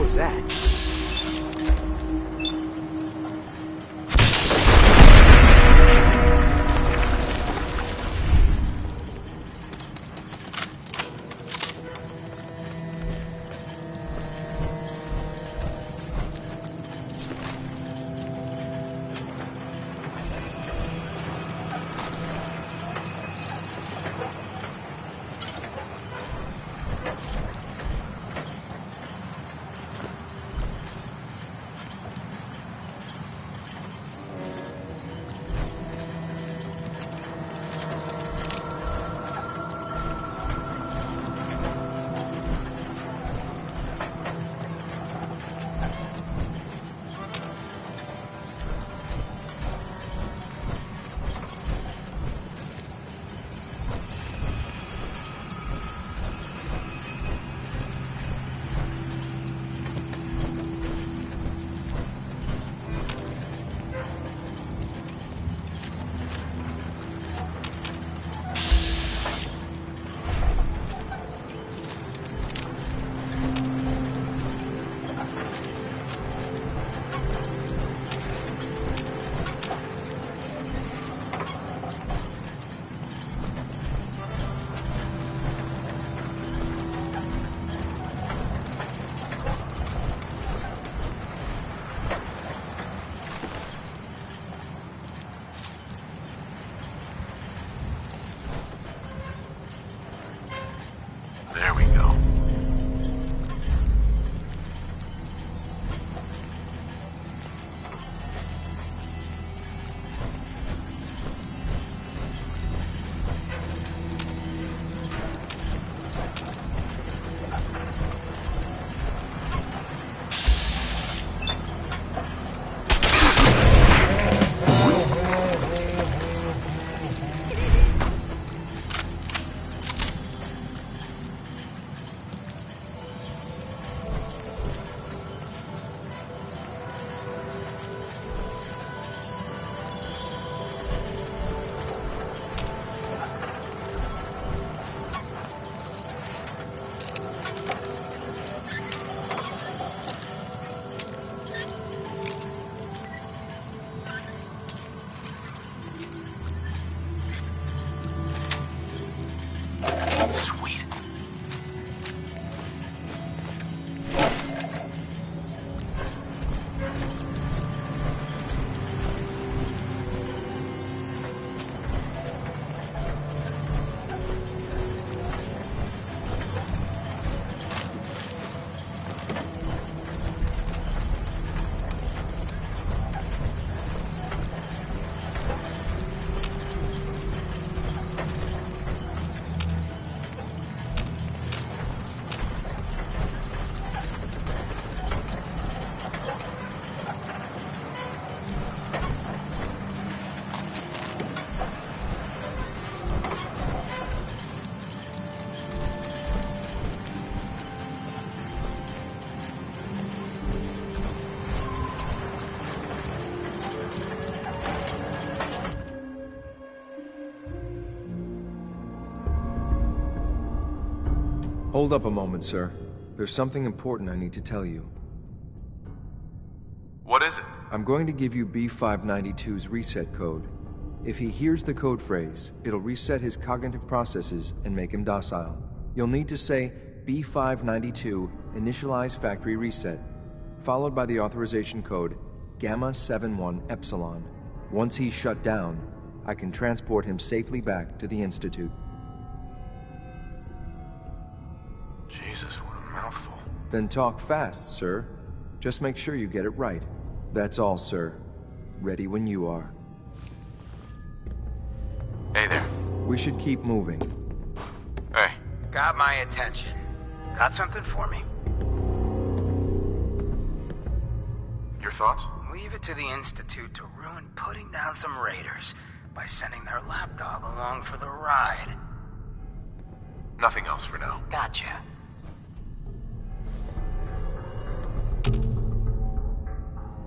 was that? Hold up a moment, sir. There's something important I need to tell you. What is it? I'm going to give you B592's reset code. If he hears the code phrase, it'll reset his cognitive processes and make him docile. You'll need to say B592 initialize factory reset, followed by the authorization code Gamma 71 Epsilon. Once he's shut down, I can transport him safely back to the Institute. Jesus, what a mouthful. Then talk fast, sir. Just make sure you get it right. That's all, sir. Ready when you are. Hey there. We should keep moving. Hey. Got my attention. Got something for me? Your thoughts? Leave it to the Institute to ruin putting down some raiders by sending their lapdog along for the ride. Nothing else for now. Gotcha.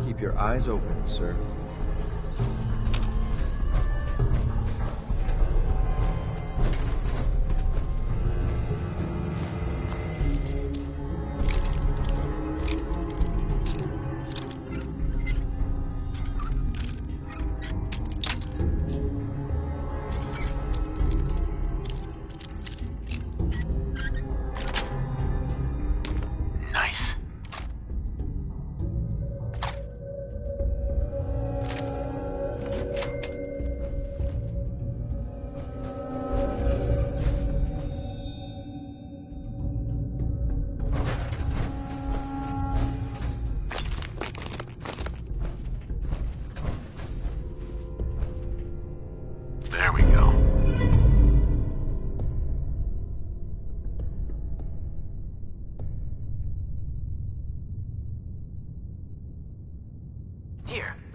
Keep your eyes open, sir.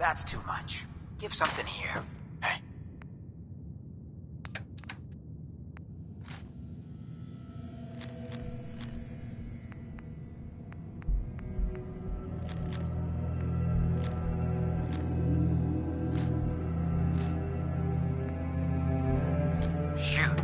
That's too much. Give something here. Hey. Shoot.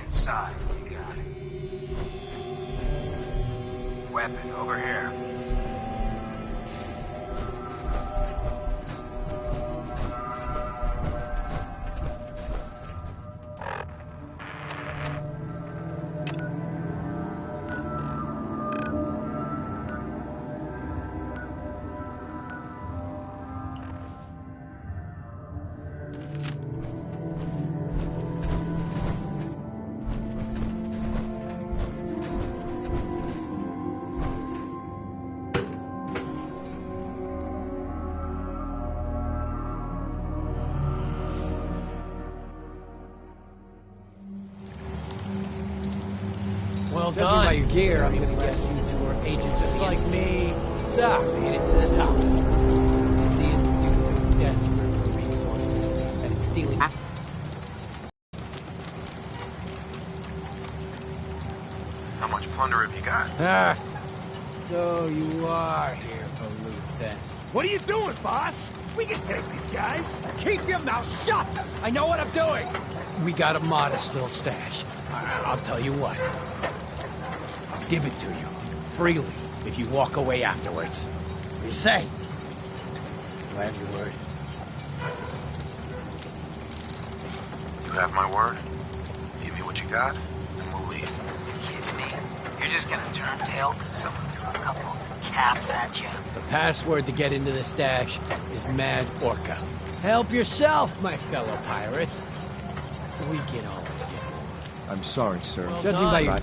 Inside, you got it. Weapon over here. Well Judging done. by your gear, I'm gonna guess you two are agents Just of the like Institute. me. So, made it to the top. Is the Institute so desperate for resources that it's stealing... How much plunder have you got? Ah, so you are here for loot then. What are you doing, boss? We can take these guys. Keep your mouth shut! I know what I'm doing! We got a modest little stash. I'll tell you what. I'll give it to you. Freely, if you walk away afterwards. What do you say? Do I have your word? You have my word? Give me what you got, and we'll leave. You kidding me? You're just gonna turn tail because someone threw a couple caps at you? The password to get into the stash is Mad Orca. Help yourself, my fellow pirate. We can always get more. I'm sorry, sir. Well Judging by your...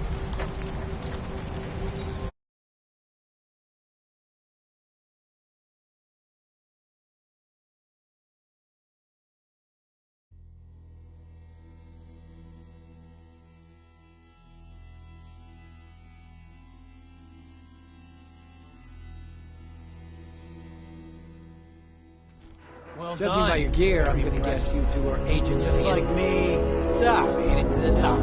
Judging by your gear, I'm gonna guess you two are agents just like me. So, made it to the top.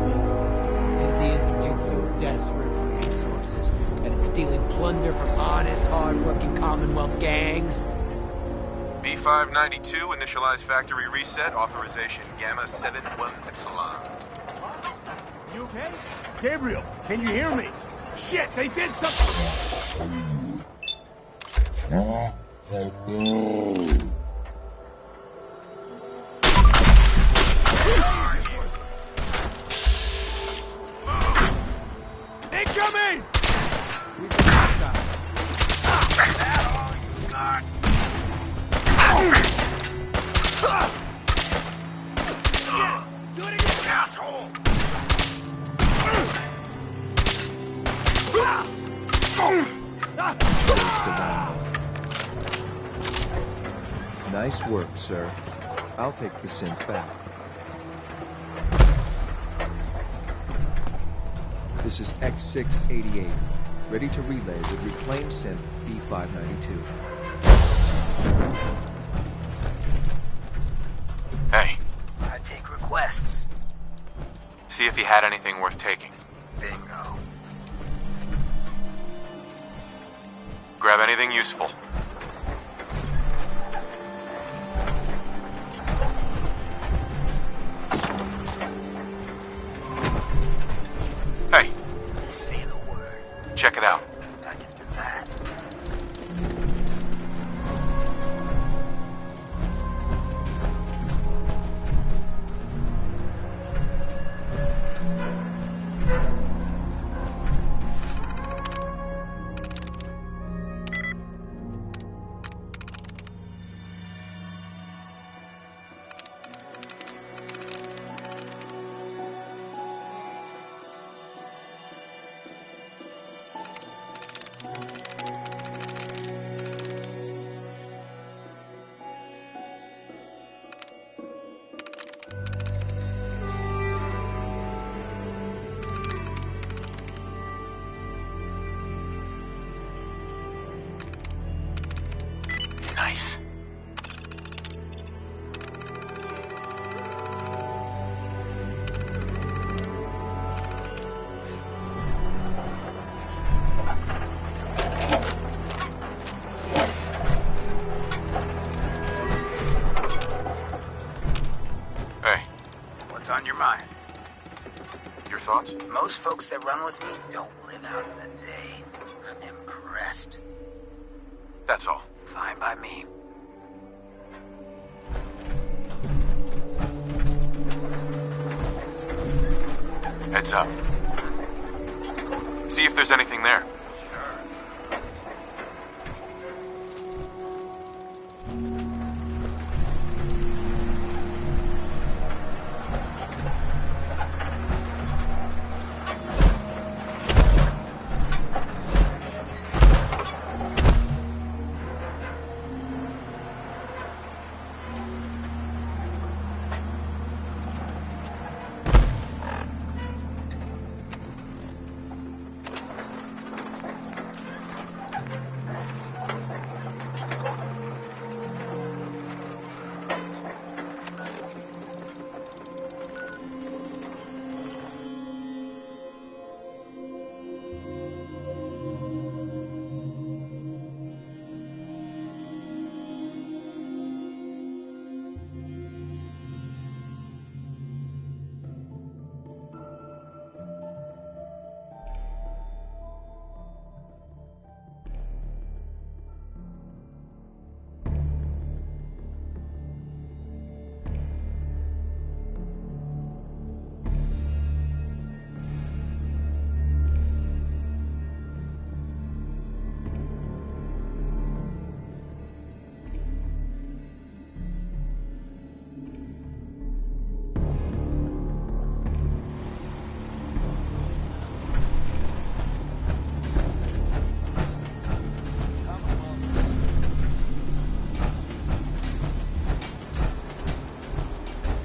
Is the Institute so desperate for resources that it's stealing plunder from honest, hard-working Commonwealth gangs? B592, initialize factory reset, authorization Gamma 71 Epsilon. You okay? Gabriel, can you hear me? Shit, they did something! Incoming! Do it again, asshole! Nice work, sir. I'll take the synth back. This is X688, ready to relay with reclaimed synth B592. Hey. I take requests. See if you had anything worth taking. Bingo. Grab anything useful. Hey. Say the word. Check it out. I can do that. Nice. Hey. What's on your mind? Your thoughts? Most folks that run with me don't live out the day. I'm impressed. That's all. Fine by me. Heads up. See if there's anything there.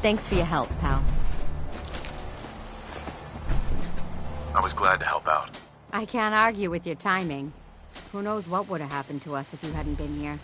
Thanks for your help, pal. I was glad to help out. I can't argue with your timing. Who knows what would have happened to us if you hadn't been here.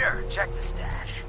Sure, check the stash.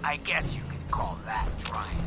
I guess you could call that trying.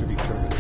to be terminated.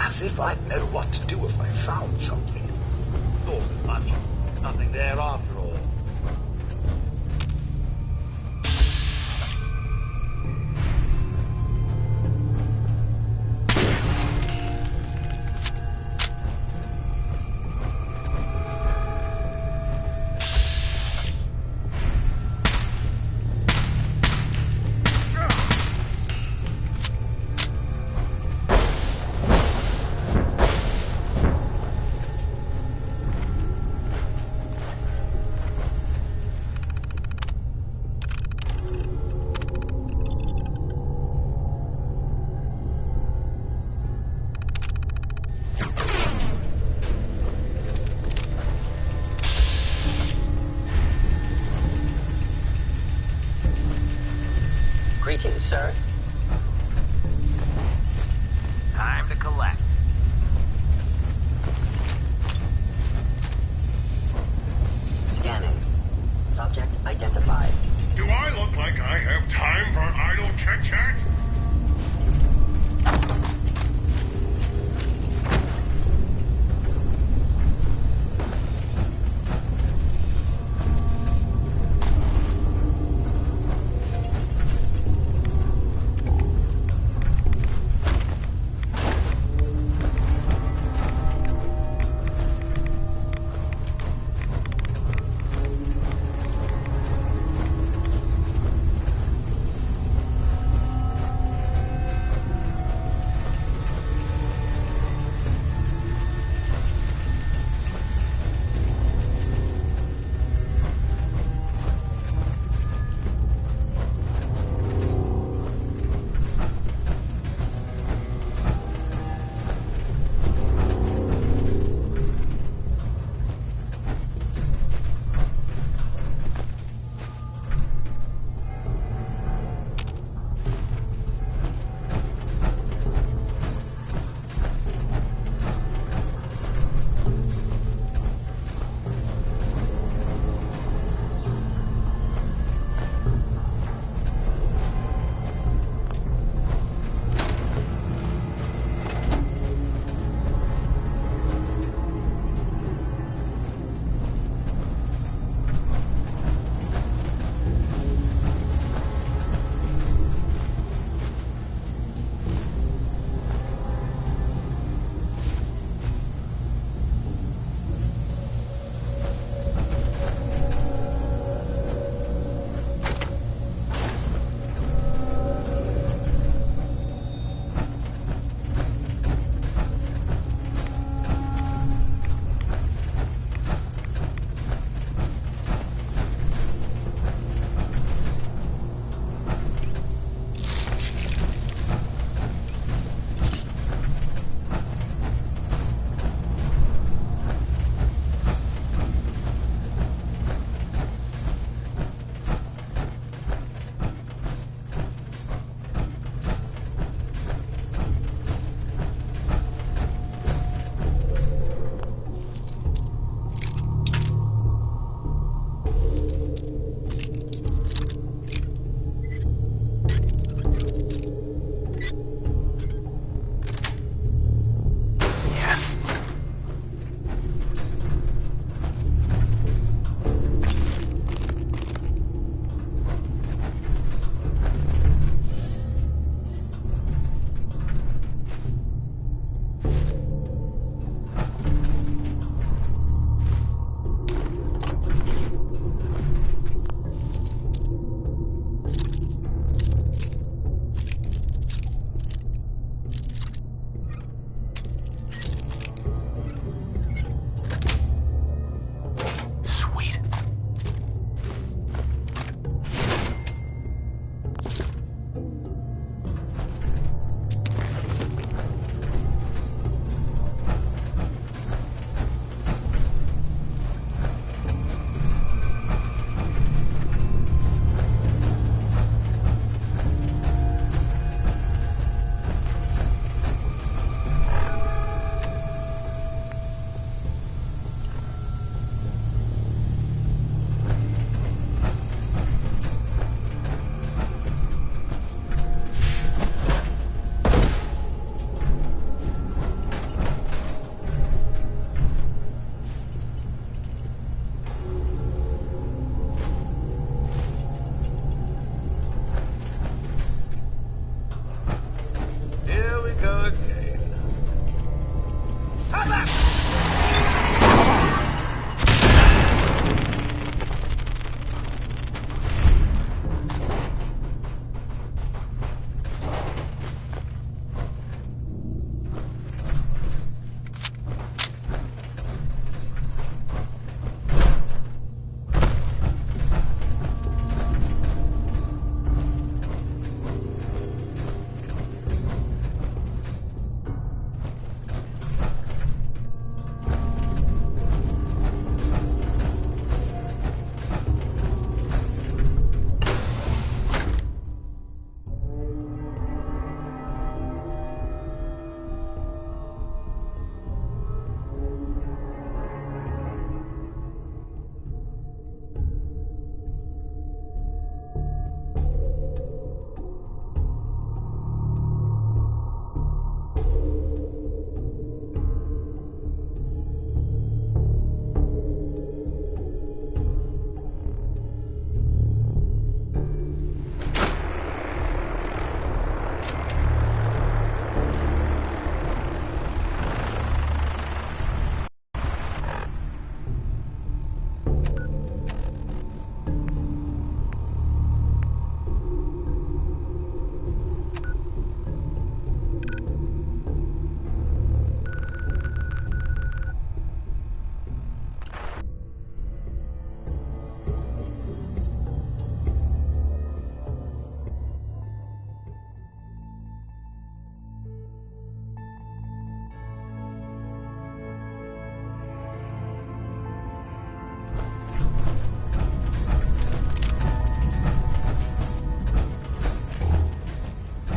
As if I'd know what to do if I found something. Thought as much. Nothing there after all. Greetings, sir. Time to collect. Scanning. Subject identified. Do I look like I have time for idle chit-chat?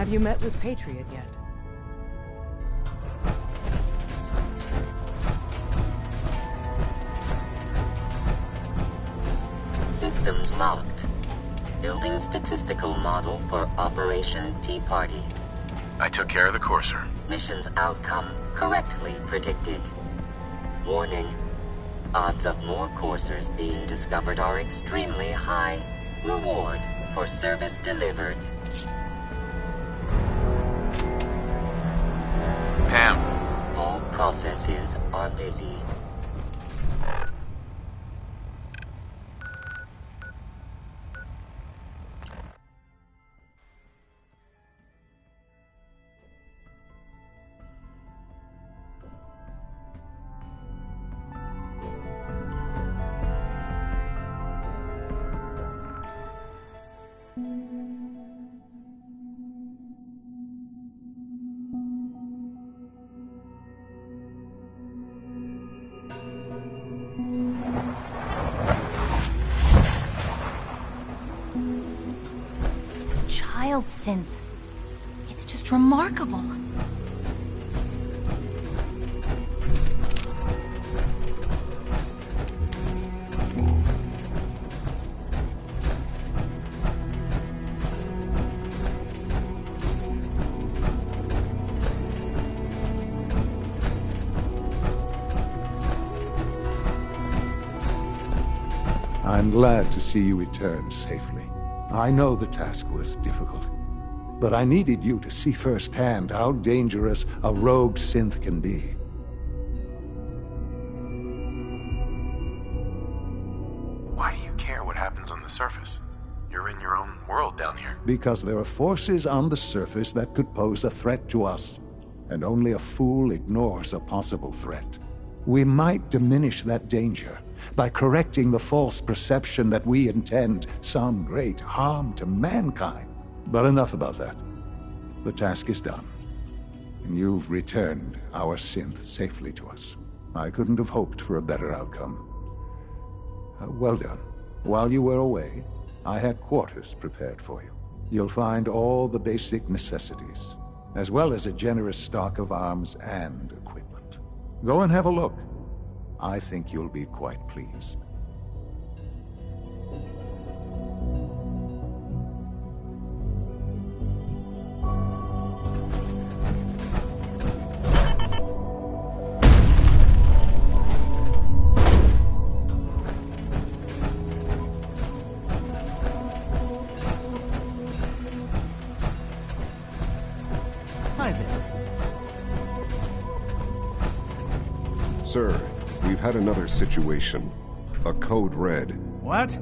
Have you met with Patriot yet? Systems locked. Building statistical model for Operation Tea Party. I took care of the courser. Mission's outcome correctly predicted. Warning. Odds of more coursers being discovered are extremely high. Reward for service delivered. Pam. All processes are busy. Child synth. It's just remarkable. I'm glad to see you return safely. I know the task was difficult, but I needed you to see firsthand how dangerous a rogue synth can be. Why do you care what happens on the surface? You're in your own world down here. Because there are forces on the surface that could pose a threat to us, and only a fool ignores a possible threat. We might diminish that danger by correcting the false perception that we intend some great harm to mankind. But enough about that. The task is done, and you've returned our synth safely to us. I couldn't have hoped for a better outcome. Well done. While you were away, I had quarters prepared for you. You'll find all the basic necessities, as well as a generous stock of arms and equipment. Go and have a look. I think you'll be quite pleased. Hi there. Sir, we've had another situation. A code red. What?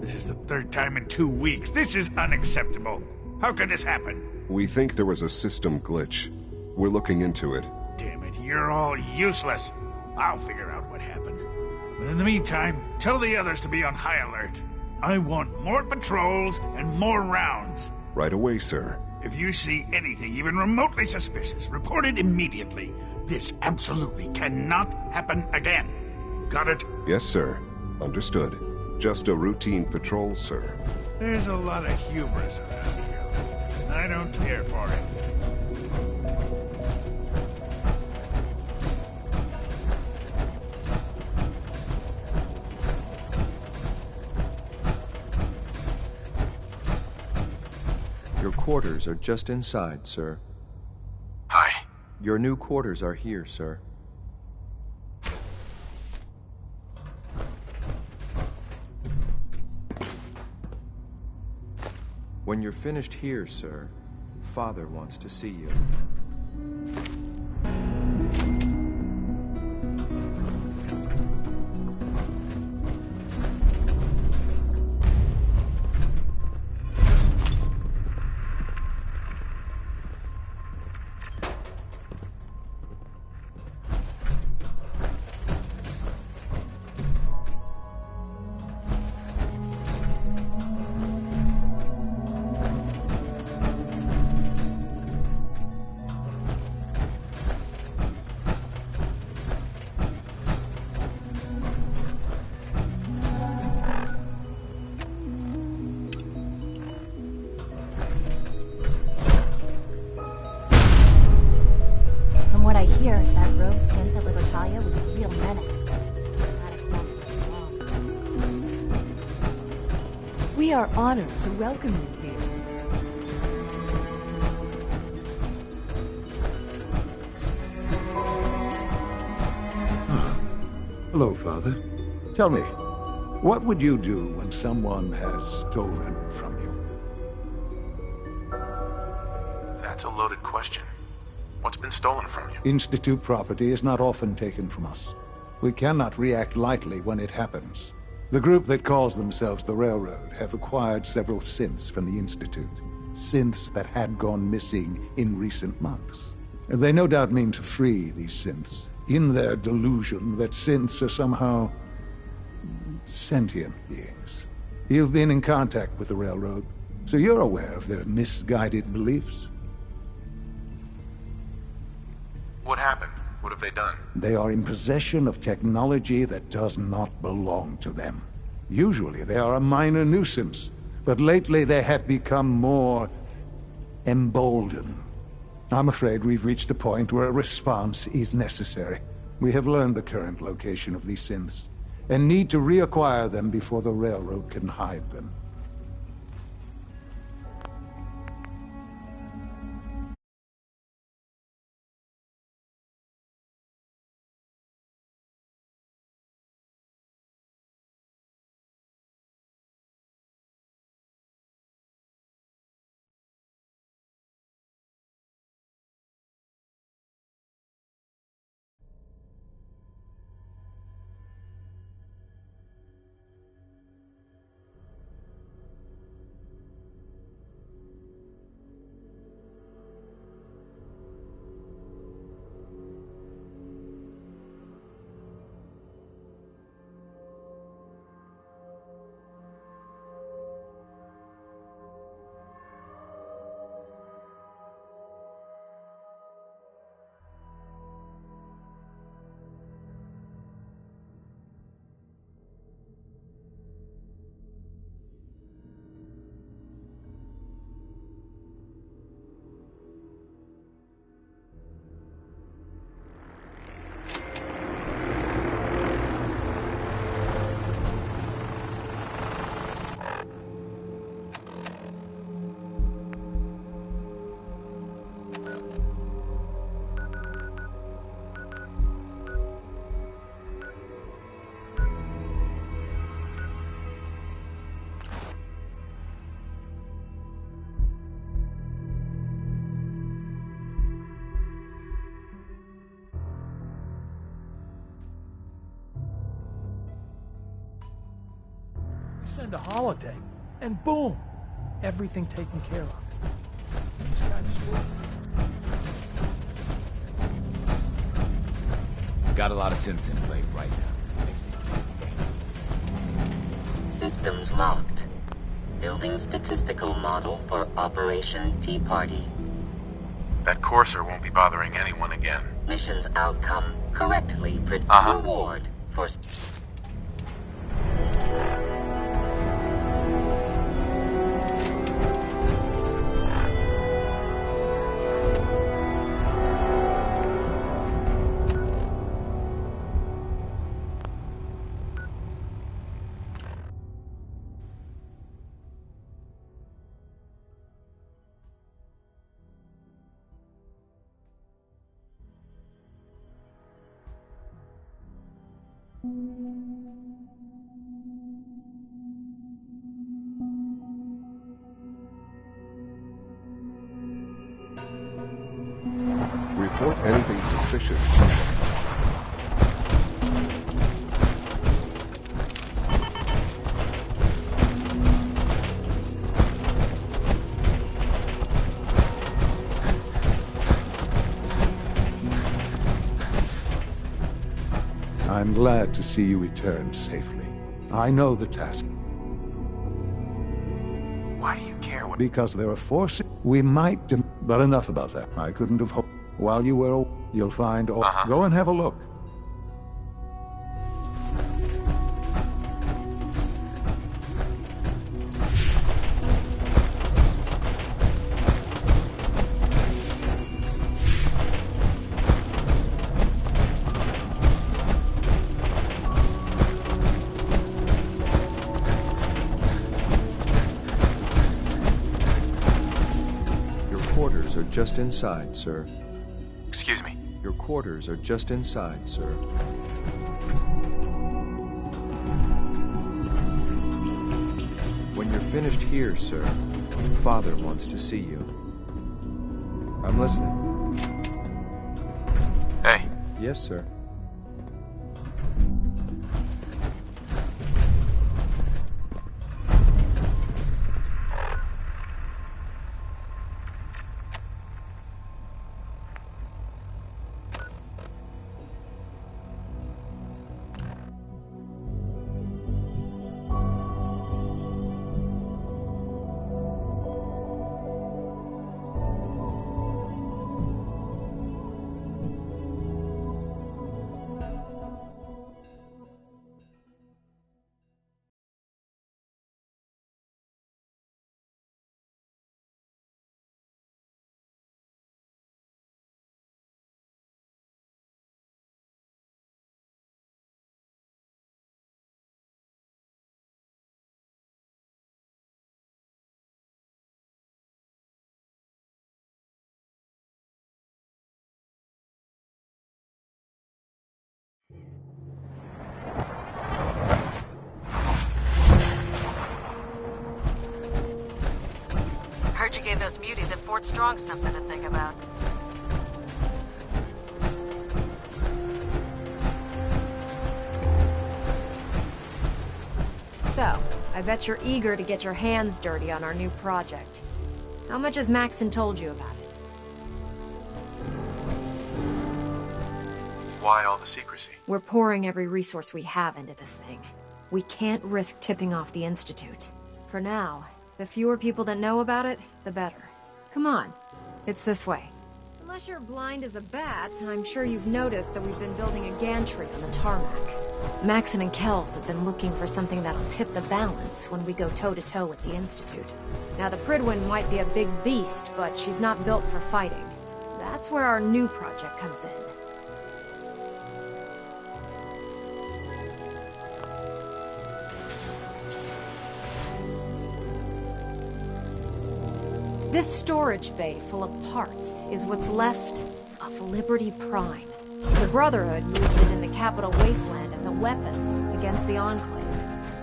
This is the third time in 2 weeks. This is unacceptable. How could this happen? We think there was a system glitch. We're looking into it. Damn it, you're all useless. I'll figure out what happened. But in the meantime, tell the others to be on high alert. I want more patrols and more rounds. Right away, sir. If you see anything even remotely suspicious, report it immediately. This absolutely cannot happen again. Got it? Yes, sir. Understood. Just a routine patrol, sir. There's a lot of hubris around here. I don't care for it. Your quarters are just inside, sir. Hi. Your new quarters are here, sir. When you're finished here, sir, Father wants to see you. We are honored to welcome you here. Hello, Father. Tell me, what would you do when someone has stolen from you? That's a loaded question. What's been stolen from you? Institute property is not often taken from us. We cannot react lightly when it happens. The group that calls themselves the Railroad have acquired several synths from the Institute. Synths that had gone missing in recent months. They no doubt mean to free these synths, in their delusion that synths are somehow sentient beings. You've been in contact with the Railroad, so you're aware of their misguided beliefs. What happened? What have they done? They are in possession of technology that does not belong to them. Usually they are a minor nuisance, but lately they have become more emboldened. I'm afraid we've reached the point where a response is necessary. We have learned the current location of these synths, and need to reacquire them before the Railroad can hide them. Send a holotape, and boom, everything taken care of. It's kind of sweet. Got a lot of synths in play right now. Makes things dangerous. Systems locked. Building statistical model for Operation Tea Party. That courser won't be bothering anyone again. Mission's outcome correctly reward for... Report anything suspicious. I'm glad to see you return safely. I know the task. Why do you care what... Because there are forces we might but enough about that. I couldn't have hoped. While you were... You'll find... Go and have a look. just inside, sir. Excuse me? Your quarters are just inside, sir. When you're finished here, sir, Father wants to see you. I'm listening. Hey. Yes, sir. Heard you gave those muties at Fort Strong something to think about. So, I bet you're eager to get your hands dirty on our new project. How much has Maxon told you about it? Why all the secrecy? We're pouring every resource we have into this thing. We can't risk tipping off the Institute. For now, the fewer people that know about it, the better. Come on, it's this way. Unless you're blind as a bat, I'm sure you've noticed that we've been building a gantry on the tarmac. Maxon and Kells have been looking for something that'll tip the balance when we go toe-to-toe with the Institute. Now, the Pridwin might be a big beast, but she's not built for fighting. That's where our new project comes in. This storage bay full of parts is what's left of Liberty Prime. The Brotherhood used it in the Capital Wasteland as a weapon against the Enclave.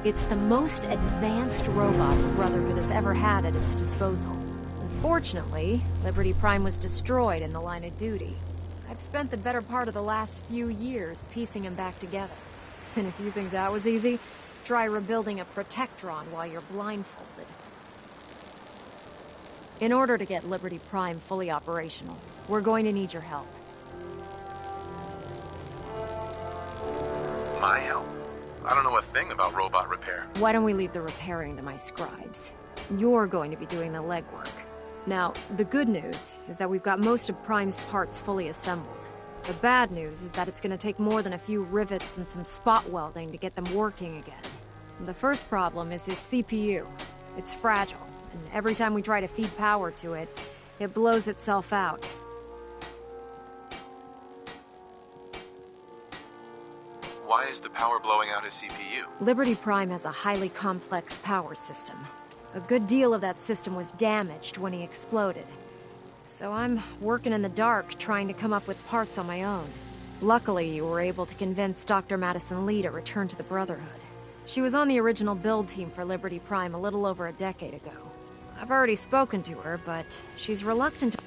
It's the most advanced robot the Brotherhood has ever had at its disposal. Unfortunately, Liberty Prime was destroyed in the line of duty. I've spent the better part of the last few years piecing him back together. And if you think that was easy, try rebuilding a Protectron while you're blindfolded. In order to get Liberty Prime fully operational, we're going to need your help. My help? I don't know a thing about robot repair. Why don't we leave the repairing to my scribes? You're going to be doing the legwork. Now, the good news is that we've got most of Prime's parts fully assembled. The bad news is that it's going to take more than a few rivets and some spot welding to get them working again. The first problem is his CPU. It's fragile. And every time we try to feed power to it, it blows itself out. Why is the power blowing out his CPU? Liberty Prime has a highly complex power system. A good deal of that system was damaged when he exploded. So I'm working in the dark, trying to come up with parts on my own. Luckily, you were able to convince Dr. Madison Lee to return to the Brotherhood. She was on the original build team for Liberty Prime a little over a decade ago. I've already spoken to her, but she's reluctant to...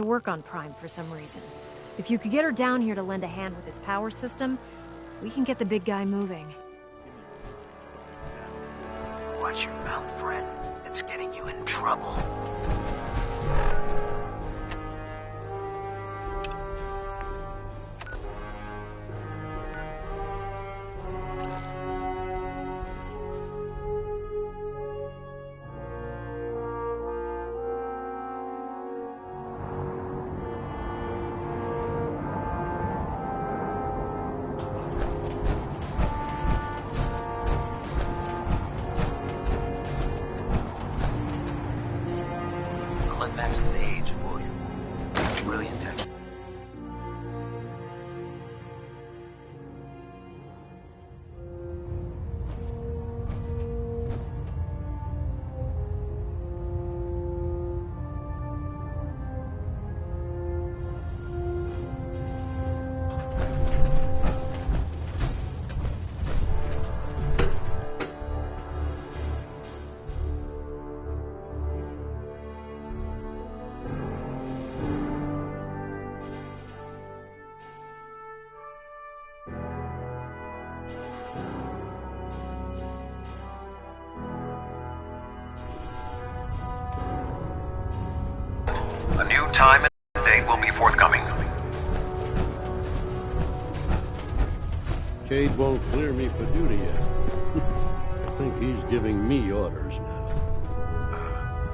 to work on Prime for some reason. If you could get her down here to lend a hand with his power system, we can get the big guy moving. Watch your mouth, Fred. It's getting you in trouble. Maxon's age for you. Brilliant tech. A new time and date will be forthcoming. Cade won't clear me for duty yet. I think he's giving me orders now.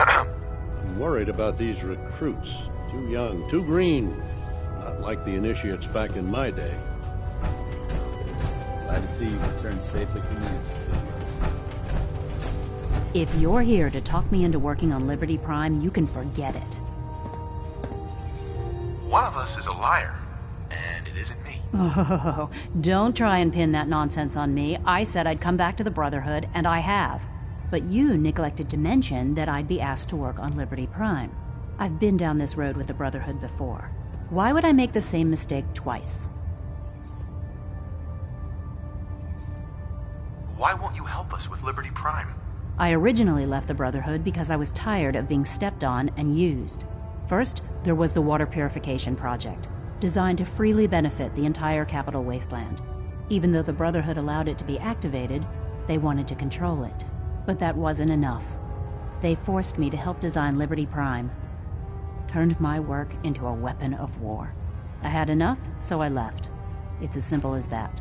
I'm worried about these recruits. Too young, too green. Not like the initiates back in my day. Glad to see you returned safely from the Institute. If you're here to talk me into working on Liberty Prime, you can forget it. One of us is a liar, and it isn't me. Oh, don't try and pin that nonsense on me. I said I'd come back to the Brotherhood, and I have. But you neglected to mention that I'd be asked to work on Liberty Prime. I've been down this road with the Brotherhood before. Why would I make the same mistake twice? Why won't you help us with Liberty Prime? I originally left the Brotherhood because I was tired of being stepped on and used. First, there was the Water Purification Project, designed to freely benefit the entire Capital Wasteland. Even though the Brotherhood allowed it to be activated, they wanted to control it. But that wasn't enough. They forced me to help design Liberty Prime. Turned my work into a weapon of war. I had enough, so I left. It's as simple as that.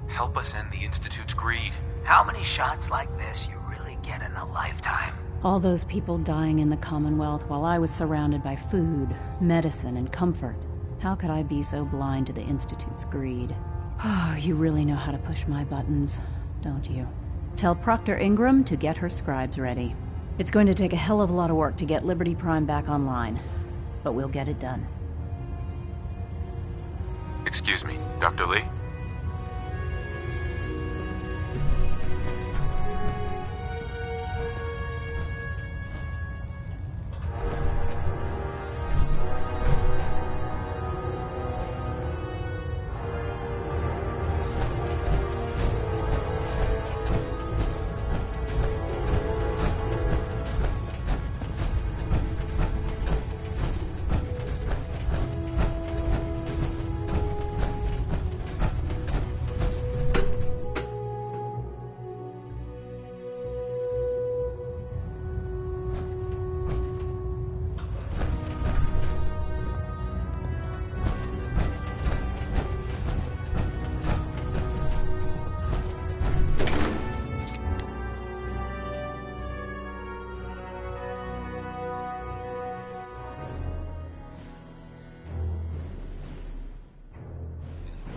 Help us end the Institute's greed. How many shots like this you really get in a lifetime? All those people dying in the Commonwealth while I was surrounded by food, medicine, and comfort. How could I be so blind to the Institute's greed? Oh, you really know how to push my buttons, don't you? Tell Proctor Ingram to get her scribes ready. It's going to take a hell of a lot of work to get Liberty Prime back online, but we'll get it done. Excuse me, Dr. Lee?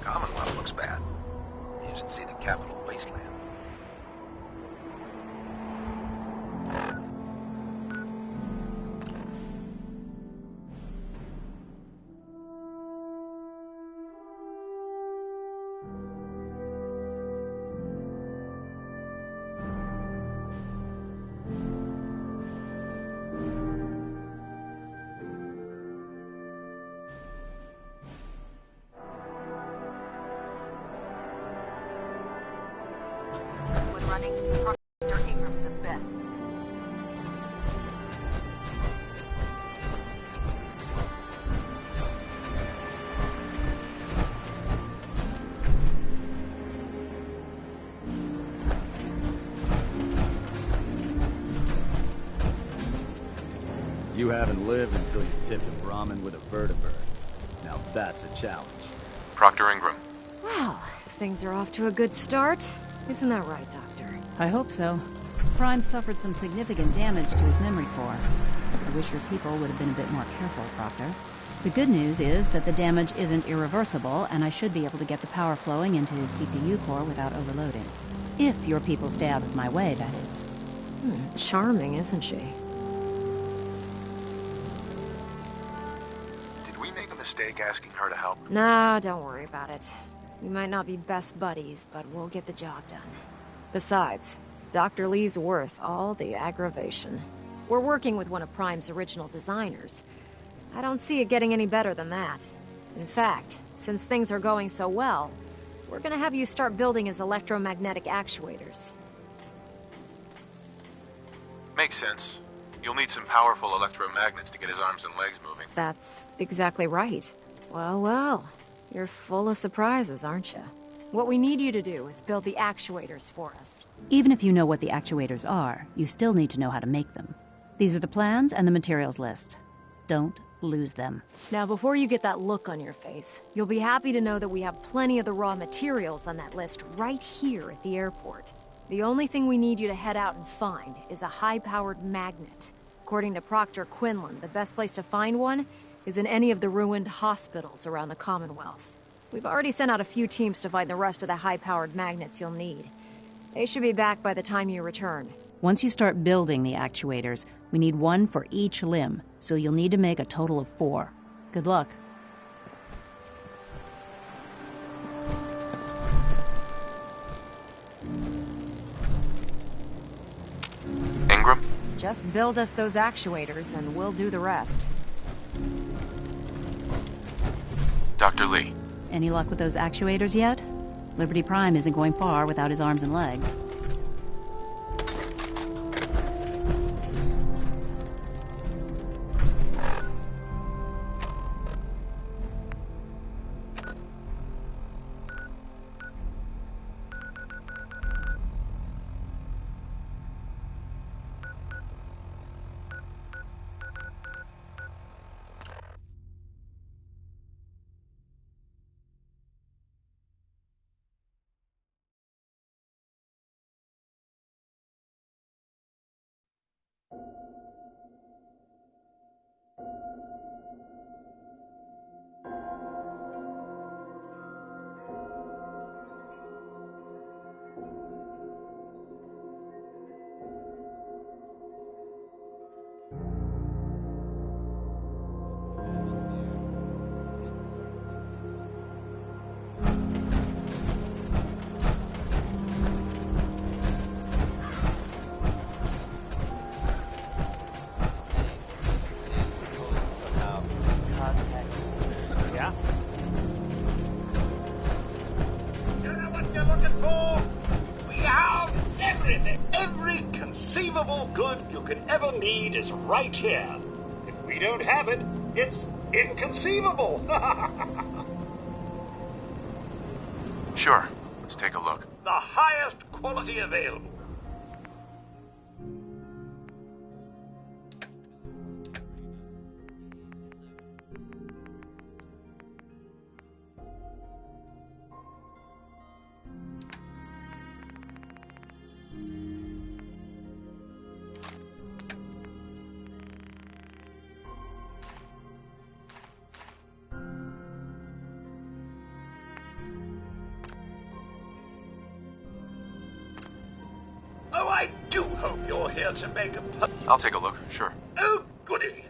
Commonwealth looks bad. You should see the Capital Wasteland. Proctor Ingram's the best. You haven't lived until you tipped a Brahmin with a vertibird. Now that's a challenge. Proctor Ingram. Well, things are off to a good start. Isn't that right, Doctor? I hope so. Prime suffered some significant damage to his memory core. I wish your people would have been a bit more careful, Proctor. The good news is that the damage isn't irreversible, and I should be able to get the power flowing into his CPU core without overloading. If your people stay out of my way, that is. Charming, isn't she? Did we make a mistake asking her to help? Nah, don't worry about it. We might not be best buddies, but we'll get the job done. Besides, Dr. Lee's worth all the aggravation. We're working with one of Prime's original designers. I don't see it getting any better than that. In fact, since things are going so well, we're gonna have you start building his electromagnetic actuators. Makes sense. You'll need some powerful electromagnets to get his arms and legs moving. That's exactly right. Well, you're full of surprises, aren't you? What we need you to do is build the actuators for us. Even if you know what the actuators are, you still need to know how to make them. These are the plans and the materials list. Don't lose them. Now, before you get that look on your face, you'll be happy to know that we have plenty of the raw materials on that list right here at the airport. The only thing we need you to head out and find is a high-powered magnet. According to Proctor Quinlan, the best place to find one is in any of the ruined hospitals around the Commonwealth. We've already sent out a few teams to find the rest of the high-powered magnets you'll need. They should be back by the time you return. Once you start building the actuators, we need one for each limb, so you'll need to make a total of 4. Good luck. Ingram? Just build us those actuators and we'll do the rest. Dr. Lee. Any luck with those actuators yet? Liberty Prime isn't going far without his arms and legs. Good you could ever need is right here. If we don't have it, it's inconceivable. Sure. Let's take a look. The highest quality available. Oh, I do hope you're here to make a... I'll take a look, sure. Oh, goody.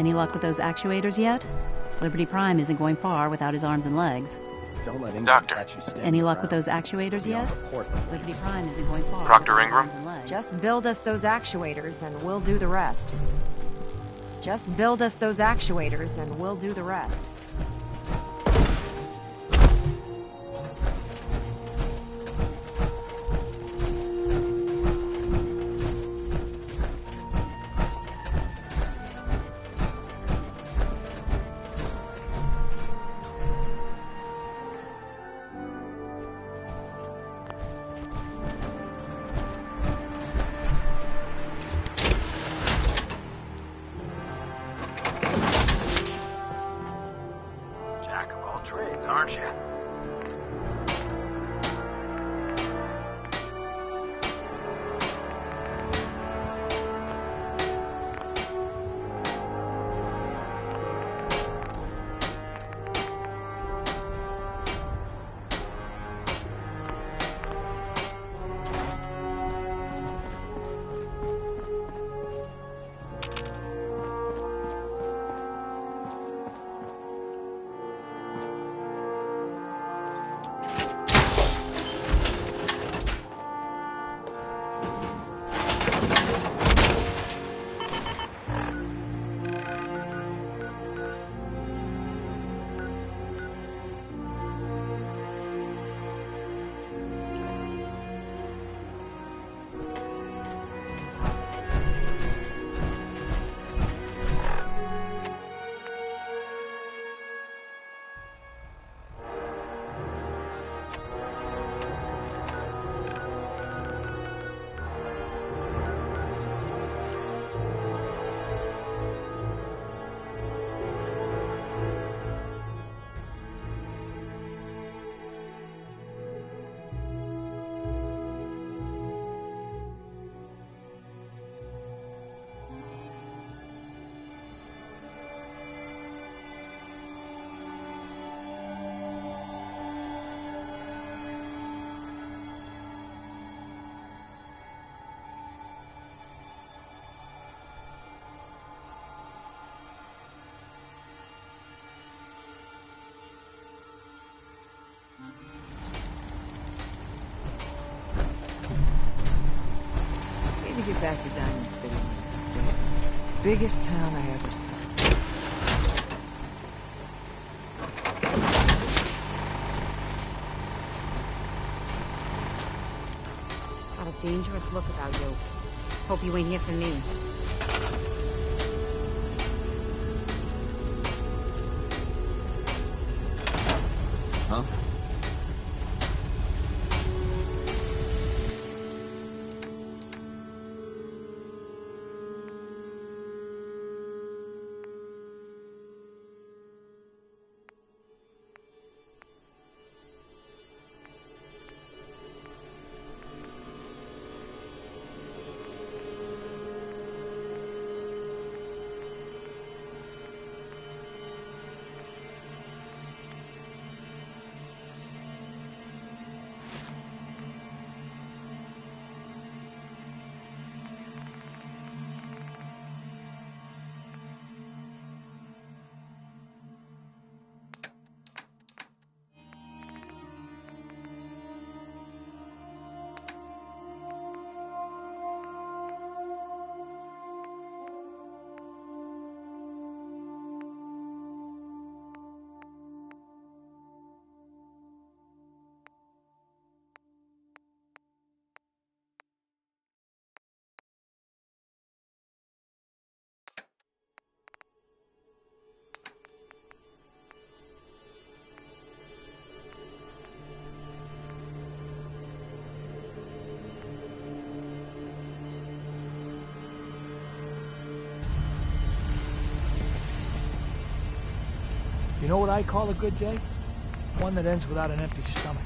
Any luck with those actuators yet? Liberty Prime isn't going far without his arms and legs. Don't let Ingram Doctor. catch you standing Any luck around. with those actuators yet? Liberty Prime isn't going far. Proctor without his Ingram? arms and legs. Just build us those actuators and we'll do the rest. Just build us those actuators and we'll do the rest. Jack of all trades, aren't you? Need to get back to Diamond City these days. Biggest town I ever saw. Got a dangerous look about you. Hope you ain't here for me. Huh? You know what I call a good day? One that ends without an empty stomach.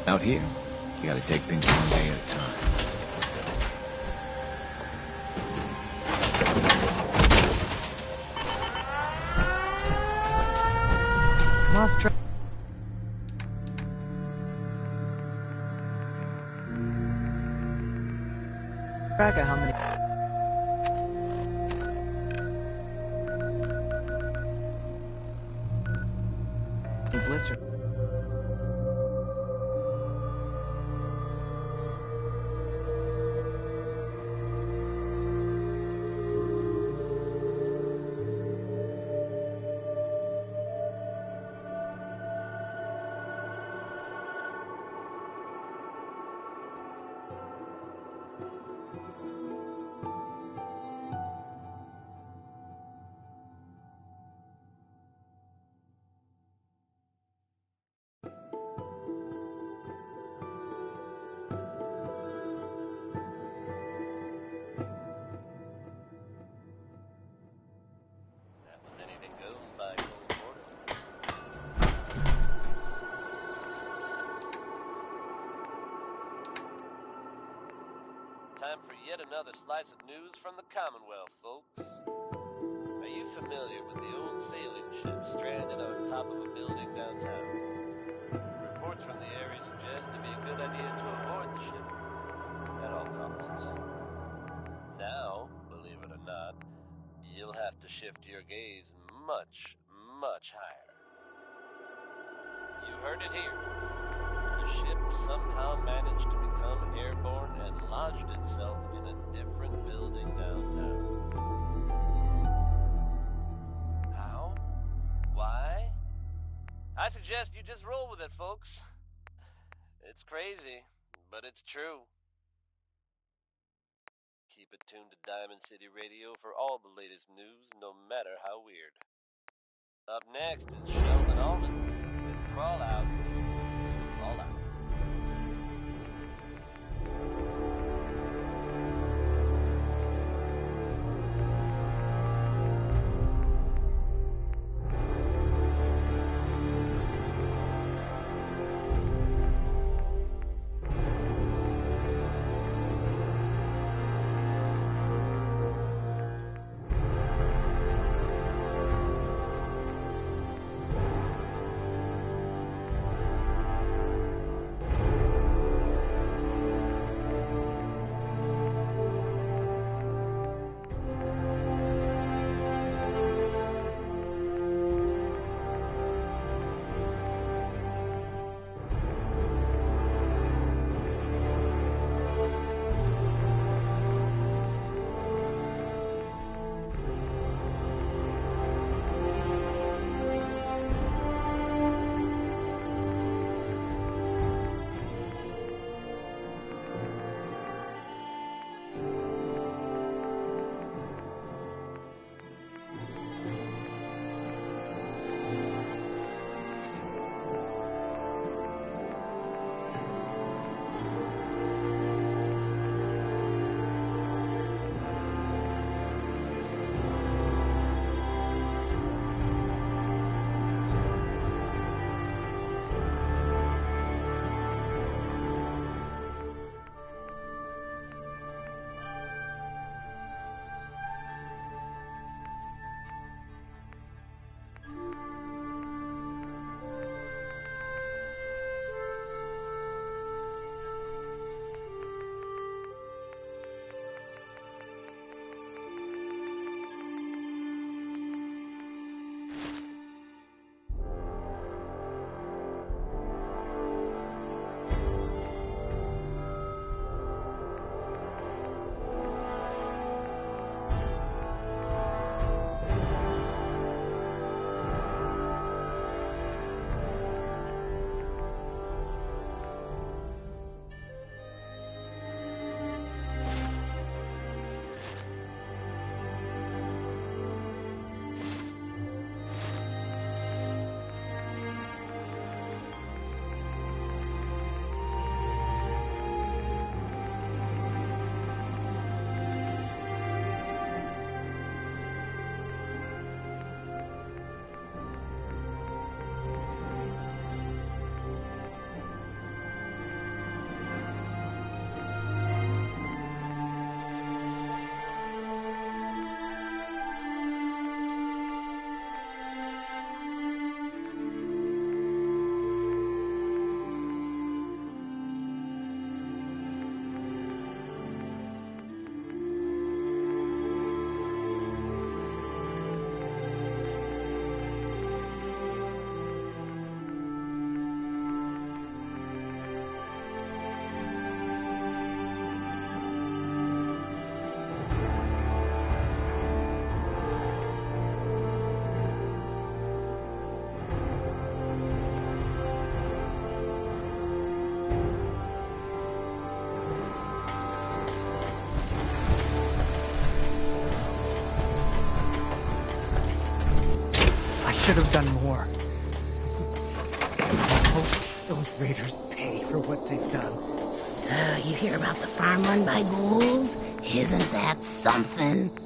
Out here, you gotta take things one day at a time. Lost track. Track of how many. Blister. Time for yet another slice of news from the Commonwealth, folks. Are you familiar with the old sailing ship stranded on top of a building downtown? Reports from the area suggest it'd be a good idea to avoid the ship at all costs. Now, believe it or not, you'll have to shift your gaze much, much higher. You heard it here. The ship somehow managed to become airborne and lodged itself in a different building downtown. How? Why? I suggest you just roll with it, folks. It's crazy, but it's true. Keep it tuned to Diamond City Radio for all the latest news, no matter how weird. Up next is Sheldon Allman with Crawl Out. Crawl Out. should have done more. I hope those raiders pay for what they've done. You hear about the farm run by ghouls? Isn't that something?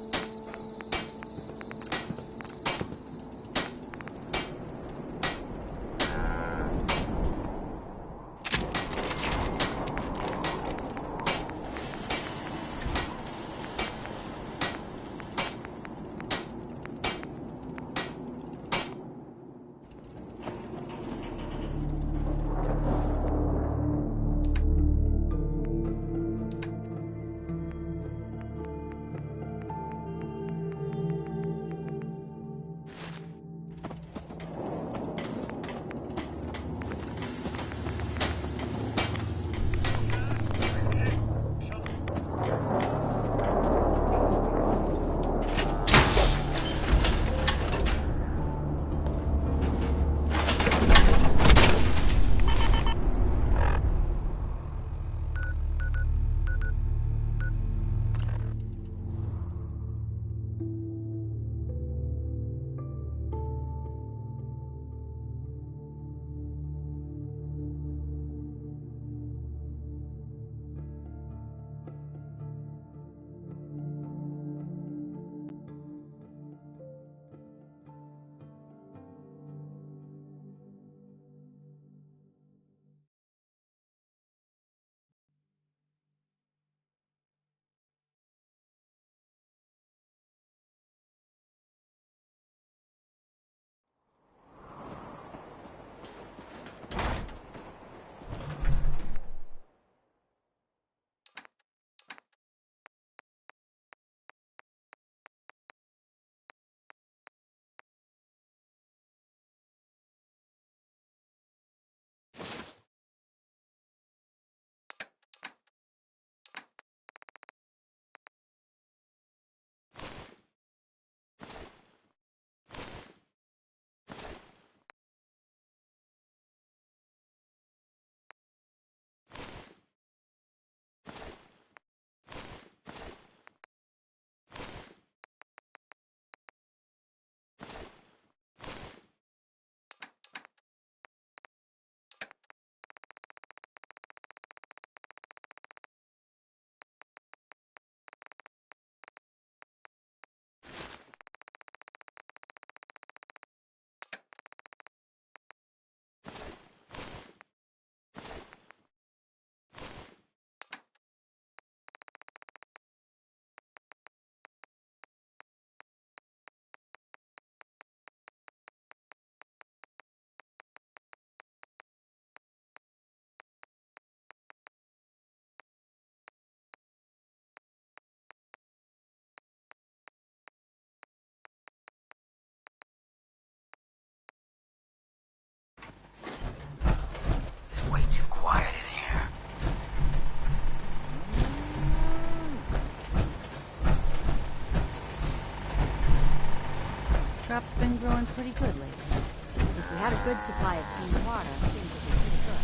Way too quiet in here. Crop's been growing pretty good lately. If we had a good supply of clean water, things would be pretty good.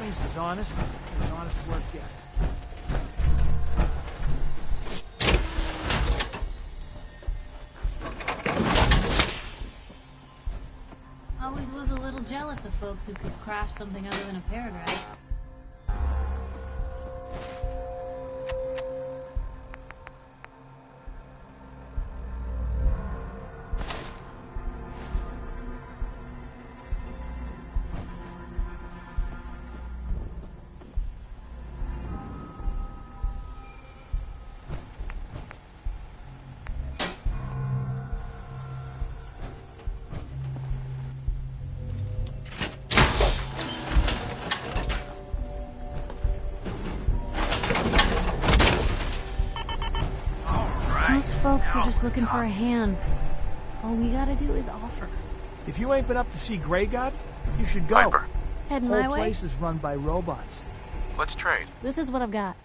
As honest as honest work gets. Always was a little jealous of folks who could craft something other than a paragraph. Most folks are just looking for a hand. All we gotta do is offer. If you ain't been up to see Grey God, you should go. Piper. Heading Whole my way? place is run by robots. Let's trade. This is what I've got.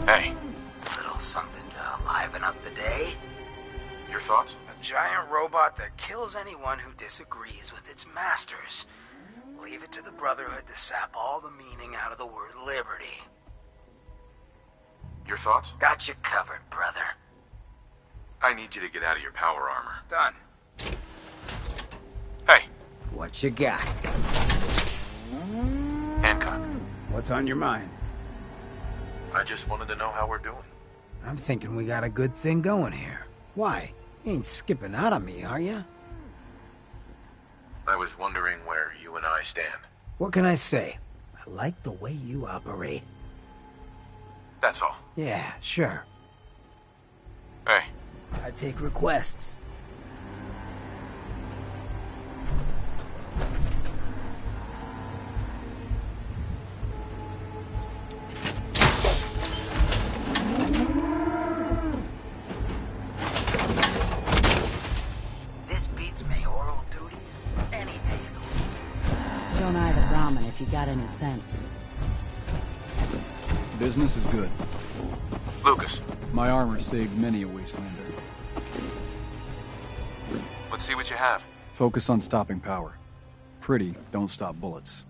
Hey. Little something to liven up the day. Your thoughts? A giant robot that kills anyone who disagrees with its masters. Leave it to the Brotherhood to sap all the meaning out of the word liberty. Your thoughts? Got you covered, brother. I need you to get out of your power armor. Done. Hey. What you got? Hancock. What's on your mind? I just wanted to know how we're doing. I'm thinking we got a good thing going here. Why? You ain't skipping out on me, are you? I was wondering where you and I stand. What can I say? I like the way you operate. That's all. Yeah, sure. Hey. I take requests. This beats mayoral duties any day of the week. Don't eye the Brahmin if you got any sense. Business is good. Lucas. My armor saved many a wastelander. Let's see what you have. Focus on stopping power. Pretty don't stop bullets.